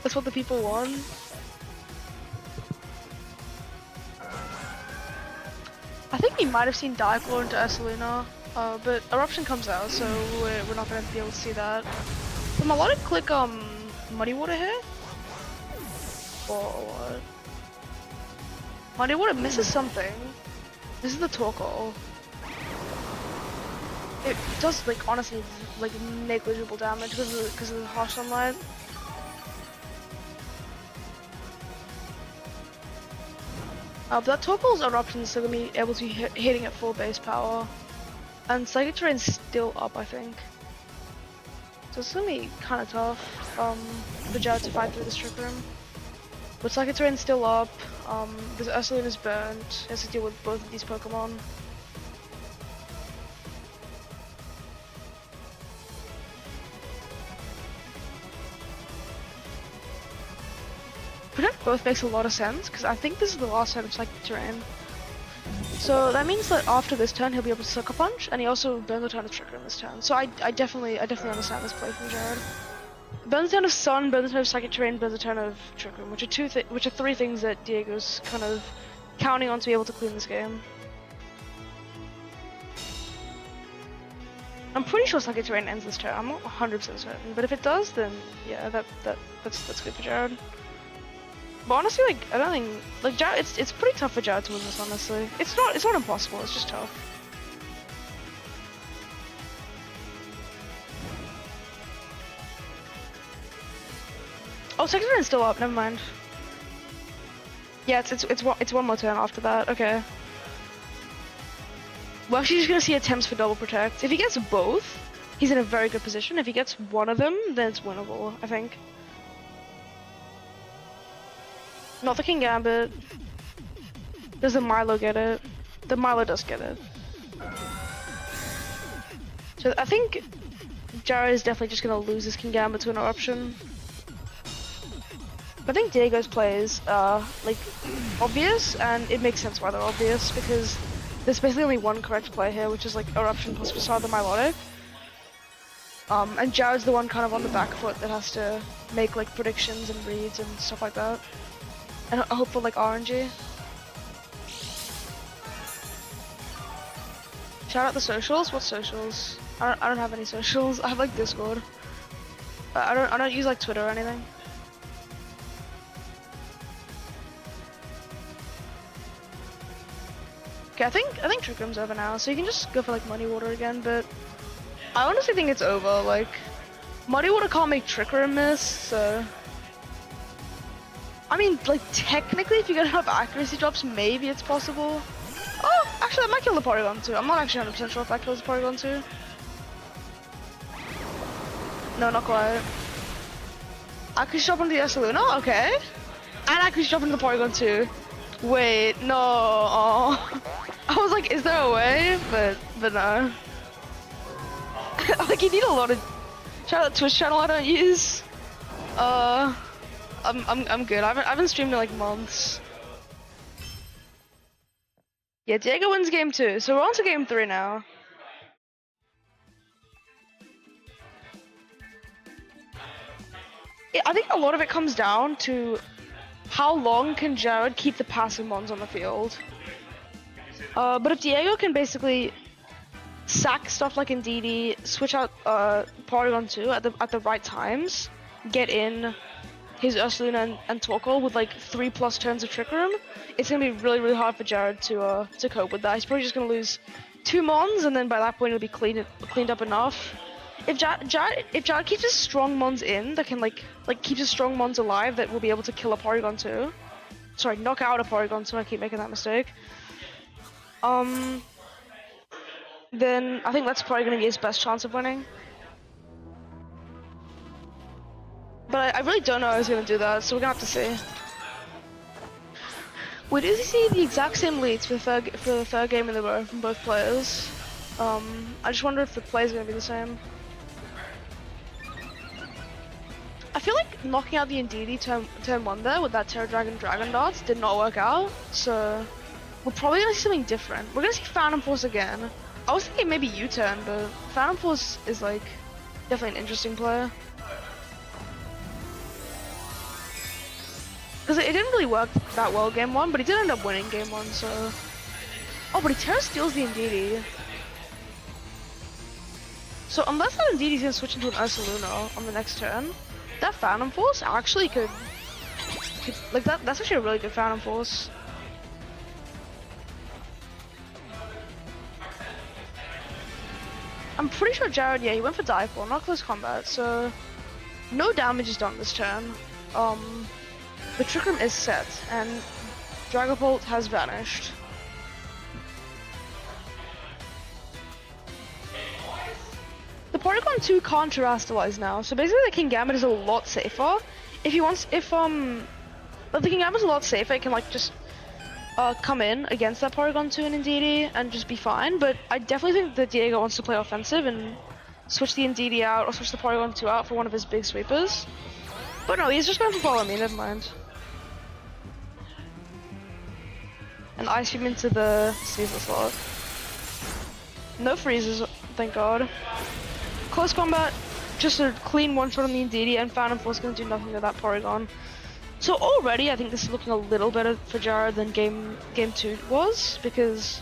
That's what the people want. I think we might have seen Diaclor into Ursaluna, but Eruption comes out, so we're not gonna be able to see that. Am I allowed to click Muddy Water here? Or what? Muddy Water misses something. This is the Torkoal. It does like honestly like negligible damage because of the harsh sunlight. But that Torkoal's Eruption is still gonna be able to be hitting at full base power, and Psychic Terrain's still up, I think. So it's gonna be kind of tough for Jared to fight through this Trick Room. But Psychic Terrain's still up. This Ursaluna's burned. He has to deal with both of these Pokemon. Protect both makes a lot of sense, because I think this is the last turn of Psychic Terrain. So that means that after this turn he'll be able to Sucker Punch, and he also burns the turn of Trick Room this turn. So I definitely understand this play from Jared. Burns the turn of Sun, burns the turn of Psychic Terrain, burns the turn of Trick Room, which are three things that Diego's kind of counting on to be able to clean this game. I'm pretty sure Psychic Terrain ends this turn. I'm not 100% certain, but if it does, then yeah, that's good for Jared. But honestly, like I don't think like Jared, it's pretty tough for Jared to win this. Honestly, it's not impossible. It's just tough. Oh, Psychic Terrain's still up. Never mind. Yeah, it's one more turn after that. Okay. We're actually just gonna see attempts for double protect. If he gets both, he's in a very good position. If he gets one of them, then it's winnable, I think. Not the King Gambit. Does the Milo get it? The Milo does get it. So I think Jared is definitely just gonna lose his King Gambit to an Eruption. I think Diego's play is like obvious, and it makes sense why they're obvious, because there's basically only one correct play here, which is like Eruption plus Facade the Milotic. And Jared's the one kind of on the back foot that has to make like predictions and reads and stuff like that. And I hope for like RNG. Shout out the socials. What socials? I don't have any socials. I have like Discord. I don't use like Twitter or anything. Okay, I think Trick Room's over now, so you can just go for like Muddy Water again, but I honestly think it's over. Like, Muddy Water can't make Trick Room miss, so I mean, like, technically, if you get enough accuracy drops, maybe it's possible. Oh, actually, that might kill the Porygon too. I'm not actually 100% sure if that kills the Porygon too. No, not quite. Accuracy drop into the Ursaluna? Okay. And accuracy drop into the Porygon too. Wait, no. Oh. I was like, is there a way? But no. Like, you need a lot of... Shout out Twitch channel I don't use. I'm good. I haven't streamed in like months. Yeah, Diego wins game 2, so we're on to game 3 now. Yeah, I think a lot of it comes down to how long can Jared keep the passive mons on the field. But if Diego can basically sack stuff like Indeedee, switch out Porygon 2 at the right times, get in his Ursaluna and Torkoal with like 3+ turns of Trick Room, it's gonna be really hard for Jared to cope with that. He's probably just gonna lose 2 mons, and then by that point it'll be cleaned up enough. If Jared keeps his strong mons in, that can like keeps his strong mons alive, that will be able to kill a Porygon 2. Sorry, knock out a Porygon 2. I keep making that mistake. Then I think that's probably gonna be his best chance of winning. But I really don't know how he's gonna do that, so we're gonna have to see. We do see the exact same leads for the third game in a row from both players. I just wonder if the plays are gonna be the same. I feel like knocking out the Indeedee turn 1 there with that Terra Dragon Darts did not work out, so we're probably gonna see something different. We're gonna see Phantom Force again. I was thinking maybe U-turn, but Phantom Force is like definitely an interesting player. Because it didn't really work that well game 1, but he did end up winning game 1, so... Oh, but he Terra steals the Indeedee. So unless that Indeedee's gonna switch into an Ursaluna on the next turn, that Phantom Force actually could like that's actually a really good Phantom Force. I'm pretty sure Jared, yeah, he went for Dive-Ball, not close combat, so no damage is done this turn. The Trick Room is set, and Dragapult has vanished. The Porygon 2 can't Terrastalize now, so basically the Kingambit is a lot safer. But the Kingambit's a lot safer, it can like just come in against that Porygon 2 and Indeedee and just be fine, but I definitely think that Diego wants to play offensive and switch the Indeedee out or switch the Porygon 2 out for one of his big sweepers. But no, he's just going for Follow Me, never mind. And Ice Beam into the Sneasel slot. No freezes, thank god. Close combat, just a clean one-shot on the Indeedee, and Phantom Force gonna do nothing to that Porygon. So already, I think this is looking a little better for Jared than game 2 was, because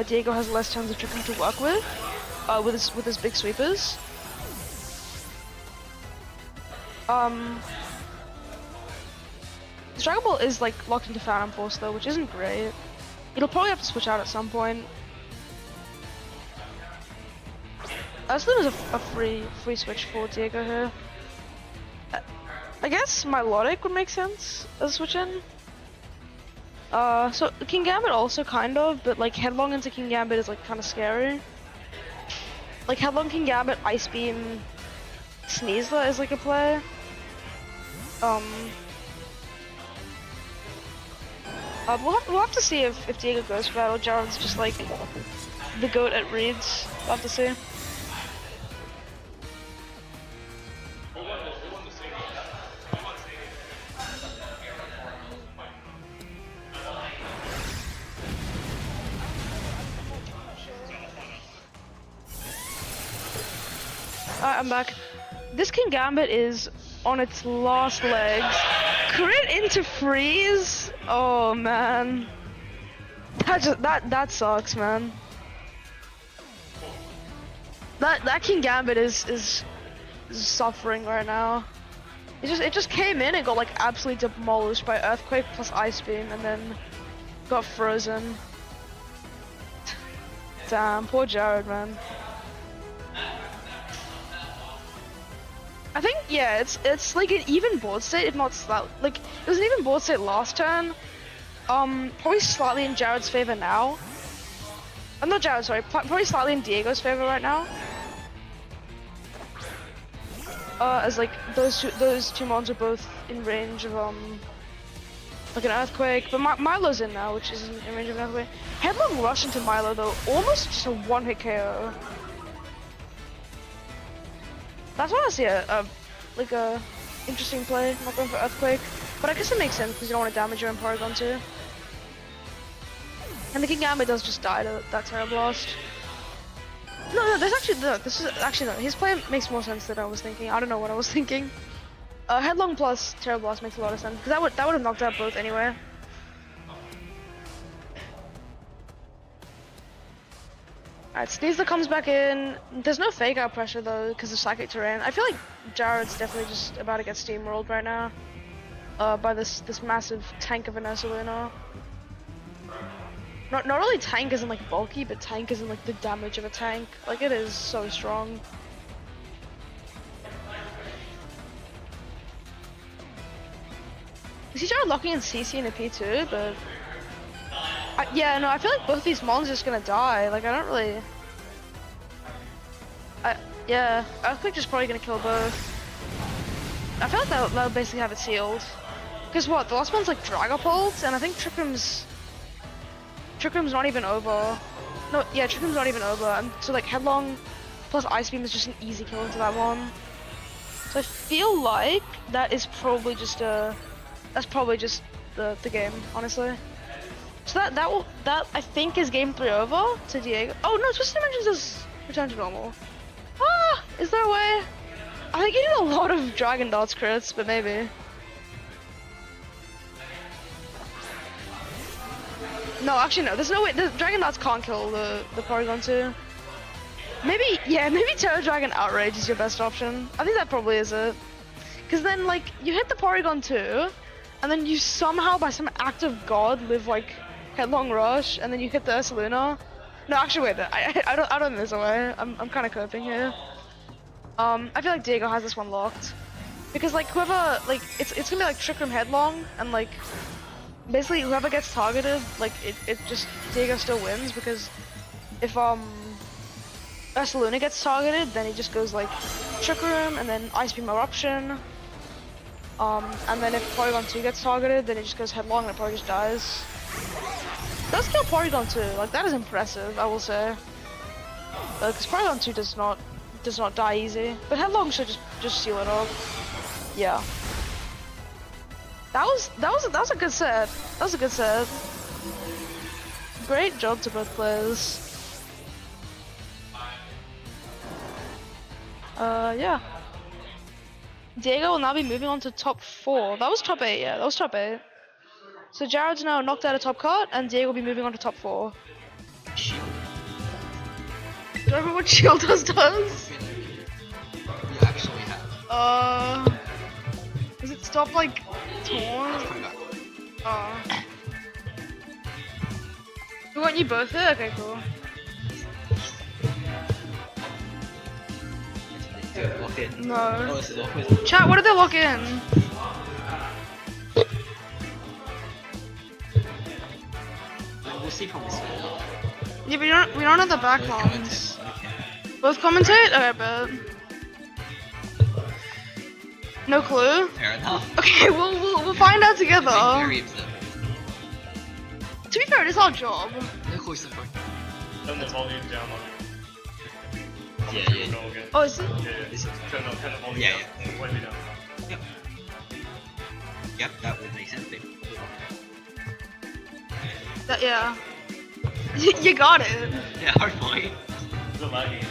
Diego has less turns of Trick Room to work with his big sweepers. Dragon Ball is like locked into Phantom Force though, which isn't great. It'll probably have to switch out at some point. Ursaluna is a free switch for Diego here. I guess Milotic would make sense as a switch in. So Kingambit also kind of, but like Headlong into Kingambit is like kind of scary. Like Headlong Kingambit, Ice Beam, Sneasler is like a play. We'll have to see if Diego goes for that or Jared's just like the goat at reads. We'll have to see. Alright, I'm back. This Kingambit is on its last legs. Crit into freeze? Oh man. That sucks, man. That Kingambit is suffering right now. It just came in and got like absolutely demolished by Earthquake plus Ice Beam and then got frozen. Damn, poor Jared, man. I think, yeah, it's like an even board state, if not slight. Like, it was an even board state last turn. Probably slightly in Jared's favor now. I'm not Jared, sorry. Probably slightly in Diego's favor right now. As like those two mons are both in range of like an earthquake, but Milo's in now, which is in range of an earthquake. Headlong rush into Milo though, almost just a one-hit KO. That's honestly like a interesting play, not going for earthquake, but I guess it makes sense because you don't want to damage your own Porygon too. And the Kingambit does just die to that Terra Blast. No, this is actually no. His play makes more sense than I was thinking. I don't know what I was thinking. Headlong plus Terra Blast makes a lot of sense because that would have knocked out both anyway. Alright, Sneasler comes back in. There's no fake out pressure though because of Psychic Terrain. I feel like Jared's definitely just about to get steamrolled right now. By this massive tank of an Ursaluna. Not only tank isn't like bulky, but tank isn't like the damage of a tank. Like it is so strong. He tried locking in CC in a P2, but yeah, no, I feel like both these mons are just gonna die. Like I don't really. Yeah, Earthquake is probably gonna kill both. I feel like they'll basically have it sealed. Cause what, the last one's like Dragapult, and I think Trick Room's not even over. No, yeah, Trick Room's not even over. And so like Headlong plus Ice Beam is just an easy kill into that one. So I feel like that is probably just that's probably just the game, honestly. So that I think is game 3 over to Diego. Oh no, Twisted Dimensions is return to normal. Ah, is there a way? I think you need a lot of Dragon Darts crits, but maybe. No, actually no. There's no way. The Dragon Darts can't kill the Porygon 2. Maybe, yeah, maybe Terra Dragon Outrage is your best option. I think that probably is it. Because then, like, you hit the Porygon 2, and then you somehow, by some act of God, live like Headlong Rush, and then you hit the Ursaluna. No, actually, wait. I don't think there's a way. I'm kind of coping here. I feel like Diego has this one locked, because like whoever, like, it's gonna be like Trick Room Headlong, and like. Basically, whoever gets targeted, like, it just, Diego still wins, because if, Ursaluna gets targeted, then he just goes, like, Trick Room, and then Ice Beam Eruption, and then if Porygon 2 gets targeted, then he just goes Headlong, and it probably just dies. Does kill Porygon 2, like, that is impressive, I will say. Because Porygon 2 does not die easy, but Headlong should just seal it off. Yeah. That was a good set. That was a good set. Great job to both players. Yeah. Diego will now be moving on to top 4. That was top 8, yeah, that was top 8. So Jared's now knocked out a top cut, and Diego will be moving on to top 4. Shield. Do you remember what Shield does? You actually have. Does it stop like torn? Come back. Oh. We want you both here? Okay, cool. Do it, lock in. No. Oh, this is awkward. Chat, what did they lock in? We'll see probably soon. Yeah, but we don't have the back ones. Both commentate? Okay, bet. No clue? Fair enough. Okay, we'll find out together. Very upset. To be fair, it is our job. No clue so far. Turn the volume down on Yeah, yeah. Go again. Oh, is it? Yeah, yeah. Turn the volume Yeah, down. Way down. Yep. Yep, that would make sense. That, yeah. You got it. Yeah, hopefully. Is it lagging?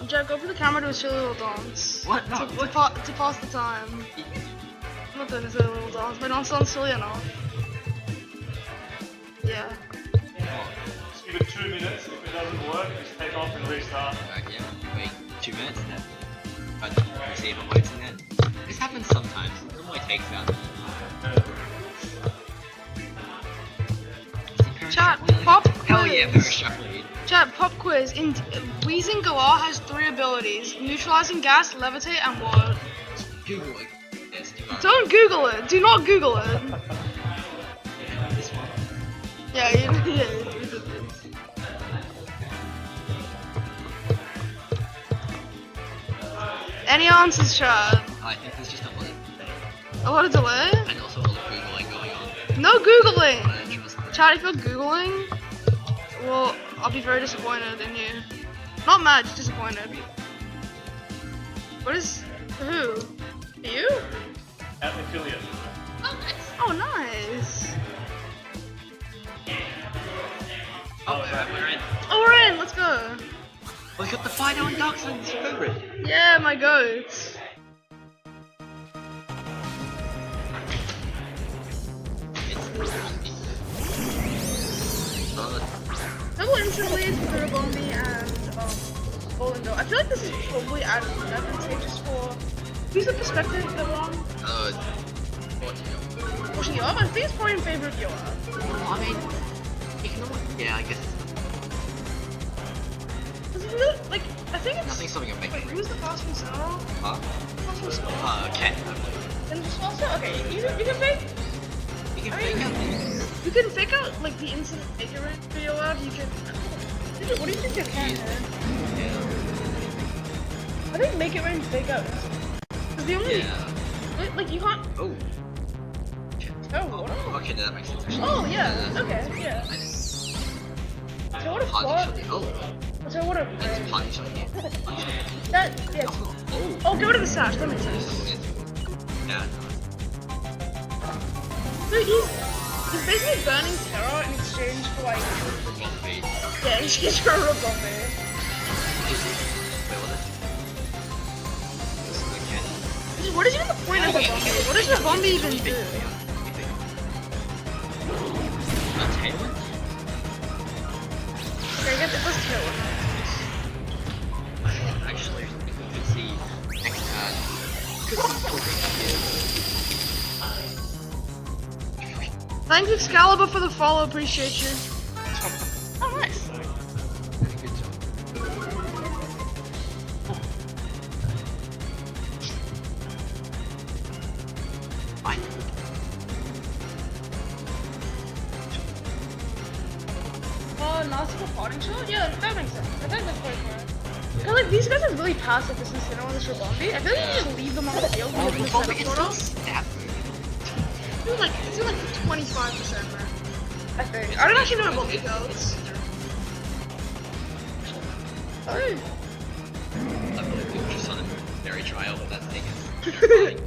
Jack, go for the camera to a silly little dance. What? No. To pass the time. I'm not doing a silly little dance. My dance sounds silly enough. Yeah. Just give it 2 minutes. If it doesn't work, just take off and restart. Yeah, wait 2 minutes then. But we'll see if it works in then. This happens sometimes. It normally takes about Chat, pop Hell yeah, quiz. Parashuffle. Chat, pop quiz. In Wheezing Galar has 3 abilities: neutralizing gas, levitate, and what? Google it. Yes, you are. Don't Google it. Do not Google it. This one. Yeah, you did this. Any answers, chat? I think there's just a lot A lot of delay? and also a lot of Googling going on. No Googling! I don't trust that. Chat, if you're Googling, well, I'll be very disappointed in you. Not mad, just disappointed. What is... who? You? At affiliate. Oh, nice. Oh, we're in. Oh, we're in, let's go. We got the final and Dark Sun's favorite. Yeah, my goats. Double intro leads for Bombi and Golden Go. I feel like this is probably advantageous for... Who's the perspective that we're on? Watching you up? I think it's probably in favor of you up. I mean, yeah, I guess Like, I think it's... nothing's something I'm making. Wait, who's the fast one center? Huh? Fast one center? Ken. And the faster? Okay, you can fake... You can I fake mean- out these. You can fake out, like, the instant fake out video out. You can... What do you think you can, man? Yeah. I think make it rain fake out. Cause the only... Yeah. Like, you can't... Oh. Oh, what? Okay, that makes sense actually. Oh, yeah. Okay, yeah. So what if Claude... Oh, So what if... it's punch on here. That... Yeah. Oh. Oh, get rid of the sash. That makes sense. Yeah. So he's basically burning terror in exchange for, like... Yeah, in exchange for a real bomb. Wait, what is What is even the point of a bomb? What does the bomb even do? Untitled? Okay, let's kill him. Actually, if we could see next card. Thanks Excalibur for the follow, appreciate you. Oh, nice. Good job. Fine. Oh, nasty for potting shot? Yeah, that makes sense. I think that's quite fair. Cause like these guys are really passive this instead on this Rabombi. I feel like you just leave them on the field and give them a setup photo. It's like 25%, man. I think. I don't actually know what Rabombi goes. Oh. I believe we just on a very trial, but that thing is terrifying.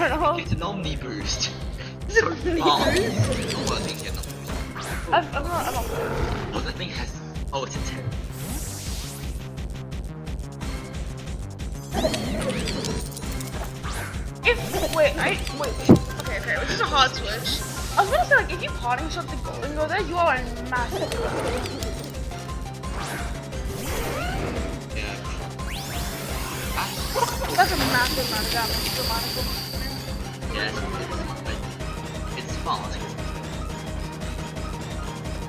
I don't know. It's an Omni boost. Is it Omni boost? Oh, I think it's an Omni boost. I'm not. Oh, that thing has. Oh, it's a 10. Wait. Okay. This is a hard switch. I was gonna say like if you potting shot the golden go there, you are a massive. Yeah. That's a massive amount of damage. Dramatic. Yes, it's fast.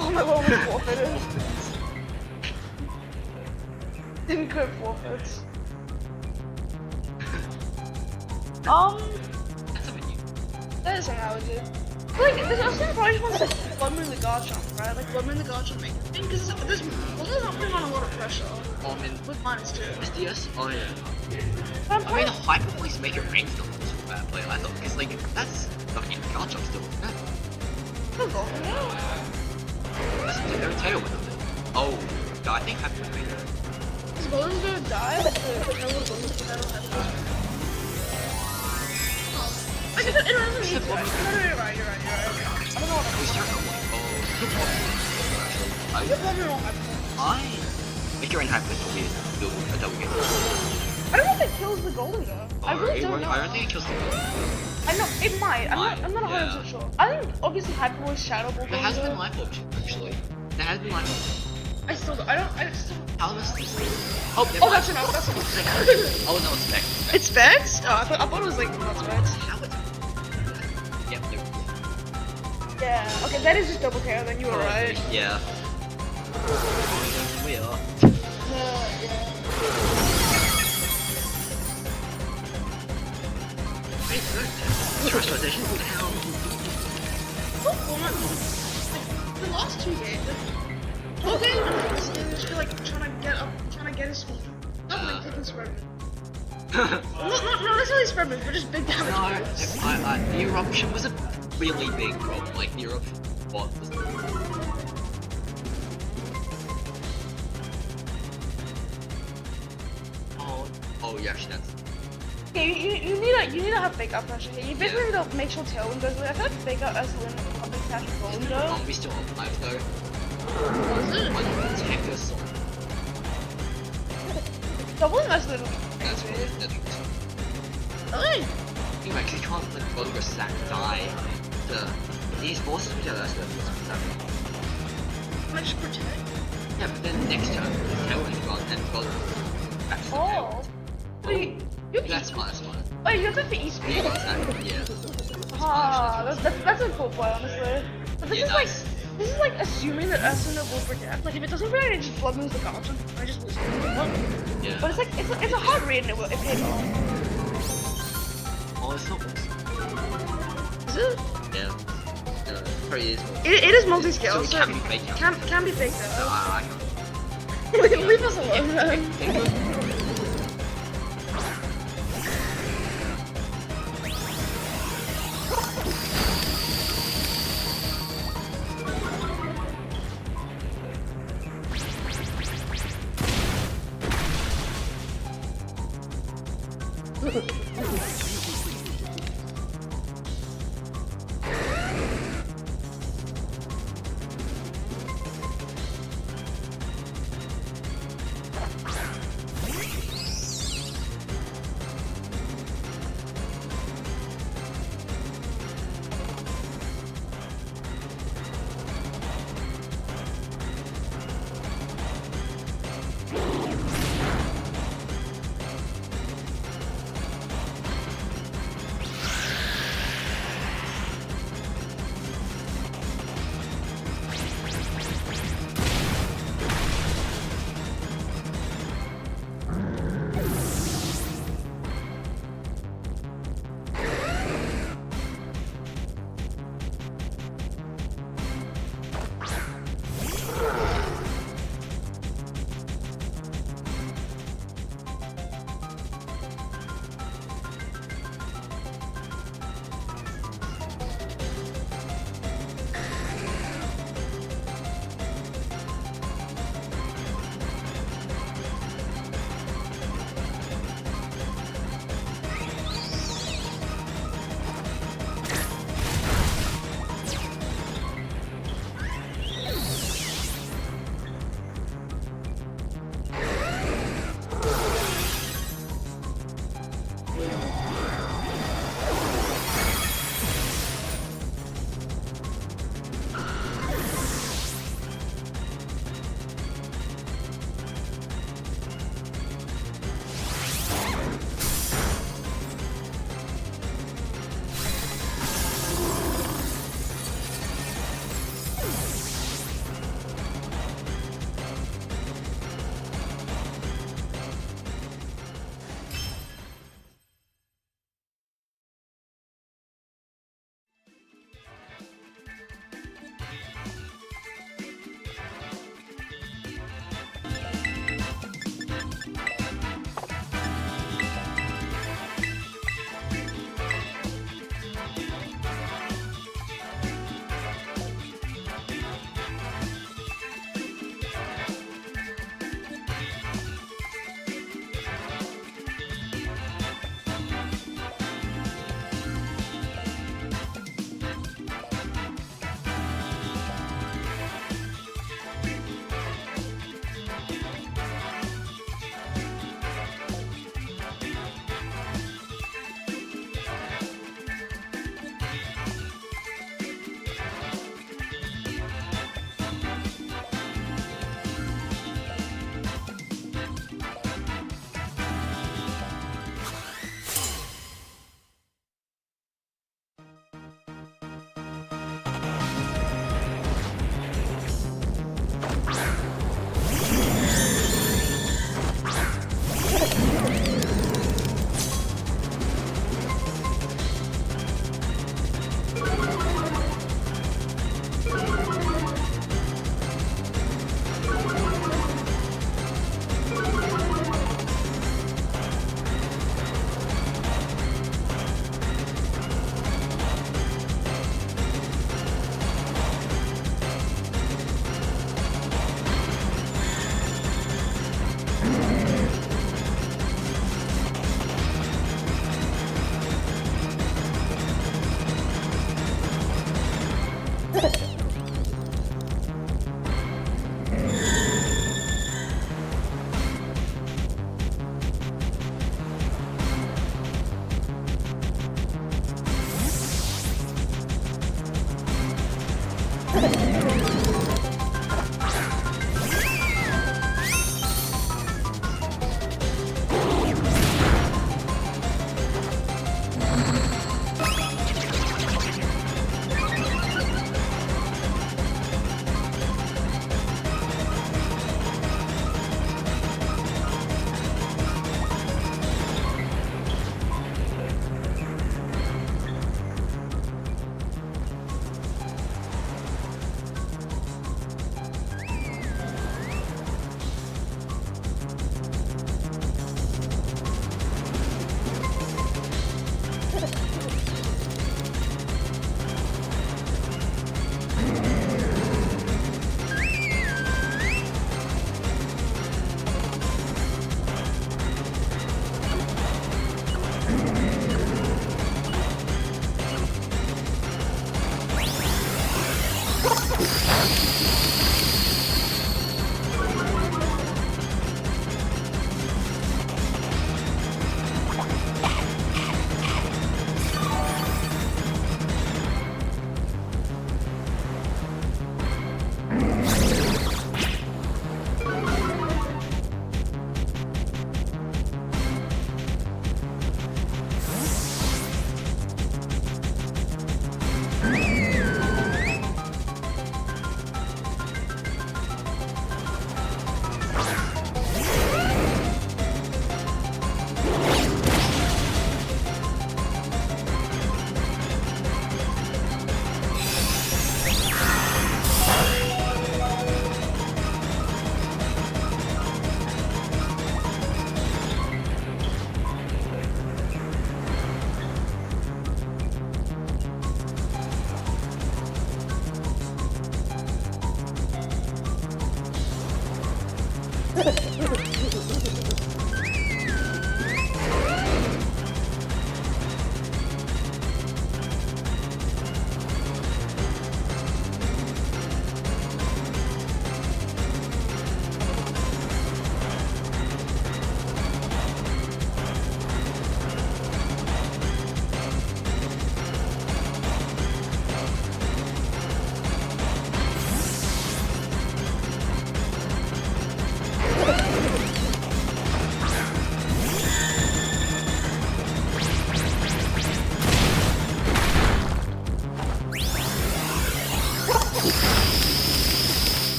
Oh my god, we forfeited. Didn't quit forfeits. That's a menu. That is something I would do. Like, this also probably just wants to Blood Moon the Garchomp, right? Like, Blood Moon the Garchomp make the thing, because this Blood's not putting on a lot of pressure. Oh, man. With -2. SDS? Oh, yeah. But I'm I mean, probably... the Hyper Voice Make It Rain still wasn't a bad play, I thought, because, like, that's not even Garchomp still. No. I'll go for it. That's like their tailwind of it. Oh, no, I think Hyper Voice Make It. Is Golden's gonna die? Like, the Golden's gonna die. Like, it doesn't need to. No, you're right. I don't know what We start going. Oh, I'm probably wrong. I Make It Rain Hyper Voice will be a double game. I don't know if it kills the Golden though. I really don't know. I don't think it kills the I know, it might. I'm not 100% sure. I think obviously Hyper Voice Shadow Ball. There has been life option, actually. There has been life option. I still still... How does this Oh, that's enough, that's enough. Oh, no, it's Specs. It's Specs? Oh, I thought it was like not Specs. How is Yeah. Okay, that is just double KO. Then you were right. Yeah. We are. Yeah. Trust rotation. What the hell? The last 2 games. Okay, I just feel like trying to get his speed. Not like taking spread. not necessarily spread moves, but just big damage. No, the eruption was a really big problem. Like the eruption bot was. Oh yeah, actually that's. Yeah, you need to have fake out pressure here. You basically need to make sure tailwind goes away. I feel like fake out as Lin public cash rolling though. We still alive though. What is it? One attack us. Doubling as Lin. That's really. Really? You actually can't let Roger Sack die to these bosses. Yeah, that's good. Can I just protect? Yeah, but then next turn, Tailwind run and Roger back to the Oh. tail. You That's smart, that's smart. Wait, you have to be speed. Yeah. Ah, that's a cool play, honestly. But this Yeah, this is like assuming that Asuna will protect. Like if it doesn't protect, it just blood moves the Gauntlet. I just lose. Yeah. But it's like it's a hard read and it pays off. Oh, it's not awesome. Is it? Yeah. Probably is. It is multi-scale, So it can be fake out. Can be faked So out. I Leave us alone, man.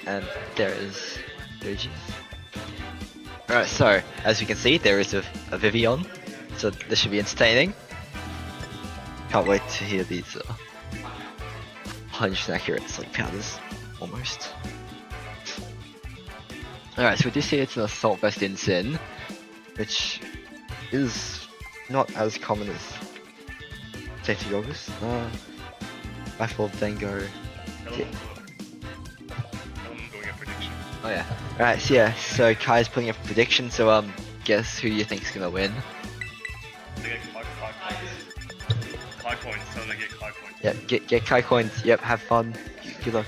And there is Joji. Alright, so as you can see, there is a Vivian, so this should be entertaining. Can't wait to hear these 100% accurate sleep powders, almost. Alright, so we do see it's an Assault Vest in Sin, which is not as common as Safety Goggles. Rifle, Dango. Yeah. I'm doing a prediction. Oh yeah. Alright, so yeah, so Kai's putting up a prediction, so guess who you think's gonna win? Kai coins, tell them to get Kai coins. Yep, get Kai coins. Yep, have fun. Good luck.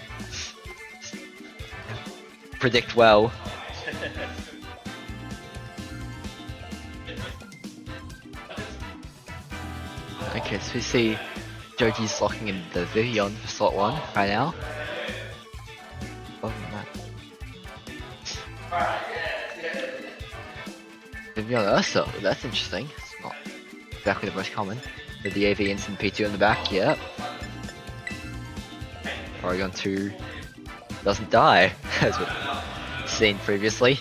Predict well. Okay, so we see Joji's locking in the Vivian for slot 1 right now. Oh, no. Vivian Ursa, that's interesting. It's not exactly the most common. With the AV instant P2 in the back, yep. Oregon 2 doesn't die, as we've seen previously.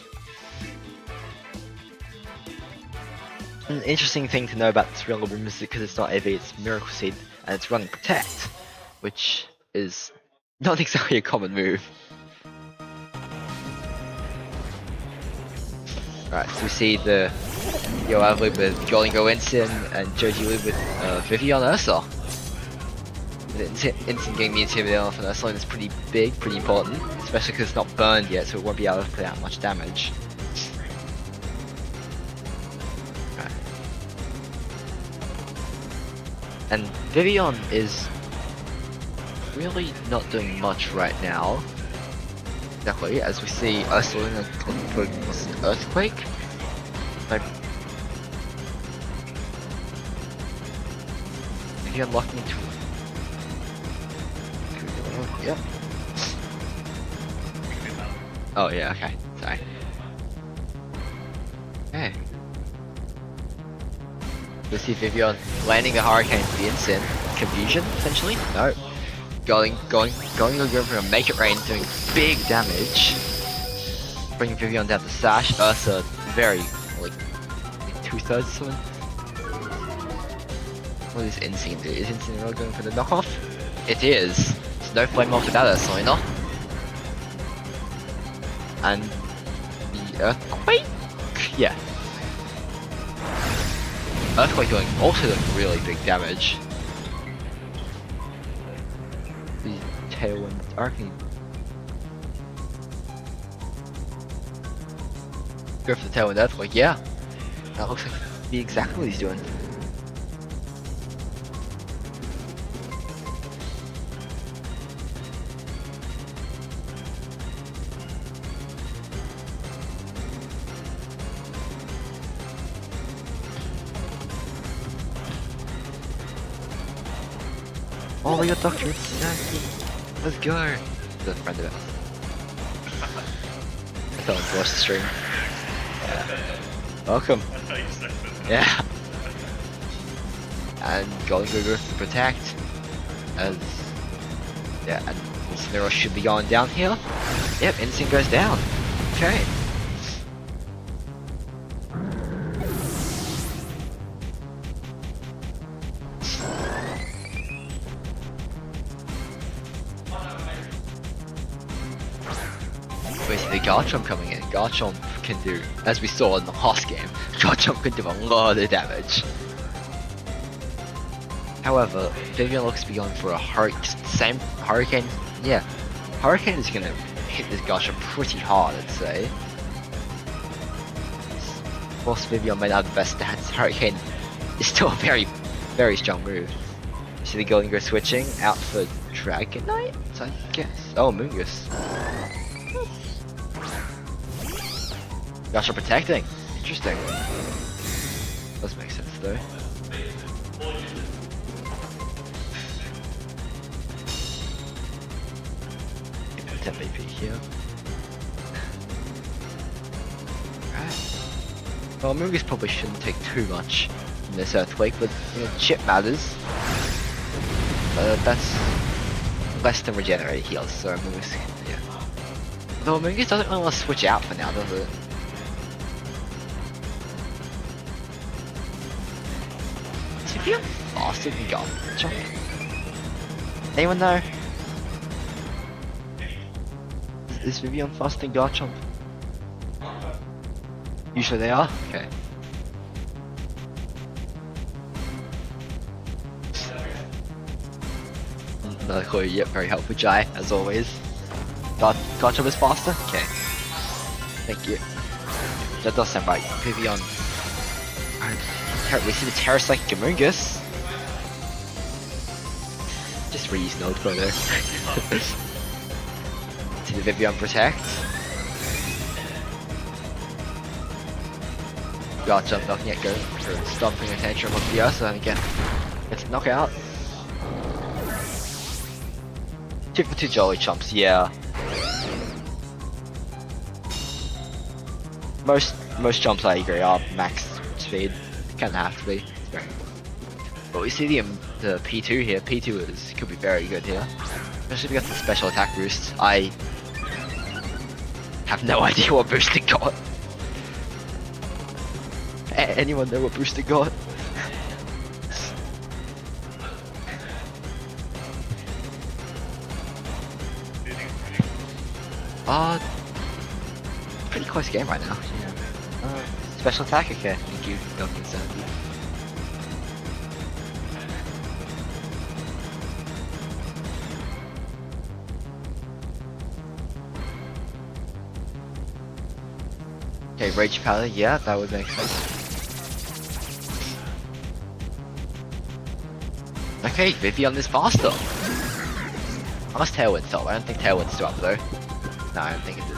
An interesting thing to know about this Real Room is because it's not AV, it's Miracle Seed, and it's running Protect, which is not exactly a common move. Alright, so we see the Yoav loop with Golingo Instant and Joji loop with Vivian Ursa. Instant getting the Intimidate off an Ursa is pretty big, pretty important, especially because it's not burned yet, so it won't be able to put out much damage. And Vivian is really not doing much right now. Exactly, as we see Ursula looking for an Earthquake. Like, Vivian locking into. Yep. Oh yeah, okay. Sorry. Okay. We see Vivian landing the Hurricane for the instant. Confusion, essentially? No. Going over and make it rain, doing big damage. Bringing Vivian down to Sash. Ursa, very, like 2/3 or something. What is Instinct do? Is Instinct really going for the knockoff? It is. There's no flame off without Ursa, not. And the Earthquake? Yeah. Earthquake also doing really big damage. The Tailwind Arcane. Go for the Tailwind Earthquake, yeah. That looks like exactly what he's doing. Oh, we got Doctor Insanity. Let's go. The friend of it. I thought I'd watch the stream. Welcome. Yeah. And going to go to Protect. As yeah, and Incineroar should be going down here. Yep, Instinct goes down. Okay. Basically, Garchomp coming in. Garchomp can do, as we saw in the last game, Garchomp can do a lot of damage. However, Vivian looks to be going for a same Hurricane. Yeah, Hurricane is gonna hit this Garchomp pretty hard, I'd say. Of course, Vivian may not have the best stats. Hurricane is still a very, very strong move. See the Golden Go switching out for Dragonite, I guess. Oh, Moongus. Garchomp protecting. Interesting. Does make sense though. 10 BP here. Right. Well, Moongus probably shouldn't take too much in this Earthquake, but you know, chip matters. That's less than regenerate heals, so Moongus, yeah. Although Moongus doesn't really want to switch out for now, does it? Is he feeling faster than Garchomp? Anyone know? Is Vivian faster than Garchomp? Usually they are? Okay. Another clue, yep, very helpful Jai, as always. Garchomp is faster? Okay. Thank you. That does sound right. Vivian We see the Terrace like Gamungus. Just reuse Node Pro there. See the Vivian Protect. Got jump knocking it go for stomping a tantrum of the Ursa and again gets a knockout. 2 for 2 Jolly Chomps, yeah. Most jumps I agree are max speed. Kinda have to be. But we see the P2 here. P2 could be very good here. Especially if we got the special attack boost. I have no idea what boost it got. Anyone know what boost it got? Pretty close game right now. Special attack, okay. Thank you, Dr. Insanity. Okay, Rage Powder, yeah, that would make sense. Okay, Vivian is faster. Unless Tailwind's top. I don't think Tailwind's still up though. No, I don't think it is.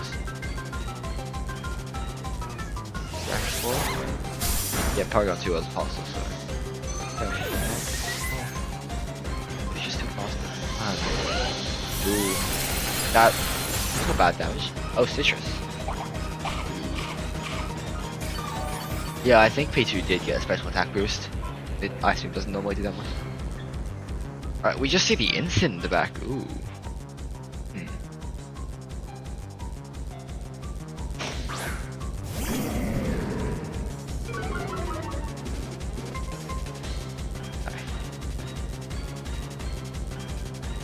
Yeah, Paragon 2 was faster, so. It's just too fast. Ooh. That's not bad damage. Oh, Citrus. Yeah, I think P2 did get a special attack boost. Ice Beam doesn't normally do that much. Alright, we just see the Instant in the back. Ooh.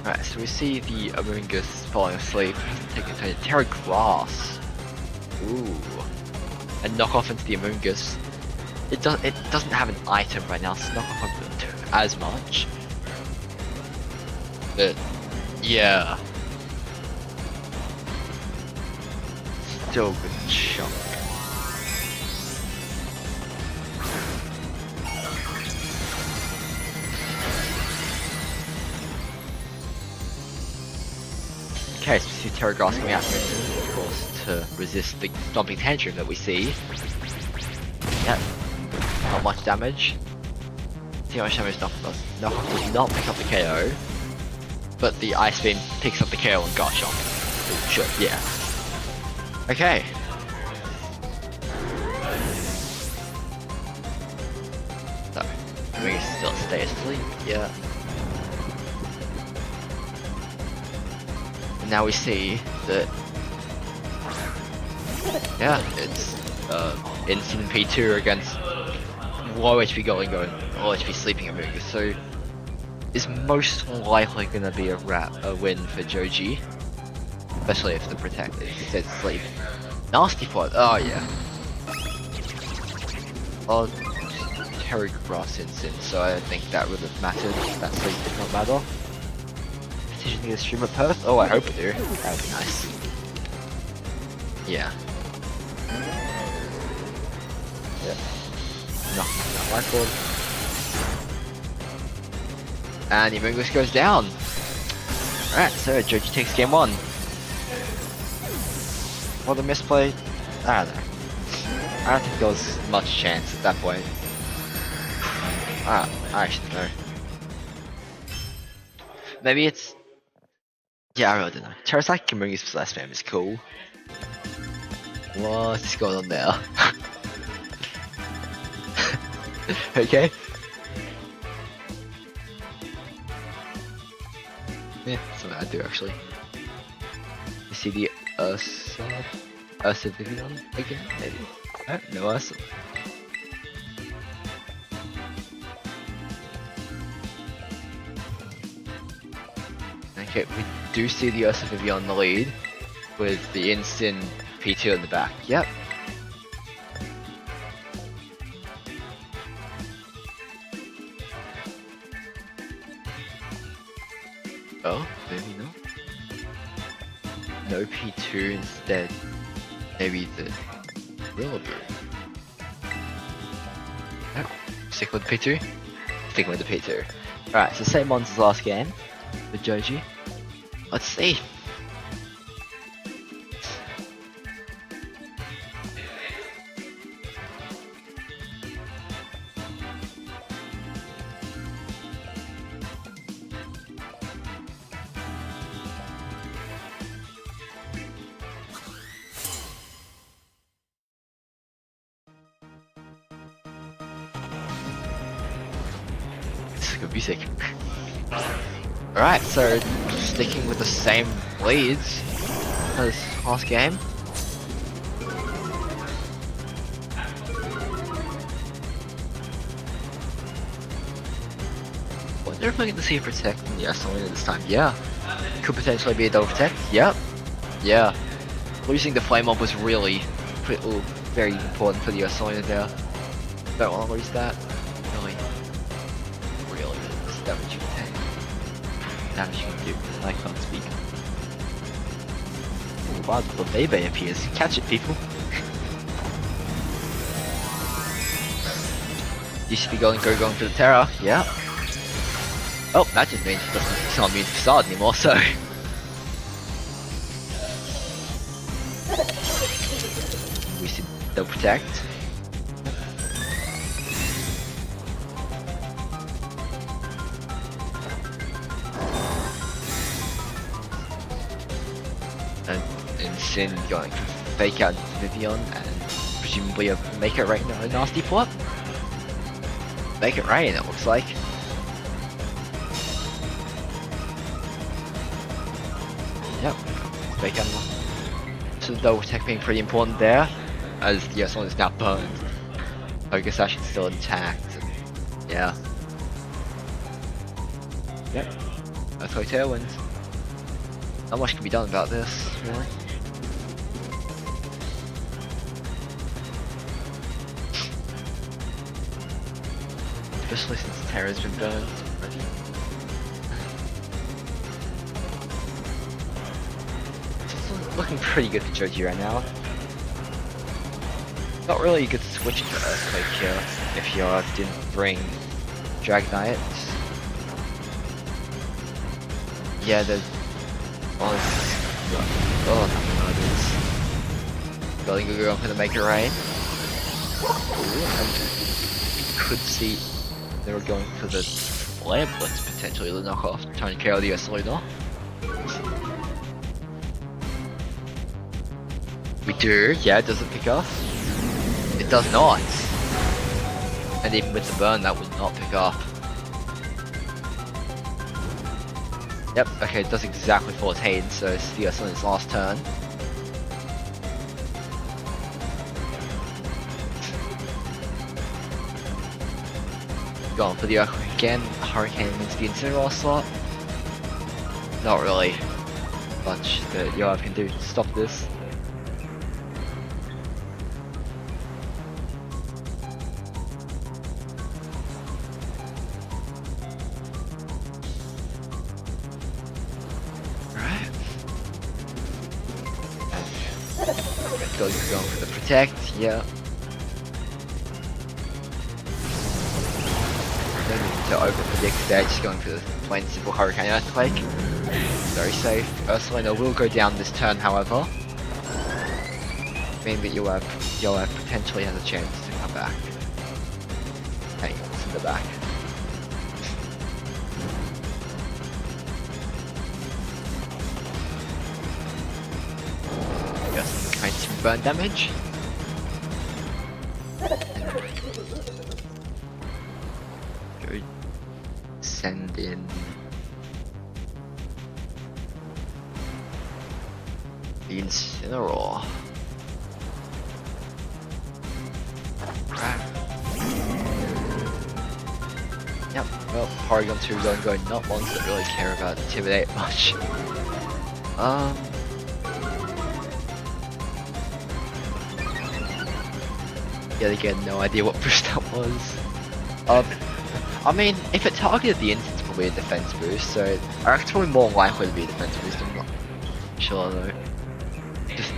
Alright, so we see the Amoongus falling asleep, taking a Terra Grass. Ooh. A knockoff into the Amoongus. It doesn't have an item right now, so knockoff onto it as much. But yeah. Still good chunk. Okay, so we see Terra Grass coming out of course to resist the Stomping Tantrum that we see. Yep. Not much damage. See how much damage Knockoff does not pick up the KO. But the Ice Beam picks up the KO and Garchomp. Sure, yeah. Okay. So, we can still stay asleep, yeah. And now we see that, yeah, it's instant P2 against low HP going, low HP sleeping Amoongus. So is most likely gonna be a win for Joji, especially if the protect says sleep. Nasty pot. Oh yeah. Oh, Terra Grass instant. So I don't think that would have mattered. That sleep did not matter. Petitioning the stream of Perth. Oh, I hope it do. That would be nice. Yeah. Yeah. Knocking that whiteboard. And Amoongus goes down. Alright, so Joji takes game 1. What a misplay. I don't know. I don't think there was much chance at that point. I actually don't know. Maybe it's... Yeah, I really don't know. Terrasite Amoongus Slash Spam is cool. What's going on there? Okay. Yeah, that's what I do actually. You see the Ursa Vivian again, maybe? Oh, no Ursa. Okay, we do see the Ursa Vivian in the lead, with the instant P2 in the back. Yep. Oh, maybe not. No P2 instead. Maybe the Willowbird. Oh, Stick with P2? Sticking with the P2. Alright, so same ones as last game with Joji. Let's see. This is good music. Alright, so sticking with the same leads as last game. Wonder if I get to see a protect in the Estelina this time. Yeah. Could potentially be a double protect. Yep. Yeah. Losing the flame mob was really very important for the Estelina there. Don't want to lose that. Really damage you can take. Damage you can do. I can't speak. Wow, the baby appears. Catch it, people. You should be going for the Terra. Yeah. Oh, that just means it's not immune to facade anymore, so. We should double protect. And Sin going to fake out Vivian and presumably a Make It Rain a nasty flop. Make It Rain, it looks like. Yep, fake out. So the double tech being pretty important there, as the S1 is now burned. Focus Ash is still intact. And, yeah. Yep. Earthquake Tailwind. Not much can be done about this, really. Especially since Terra's been burned already. It's looking pretty good for Joji right now. Not really a good switch to Earthquake here if you didn't bring Dragonite. Yeah, the oh no, going to go for the Make It Rain. Could see they were going for the Lamplets potentially, the knockoff, trying to KO the Estelina. We do, yeah, does it pick up? It does not. And even with the burn, that would not pick up. Yep, okay, it does exactly 14, so it's the Estelina's last turn. Going for the Earthquake again, Hurricane into the Incineroar slot. Not really much that Yoav can do to stop this. Going for the protect, yeah. Don't need to over predict there, just going for the plain simple Hurricane Earthquake. Very safe. Estelina will go down this turn, however. Meaning that Yoav potentially has a chance to come back. Hang on, it's in the back. Burn damage. Go send in the Incineroar. Yep, well, Porygon 2 go not ones that really care about Intimidate much. Yet again, no idea what boost that was. I mean, if it targeted the instant, it's probably a defense boost, so I reckon it's probably more likely to be a defense boost, I'm not sure though. Just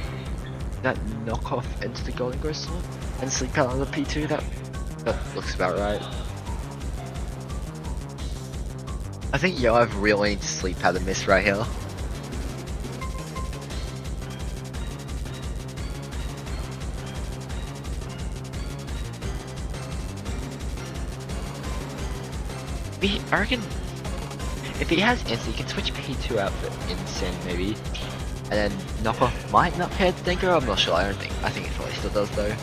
that knockoff into the Golden Ghost slot and sleep out on the P2, that looks about right. I think Yo really needs to sleep out of miss right here. I reckon if he has Instant, he can switch P2 out for Instant maybe. And then Knockoff might not pair the Dingo, I'm not sure, I think it probably still does though.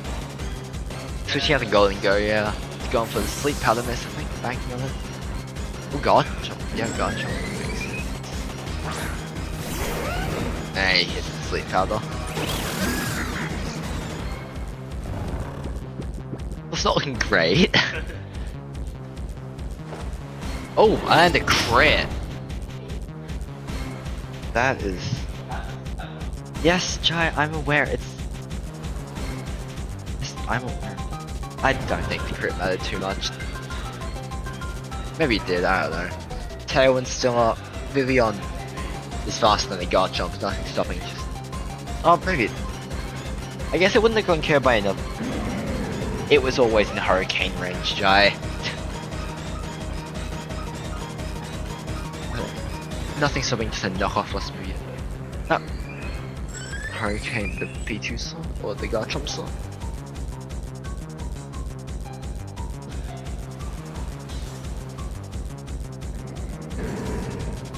Switching out the Golden Go, yeah. He's going for the Sleep Powder Miss, I think, banking on it. Oh god, yeah, god, and he hits the Sleep Powder. It's not looking great. Oh, and a crit. That is... Yes, Jai, I'm aware, I'm aware. I don't think the crit mattered too much. Maybe it did, I don't know. Tailwind's still up. Vivian is faster than the guard jump, nothing stopping, just... Oh, maybe it... I guess it wouldn't have gone killed by enough. It was always in hurricane range, Jai. Nothing stopping just a knockoff last movie. No. Hurricane the P2 slot or the Garchomp slot.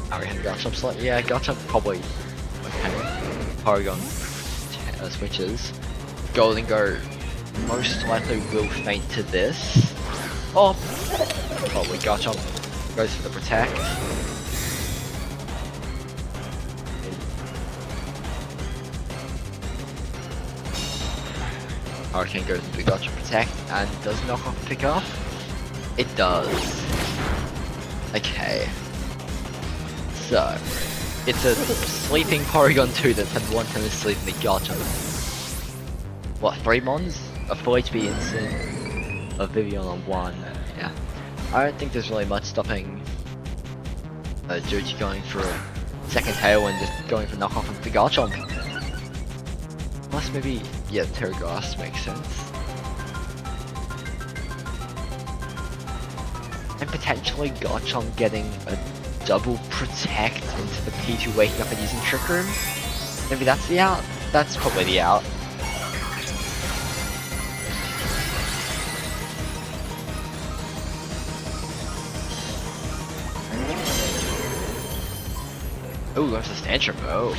Hurricane Garchomp slot? Yeah, Garchomp probably. Okay. Porygon switches. Golden Go most likely will faint to this. Oh! Probably Garchomp goes for the protect. Hurricane goes into Gotcha Protect, and does Knockoff pick up? It does. Okay. So, it's a sleeping Porygon 2 that's had one time to sleep in the Gotcha. What, 3 Mons? A full HP Instant, a Vivian on 1, yeah. I don't think there's really much stopping Joji going for a second Tailwind, just going for Knockoff into the Garchomp. Unless maybe, yeah, Terragrass makes sense. And potentially Garchomp getting a double protect into the P2 waking up and using Trick Room. Maybe that's the out? That's probably the out. Oh, that's a Tantrum. Oh.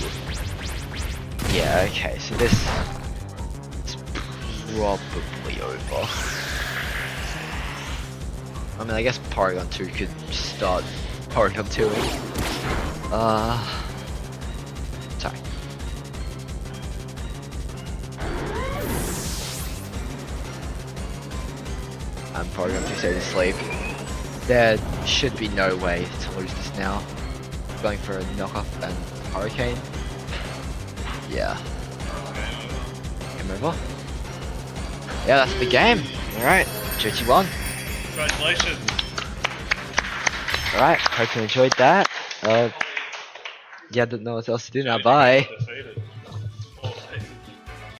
Yeah, okay, so this is probably over. I mean, I guess Porygon 2 could start Porygon 2ing. Sorry. And Porygon 2 stays asleep. There should be no way to lose this now. Going for a knockoff and Hurricane. Yeah. Game over. Yeah, that's the game. Alright, Joji won. Congratulations. Alright, hope you enjoyed that. Yeah, don't know what else to do now. Bye. Defeated.